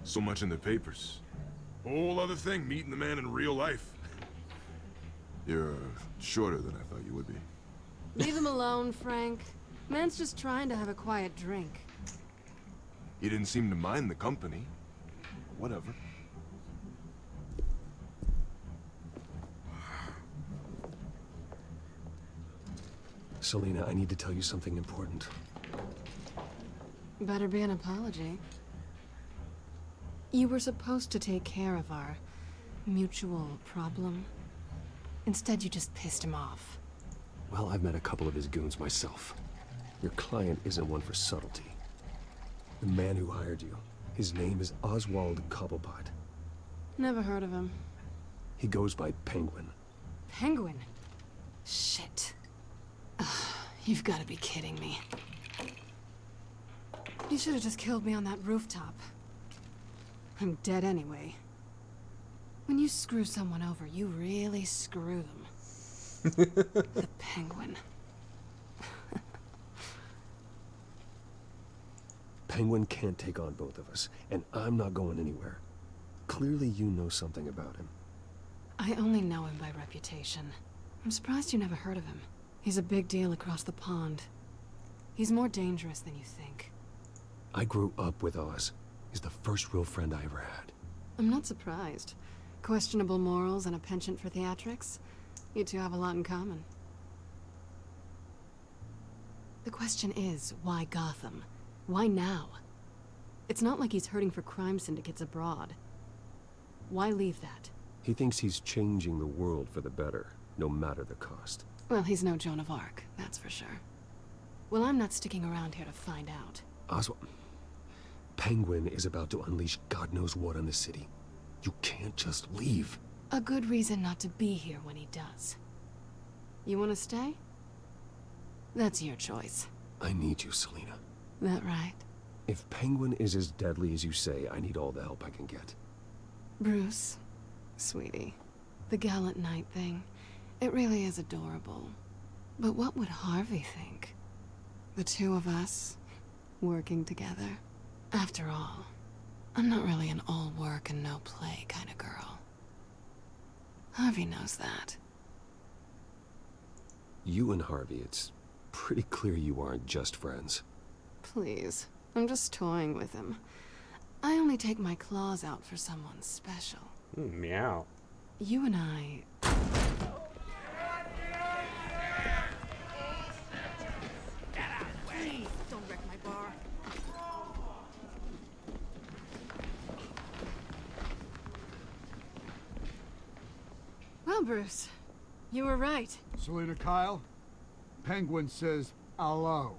So much in the papers. Whole other thing, meeting the man in real life. You're shorter than I thought you would be. Leave him alone, Frank. Man's just trying to have a quiet drink. You didn't seem to mind the company. Whatever. Selina, I need to tell you something important. Better be an apology. You were supposed to take care of our mutual problem. Instead, you just pissed him off. Well, I've met a couple of his goons myself. Your client isn't one for subtlety. The man who hired you, his name is Oswald Cobblepot. Never heard of him. He goes by Penguin. Penguin? Shit. Ugh, you've got to be kidding me. You should have just killed me on that rooftop. I'm dead anyway. When you screw someone over, you really screw them. The Penguin. Penguin can't take on both of us, and I'm not going anywhere. Clearly you know something about him. I only know him by reputation. I'm surprised you never heard of him. He's a big deal across the pond. He's more dangerous than you think. I grew up with Oz. He's the first real friend I ever had. I'm not surprised. Questionable morals and a penchant for theatrics. You two have a lot in common. The question is, why Gotham? Why now? It's not like he's hurting for crime syndicates abroad. Why leave that? He thinks he's changing the world for the better, no matter the cost. Well, he's no Joan of Arc, that's for sure. Well, I'm not sticking around here to find out. Oswald, Penguin is about to unleash God knows what on the city. You can't just leave. A good reason not to be here when he does. You want to stay? That's your choice. I need you, Selina. That right? If Penguin is as deadly as you say, I need all the help I can get. Bruce, sweetie, the gallant knight thing, it really is adorable. But what would Harvey think? The two of us, working together? After all, I'm not really an all work and no play kind of girl. Harvey knows that. You and Harvey, it's pretty clear you aren't just friends. Please, I'm just toying with him. I only take my claws out for someone special. Meow. You and I... Don't wreck my bar. Well, Bruce, you were right. Selina Kyle, Penguin says hello.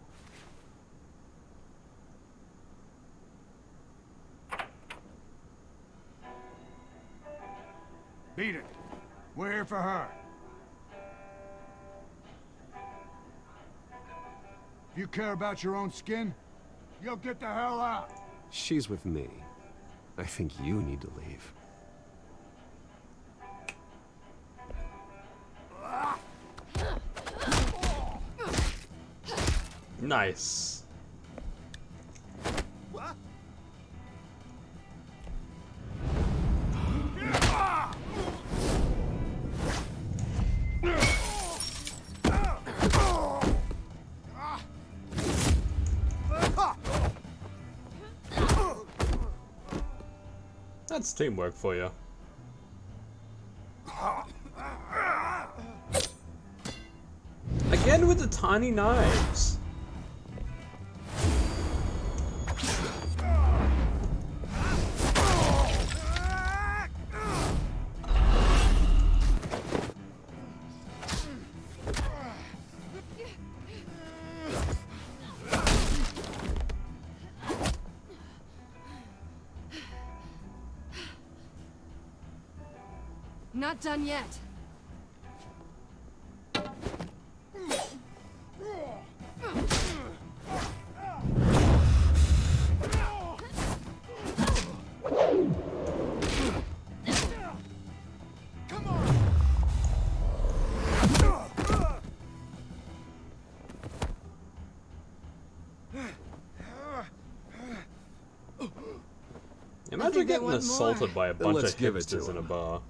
Beat it. We're here for her. If you care about your own skin, you'll get the hell out. She's with me. I think you need to leave. Nice. What? That's teamwork for you. Again with the tiny knives. Not done yet. Imagine getting assaulted by a bunch of give it to hipsters in a bar.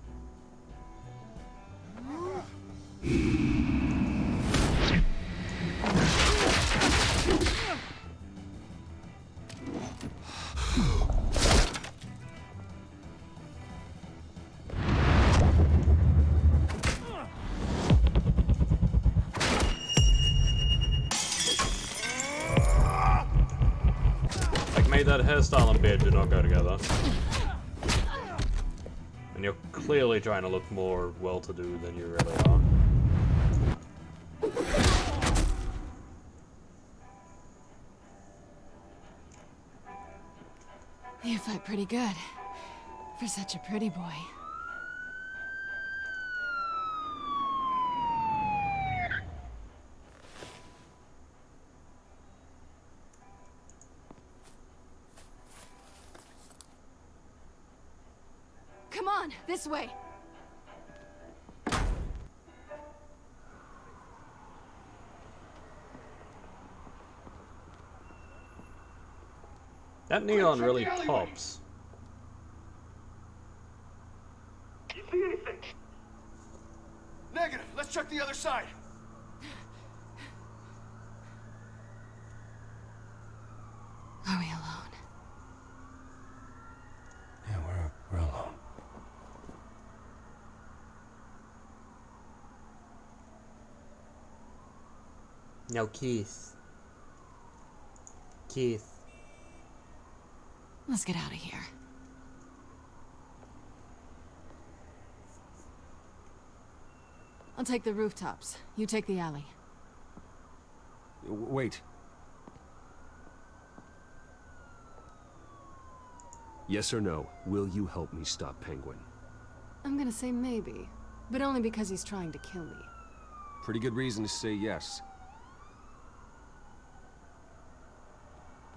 Like, that hairstyle and beard do not go together. And you're clearly trying to look more well-to-do than you really are. You fight pretty good. For such a pretty boy. on, this way. That neon really pops. You see anything? Negative. Let's check the other side. Are we alone? Yeah, we're alone. No, Keith. Keith. Let's get out of here. I'll take the rooftops. You take the alley. Wait. Yes or no, will you help me stop Penguin? I'm gonna say maybe, but only because he's trying to kill me. Pretty good reason to say yes.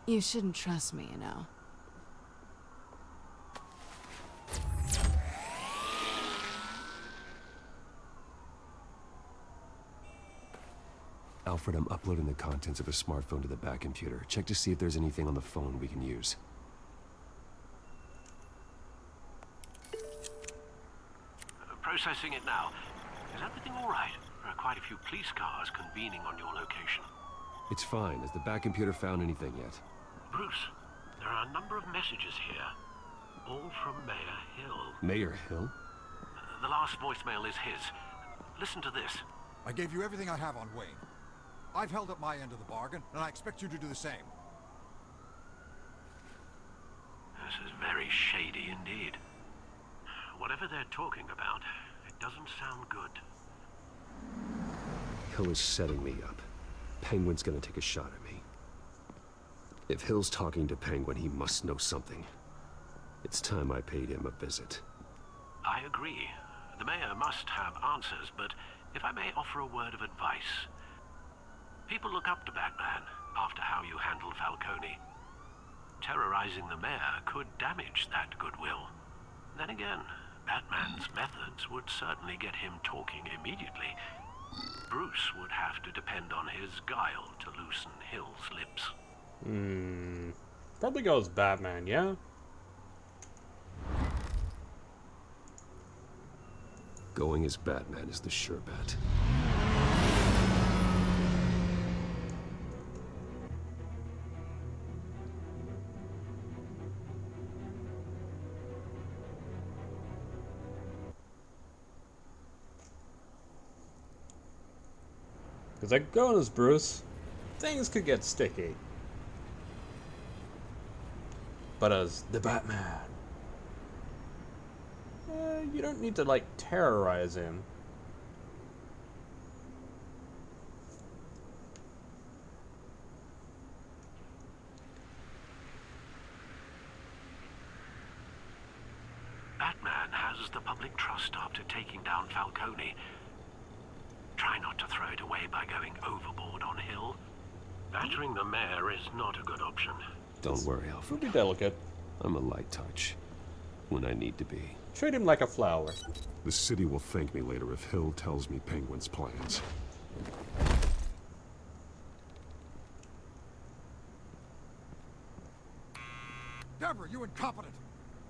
You shouldn't trust me, you know. Alfred, I'm uploading the contents of a smartphone to the back computer. Check to see if there's anything on the phone we can use. Processing it now. Is everything all right? There are quite a few police cars convening on your location. It's fine. Has the back computer found anything yet? Bruce, there are a number of messages here. All from Mayor Hill. Mayor Hill? The last voicemail is his. Listen to this. I gave you everything I have on Wayne. I've held up my end of the bargain, and I expect you to do the same. This is very shady indeed. Whatever they're talking about, it doesn't sound good. Hill is setting me up. Penguin's gonna take a shot at me. If Hill's talking to Penguin, he must know something. It's time I paid him a visit. I agree. The mayor must have answers, but if I may offer a word of advice. People look up to Batman after how you handled Falcone. Terrorizing the mayor could damage that goodwill. Then again, Batman's methods would certainly get him talking immediately. Bruce would have to depend on his guile to loosen Hill's lips. Probably goes Batman, yeah? Going as Batman is the sure bet. Because like going as Bruce, things could get sticky. But as the Batman, you don't need to like terrorize him. Batman has the public trust after taking down Falcone. Try not to throw it away by going overboard on Hill. Battering the mayor is not a good option. Don't worry, Alfred. Be delicate. I'm a light touch. When I need to be. Treat him like a flower. The city will thank me later if Hill tells me Penguin's plans. Deborah, you incompetent!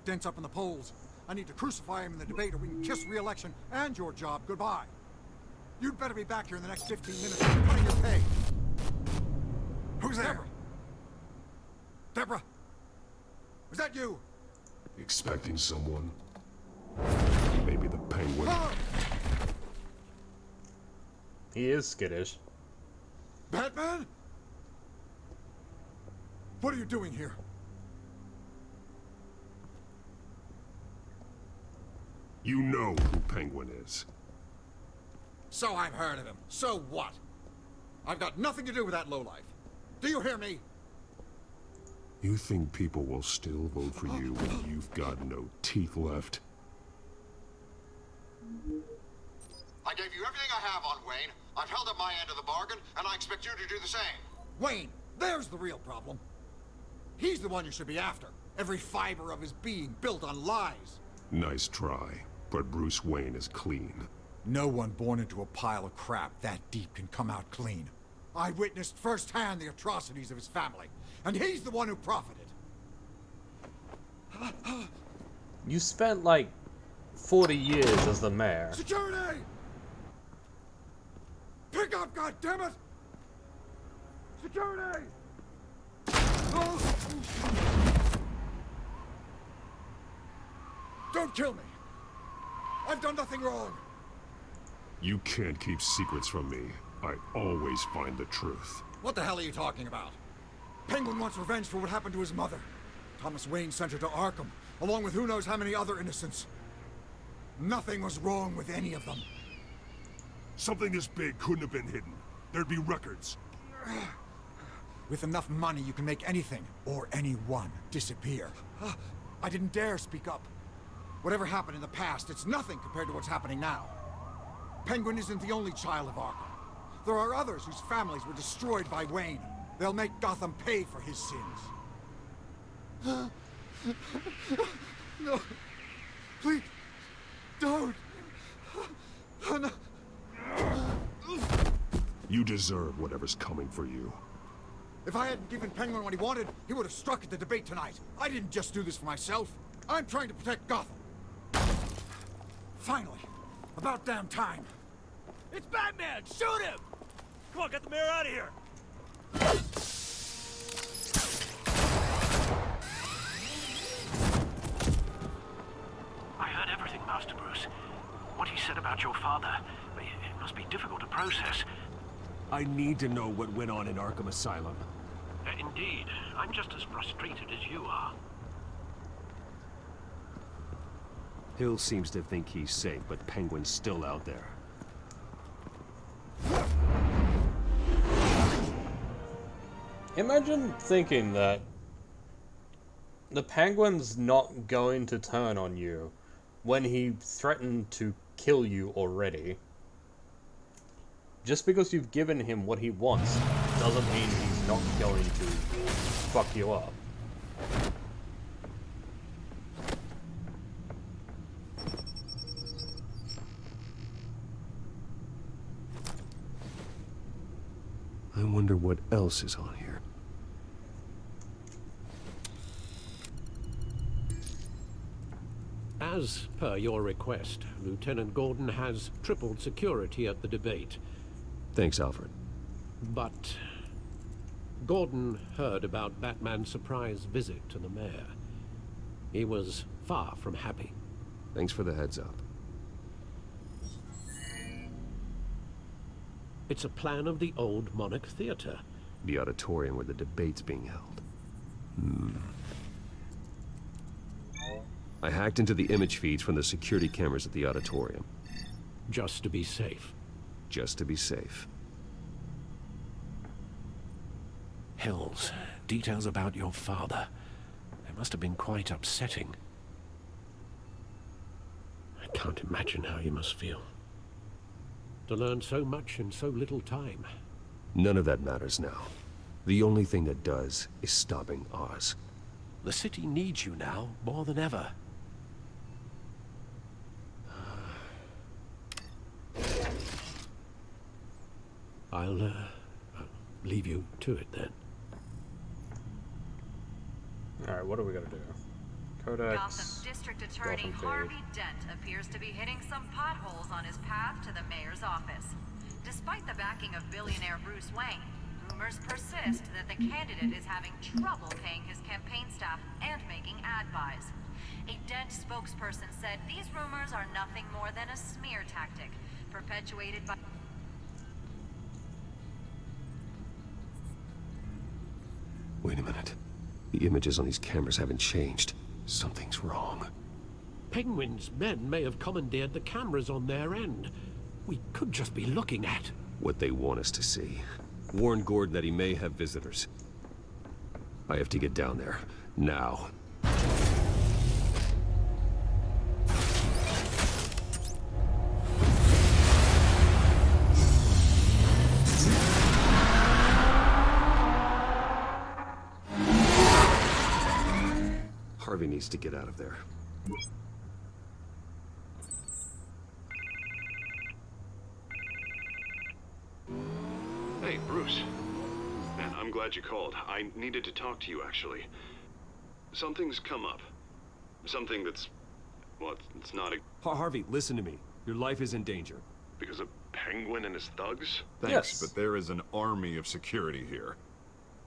Dent's up in the polls. I need to crucify him in the debate or we can kiss re-election and your job goodbye. You'd better be back here in the next 15 minutes or you're cutting your pay. Who's there? Deborah? Was that you? Expecting someone? Maybe the Penguin? He is skittish. Batman? What are you doing here? You know who Penguin is. So I've heard of him. So what? I've got nothing to do with that lowlife. Do you hear me? You think people will still vote for you when you've got no teeth left? I gave you everything I have on Wayne. I've held up my end of the bargain, and I expect you to do the same. Wayne, there's the real problem. He's the one you should be after. Every fiber of his being built on lies. Nice try, but Bruce Wayne is clean. No one born into a pile of crap that deep can come out clean. I witnessed firsthand the atrocities of his family, and he's the one who profited. You spent like 40 years as the mayor. Security! Pick up, goddammit! Security! Don't kill me! I've done nothing wrong! You can't keep secrets from me. I always find the truth. What the hell are you talking about? Penguin wants revenge for what happened to his mother. Thomas Wayne sent her to Arkham, along with who knows how many other innocents. Nothing was wrong with any of them. Something this big couldn't have been hidden. There'd be records. With enough money, you can make anything, or anyone, disappear. I didn't dare speak up. Whatever happened in the past, it's nothing compared to what's happening now. Penguin isn't the only child of Arkham. There are others whose families were destroyed by Wayne. They'll make Gotham pay for his sins. No. Please. Don't. No. You deserve whatever's coming for you. If I hadn't given Penguin what he wanted, he would have struck at the debate tonight. I didn't just do this for myself. I'm trying to protect Gotham. Finally. About damn time. It's Batman! Shoot him! Come on, get the mayor out of here! I heard everything, Master Bruce. What he said about your father, it must be difficult to process. I need to know what went on in Arkham Asylum. Indeed. I'm just as frustrated as you are. Hill seems to think he's safe, but Penguin's still out there. Imagine thinking that the Penguin's not going to turn on you when he threatened to kill you already. Just because you've given him what he wants doesn't mean he's not going to fuck you up. I wonder what else is on here. As per your request, Lieutenant Gordon has tripled security at the debate. Thanks, Alfred. But Gordon heard about Batman's surprise visit to the mayor. He was far from happy. Thanks for the heads up. It's a plan of the old Monarch Theater. The auditorium where the debate's being held. I hacked into the image feeds from the security cameras at the auditorium. Just to be safe. Just to be safe. Hills, details about your father. They must have been quite upsetting. I can't imagine how you must feel. To learn so much in so little time. None of that matters now. The only thing that does is stopping Oz. The city needs you now, more than ever. I'll leave you to it then. Alright, what are we gonna do? Codex. Gotham District Attorney Harvey Dent appears to be hitting some potholes on his path to the mayor's office. Despite the backing of billionaire Bruce Wayne, rumors persist that the candidate is having trouble paying his campaign staff and making ad buys. A Dent spokesperson said these rumors are nothing more than a smear tactic, perpetuated by... Wait a minute. The images on these cameras haven't changed. Something's wrong. Penguin's men may have commandeered the cameras on their end. We could just be looking at what they want us to see. Warn Gordon that he may have visitors. I have to get down there. Now. Harvey needs to get out of there. Hey, Bruce. Man, I'm glad you called. I needed to talk to you, actually. Something's come up. Something that's... well, it's not a... Harvey, listen to me. Your life is in danger. Because of Penguin and his thugs? Thanks, Yes. but there is an army of security here.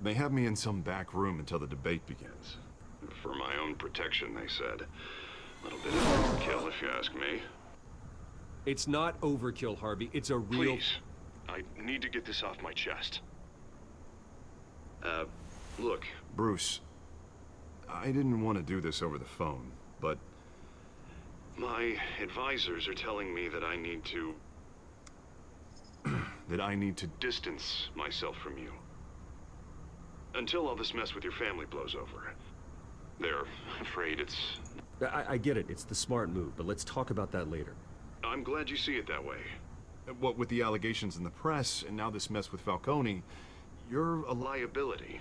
They have me in some back room until the debate begins. For my own protection, they said. A little bit of overkill, if you ask me. It's not overkill, Harvey. It's a real... Please. I need to get this off my chest. Look. Bruce, I didn't want to do this over the phone, but... my advisors are telling me that I need to... that I need to... distance myself from you. Until all this mess with your family blows over. They're afraid it's... I get it. It's the smart move, but let's talk about that later. I'm glad you see it that way. What with the allegations in the press, and now this mess with Falcone, you're a liability.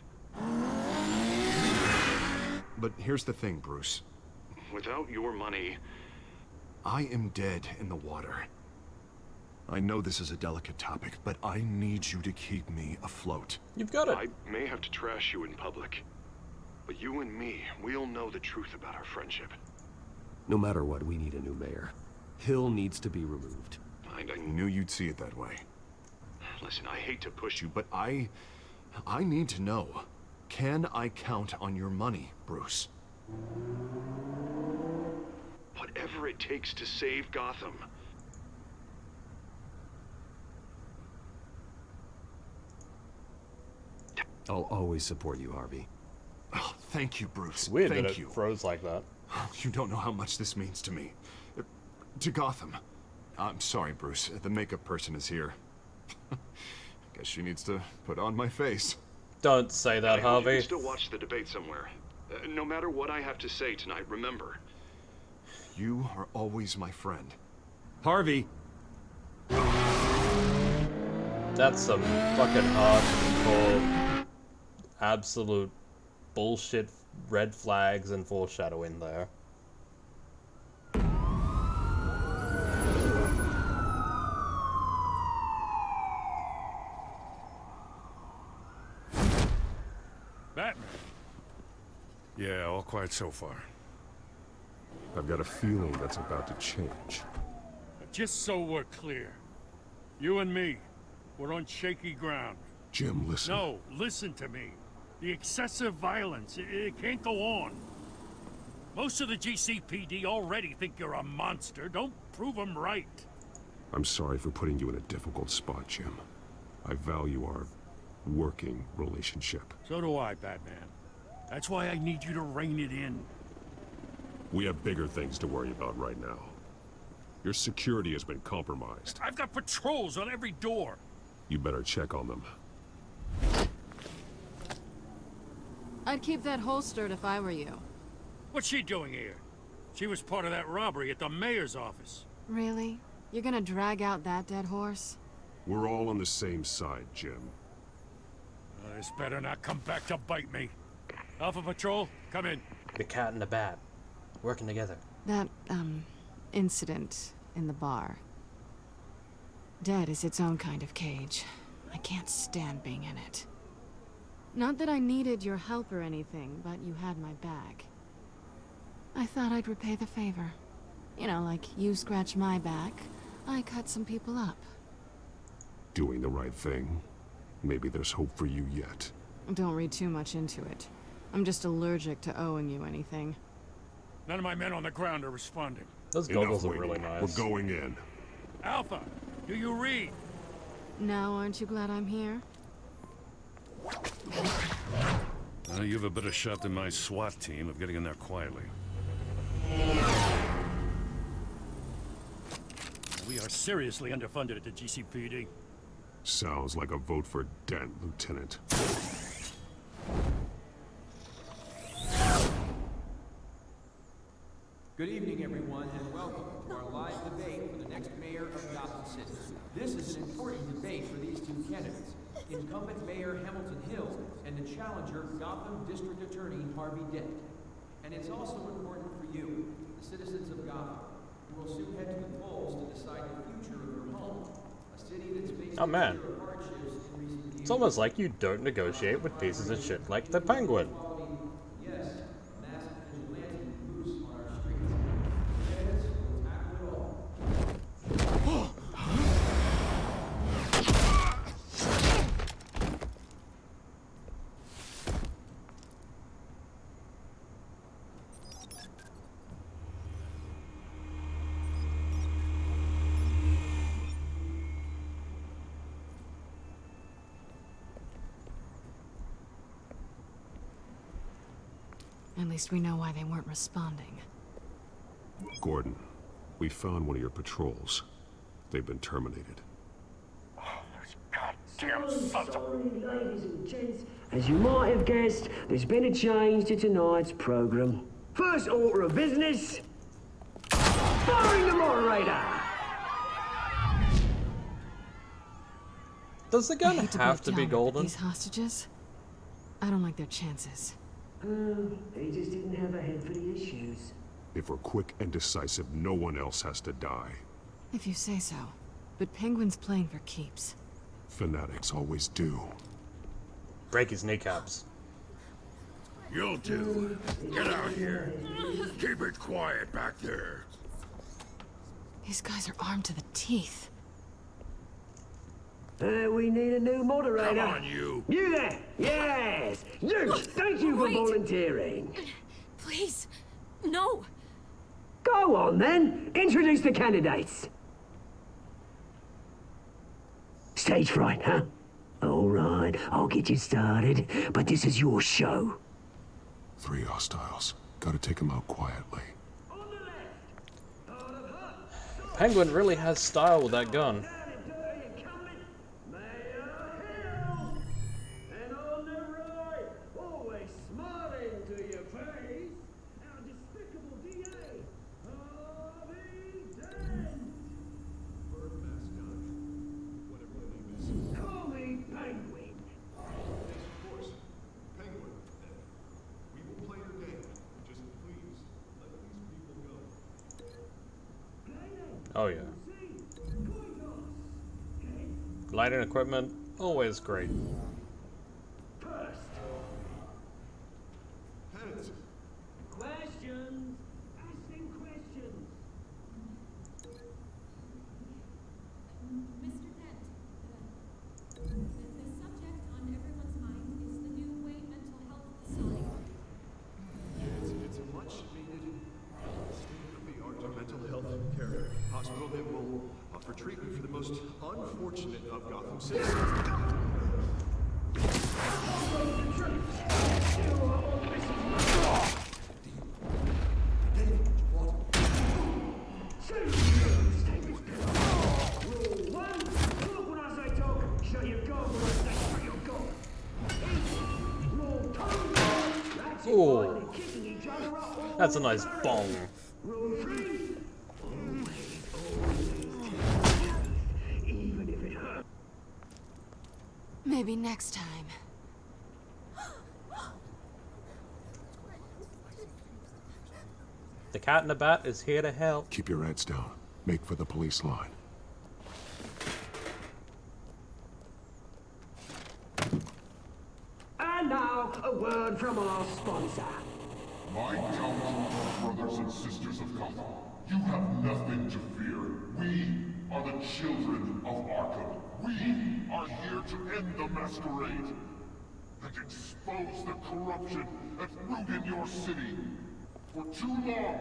But here's the thing, Bruce. Without your money... I am dead in the water. I know this is a delicate topic, but I need you to keep me afloat. You've got it. I may have to trash you in public, but you and me, we'll know the truth about our friendship. No matter what, we need a new mayor. Hill needs to be removed. I knew you'd see it that way. Listen, I hate to push you, But I need to know. Can I count on your money, Bruce? whatever it takes to save Gotham. I'll always support you, Harvey. Oh, thank you, Bruce. It's weird thank that it you. froze like that. You don't know how much this means to me. To Gotham. I'm sorry, Bruce. The makeup person is here. Guess she needs to put on my face. Don't say that, You Harvey. can still watch the debate somewhere. No matter what I have to say tonight, remember. You are always my friend. Harvey! That's some fucking hardcore, absolute bullshit red flags and foreshadowing there. Batman. Yeah, all quiet so far. I've got a feeling that's about to change. Just so we're clear, you and me, we're on shaky ground. Jim, listen. No, listen to me. The excessive violence, it can't go on. Most of the GCPD already think you're a monster. Don't prove them right. I'm sorry for putting you in a difficult spot, Jim. I value our working relationship. So do I, Batman. That's why I need you to rein it in. We have bigger things to worry about right now. Your security has been compromised. I've got patrols on every door. You better check on them. I'd keep that holstered if I were you. What's she doing here? She was part of that robbery at the mayor's office. Really? You're gonna drag out that dead horse? We're all on the same side, Jim. This better not come back to bite me. Alpha Patrol, come in. The cat and the bat, working together. That, incident in the bar. Dead is its own kind of cage. I can't stand being in it. Not that I needed your help or anything, but you had my back. I thought I'd repay the favor. You know, like you scratch my back, I cut some people up. Doing the right thing. Maybe there's hope for you yet. Don't read too much into it. I'm just allergic to owing you anything. None of my men on the ground are responding. Those goggles are really nice. We're going in. Alpha, do you read? Now aren't you glad I'm here? You have a better shot than my SWAT team of getting in there quietly. We are seriously underfunded at the GCPD. Sounds like a vote for Dent, Lieutenant. Good evening, everyone, and welcome to our live debate for the next mayor of Gotham City. This is an important debate for these two candidates, incumbent Mayor Hamilton Hill and the challenger Gotham District Attorney Harvey Dent. And it's also important for you, the citizens of Gotham, who will soon head to the polls to decide the future of your home, a city that's faced Oh, man. severe hardships in recent It's almost like you don't negotiate with pieces of shit like the Penguin. Yes, a masked vigilante loose on our streets. Candidates will tackle it all. At least we know why they weren't responding. Gordon, we found one of your patrols. They've been terminated. Damn sons of... Ladies and gents, as you might have guessed, there's been a change to tonight's program. First order of business, firing the moderator. Does the gun have to be These golden? hostages? I don't like their chances. He just didn't have a head for the issues. If we're quick and decisive, no one else has to die. If you say so. But Penguin's playing for keeps. Fanatics always do. Break his kneecaps. You'll do. Get out here. Keep it quiet back there. These guys are armed to the teeth. We need a new moderator. Come on, you. You there! Yes! You! Thank you for Wait. volunteering. Please, no. Go on, then. Introduce the candidates. Stage fright, huh? All right, I'll get you started, but this is your show. 3 hostiles. Gotta take them out quietly. Penguin really has style with that gun. Oh yeah. Lighting equipment, always great. Questions? Asking questions. Mr. Dent, the subject on everyone's mind is the new Wayne mental health facility. It's a much-needed state-of-the-art mental health care hospital that will offer treatment for the most unfortunate of Gotham citizens. Ooh, that's a nice bong. Maybe next time. The cat in the bat is here to help. Keep your heads down. Make for the police line. And now, a word from our sponsor. My council brothers and sisters of Gotham, you have nothing to fear. We are the children of Arkham. We are here to end the masquerade and expose the corruption that's rooted in your city. For too long,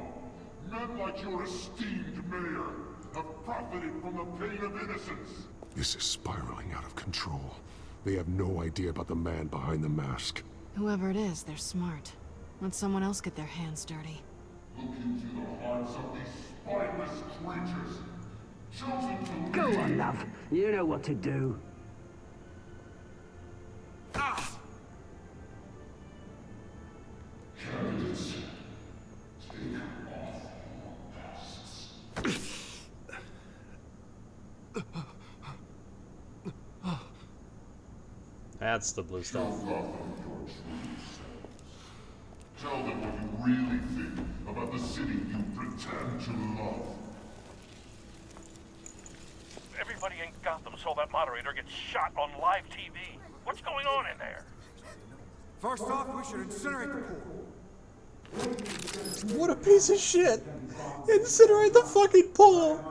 men like your esteemed mayor have profited from the pain of innocence. This is spiraling out of control. They have no idea about the man behind the mask. Whoever it is, they're smart. Let someone else get their hands dirty. Look into the hearts of these spineless creatures, chosen to Go lead. on, love. You know what to do. Candidates, take off your masks. That's the blue stuff. Tell them what you really think about the city you pretend to love. Everybody in Gotham saw that moderator get shot on live TV. What's going on in there? First off, we should incinerate the pool. What a piece of shit! Incinerate the fucking pool!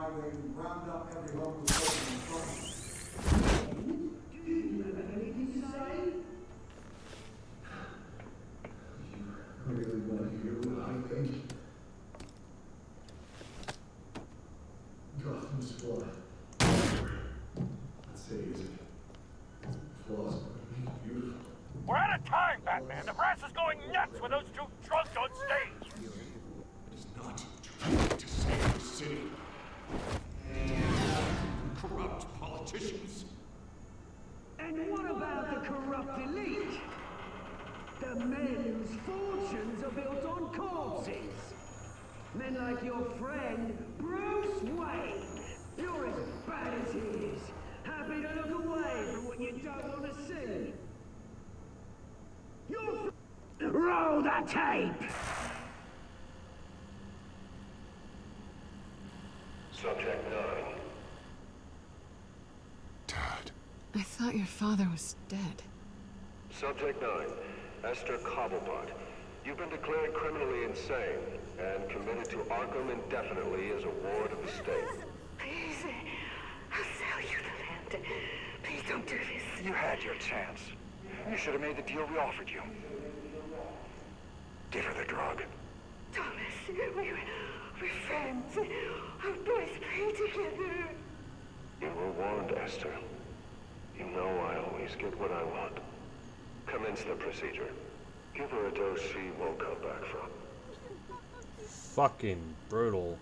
Really want to hear what I think? Gotham's blood. I'd say is it flaws, but beautiful. We're out of time, Batman. The brass is going nuts with those two drunks on stage. It is not trying to save the city. Corrupt politicians. And what about the corrupt elite? The men whose fortunes are built on corpses. Men like your friend, Bruce Wayne. You're as bad as he is. Happy to look away from what you don't want to see. You're... Roll the tape! Subject 9. I thought your father was dead. Subject 9. Esther Cobblepot. You've been declared criminally insane and committed to Arkham indefinitely as a ward of the state. Please, I'll sell you the land. Please don't do this. You had your chance. You should have made the deal we offered you. Give her the drug. Thomas, we're friends. Our boys play together. You were warned, Esther. You know I always get what I want. Commence the procedure. Give her a dose she won't come back from. Fucking brutal.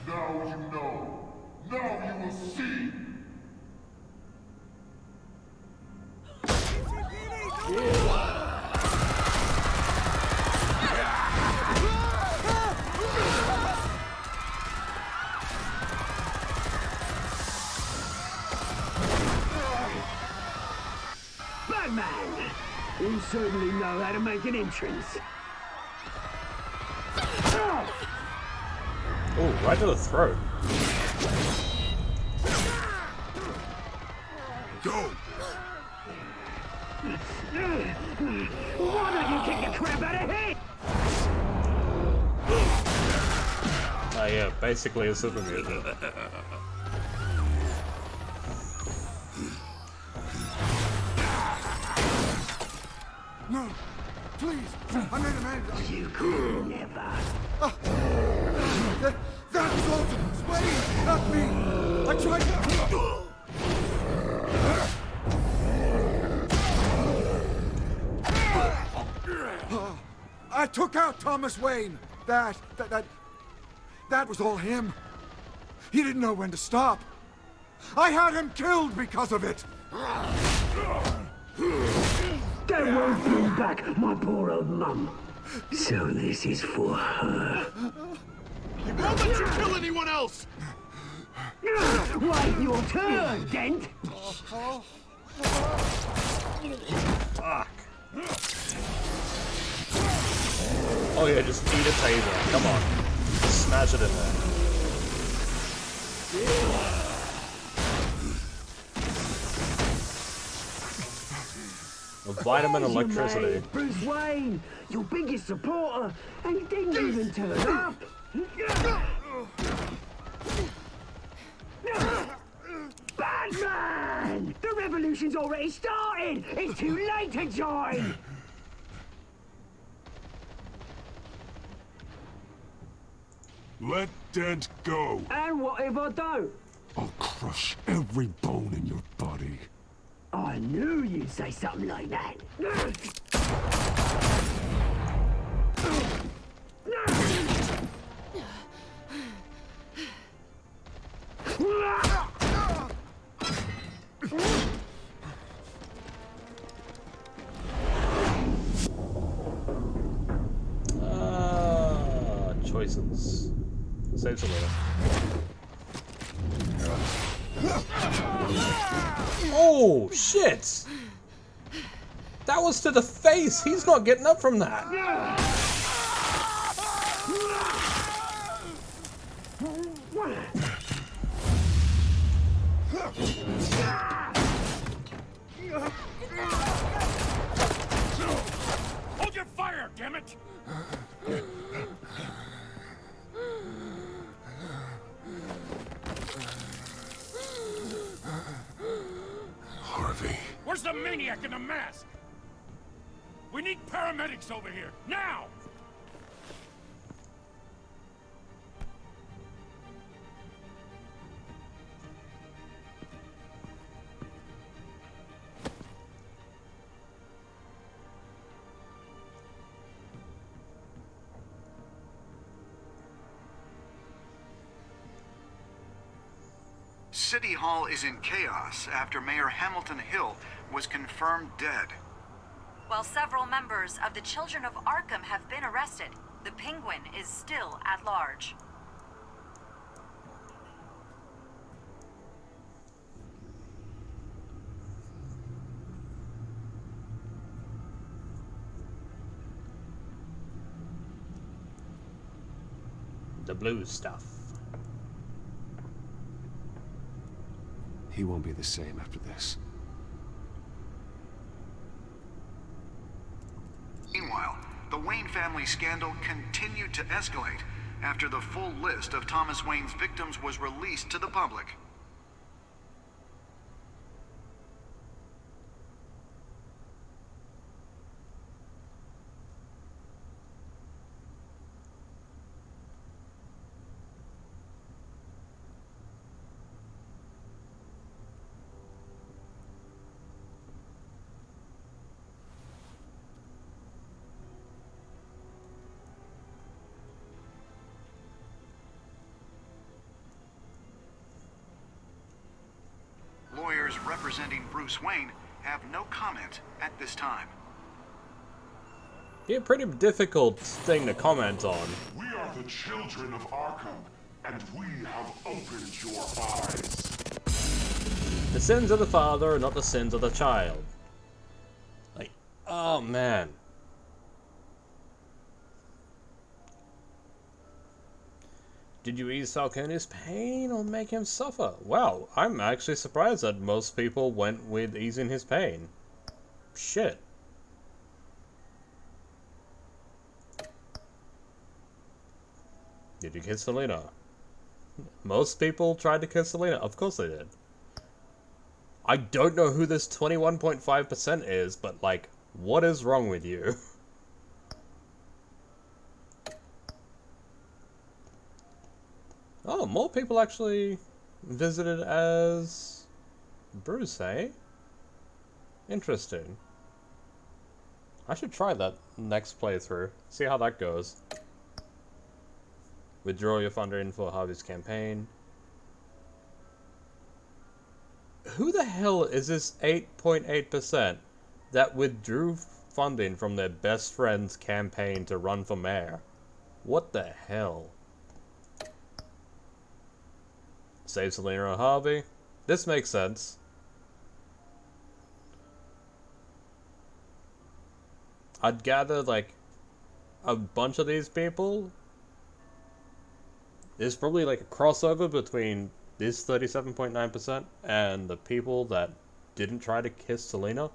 Now you know. Now you will see. Batman! You certainly know how to make an entrance. Oh, right to the throat. Go! Why don't you kick the crap out of him? Oh yeah, basically a super mutant. No, please, I made a man. You could never. That was Ultimate Wayne, not me. I tried to. I took out Thomas Wayne. That was all him. He didn't know when to stop. I had him killed because of it. That won't bring back my poor old mum. So this is for her. He won't let you kill anyone else! Wait your turn, Dent! Fuck. Oh yeah, just eat a taser. Come on. Smash it in there. A vitamin electricity. Bruce Wayne, your biggest supporter, and he didn't even turn up. Batman! The revolution's already started! It's too late to join! Let Dent go. And what if I don't? I'll crush every bone in your body. I knew you'd say something like that. Choices. Save some later. Oh, shit! That was to the face! He's not getting up from that! Hold your fire, damn it! Harvey. Where's the maniac in the mask? We need paramedics over here, now! City Hall is in chaos after Mayor Hamilton Hill was confirmed dead. While several members of the Children of Arkham have been arrested, the Penguin is still at large. The blue stuff. He won't be the same after this. Meanwhile, the Wayne family scandal continued to escalate after the full list of Thomas Wayne's victims was released to the public. Lawyers representing Bruce Wayne have no comment at this time. Be a pretty difficult thing to comment on. We are the children of Arkham, and we have opened your eyes. The sins of the father are not the sins of the child. Like, oh man. Did you ease Falcone's pain or make him suffer? Wow, I'm actually surprised that most people went with easing his pain. Shit. Did you kiss Selena? Most people tried to kiss Selena. Of course they did. I don't know who this 21.5% is, but like, what is wrong with you? Oh, more people actually visited as Bruce, eh? Interesting. I should try that next playthrough. See how that goes. Withdraw your funding for Harvey's campaign. Who the hell is this 8.8% that withdrew funding from their best friend's campaign to run for mayor? What the hell? Save Selena or Harvey? This makes sense. I'd gather, like, a bunch of these people. There's probably, like, a crossover between this 37.9% and the people that didn't try to kiss Selena.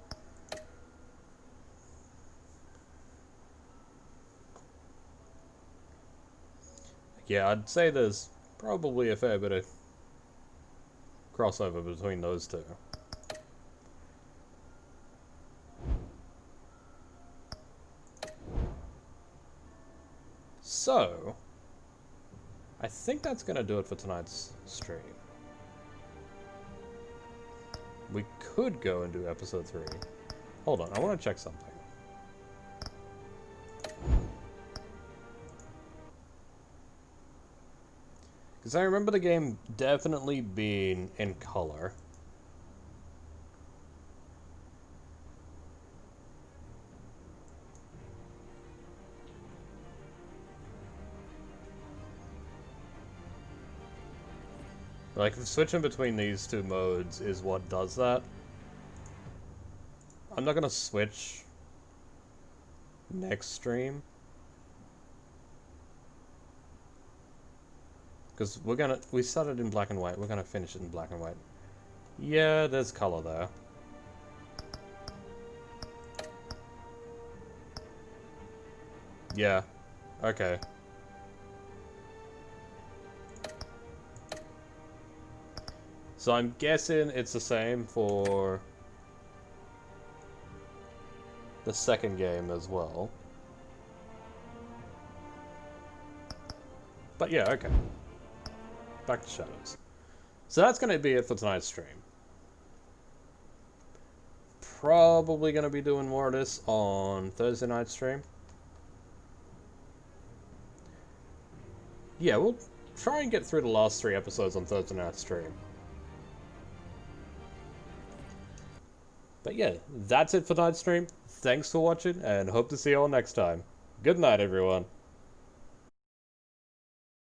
Yeah, I'd say there's probably a fair bit of crossover between those two. So, I think that's gonna do it for tonight's stream. We could go and do episode 3. Hold on, I want to check something. Because I remember the game definitely being in color. Like, switching between these two modes is what does that. I'm not gonna switch next stream. Because we started in black and white, we're gonna finish it in black and white. Yeah, there's color there. Yeah. Okay. So I'm guessing it's the same for the second game as well. But yeah, okay. Back to Shadows. So that's going to be it for tonight's stream. Probably going to be doing more of this on Thursday night stream. Yeah, we'll try and get through the last 3 episodes on Thursday night stream. But yeah, that's it for tonight's stream. Thanks for watching, and hope to see you all next time. Good night, everyone.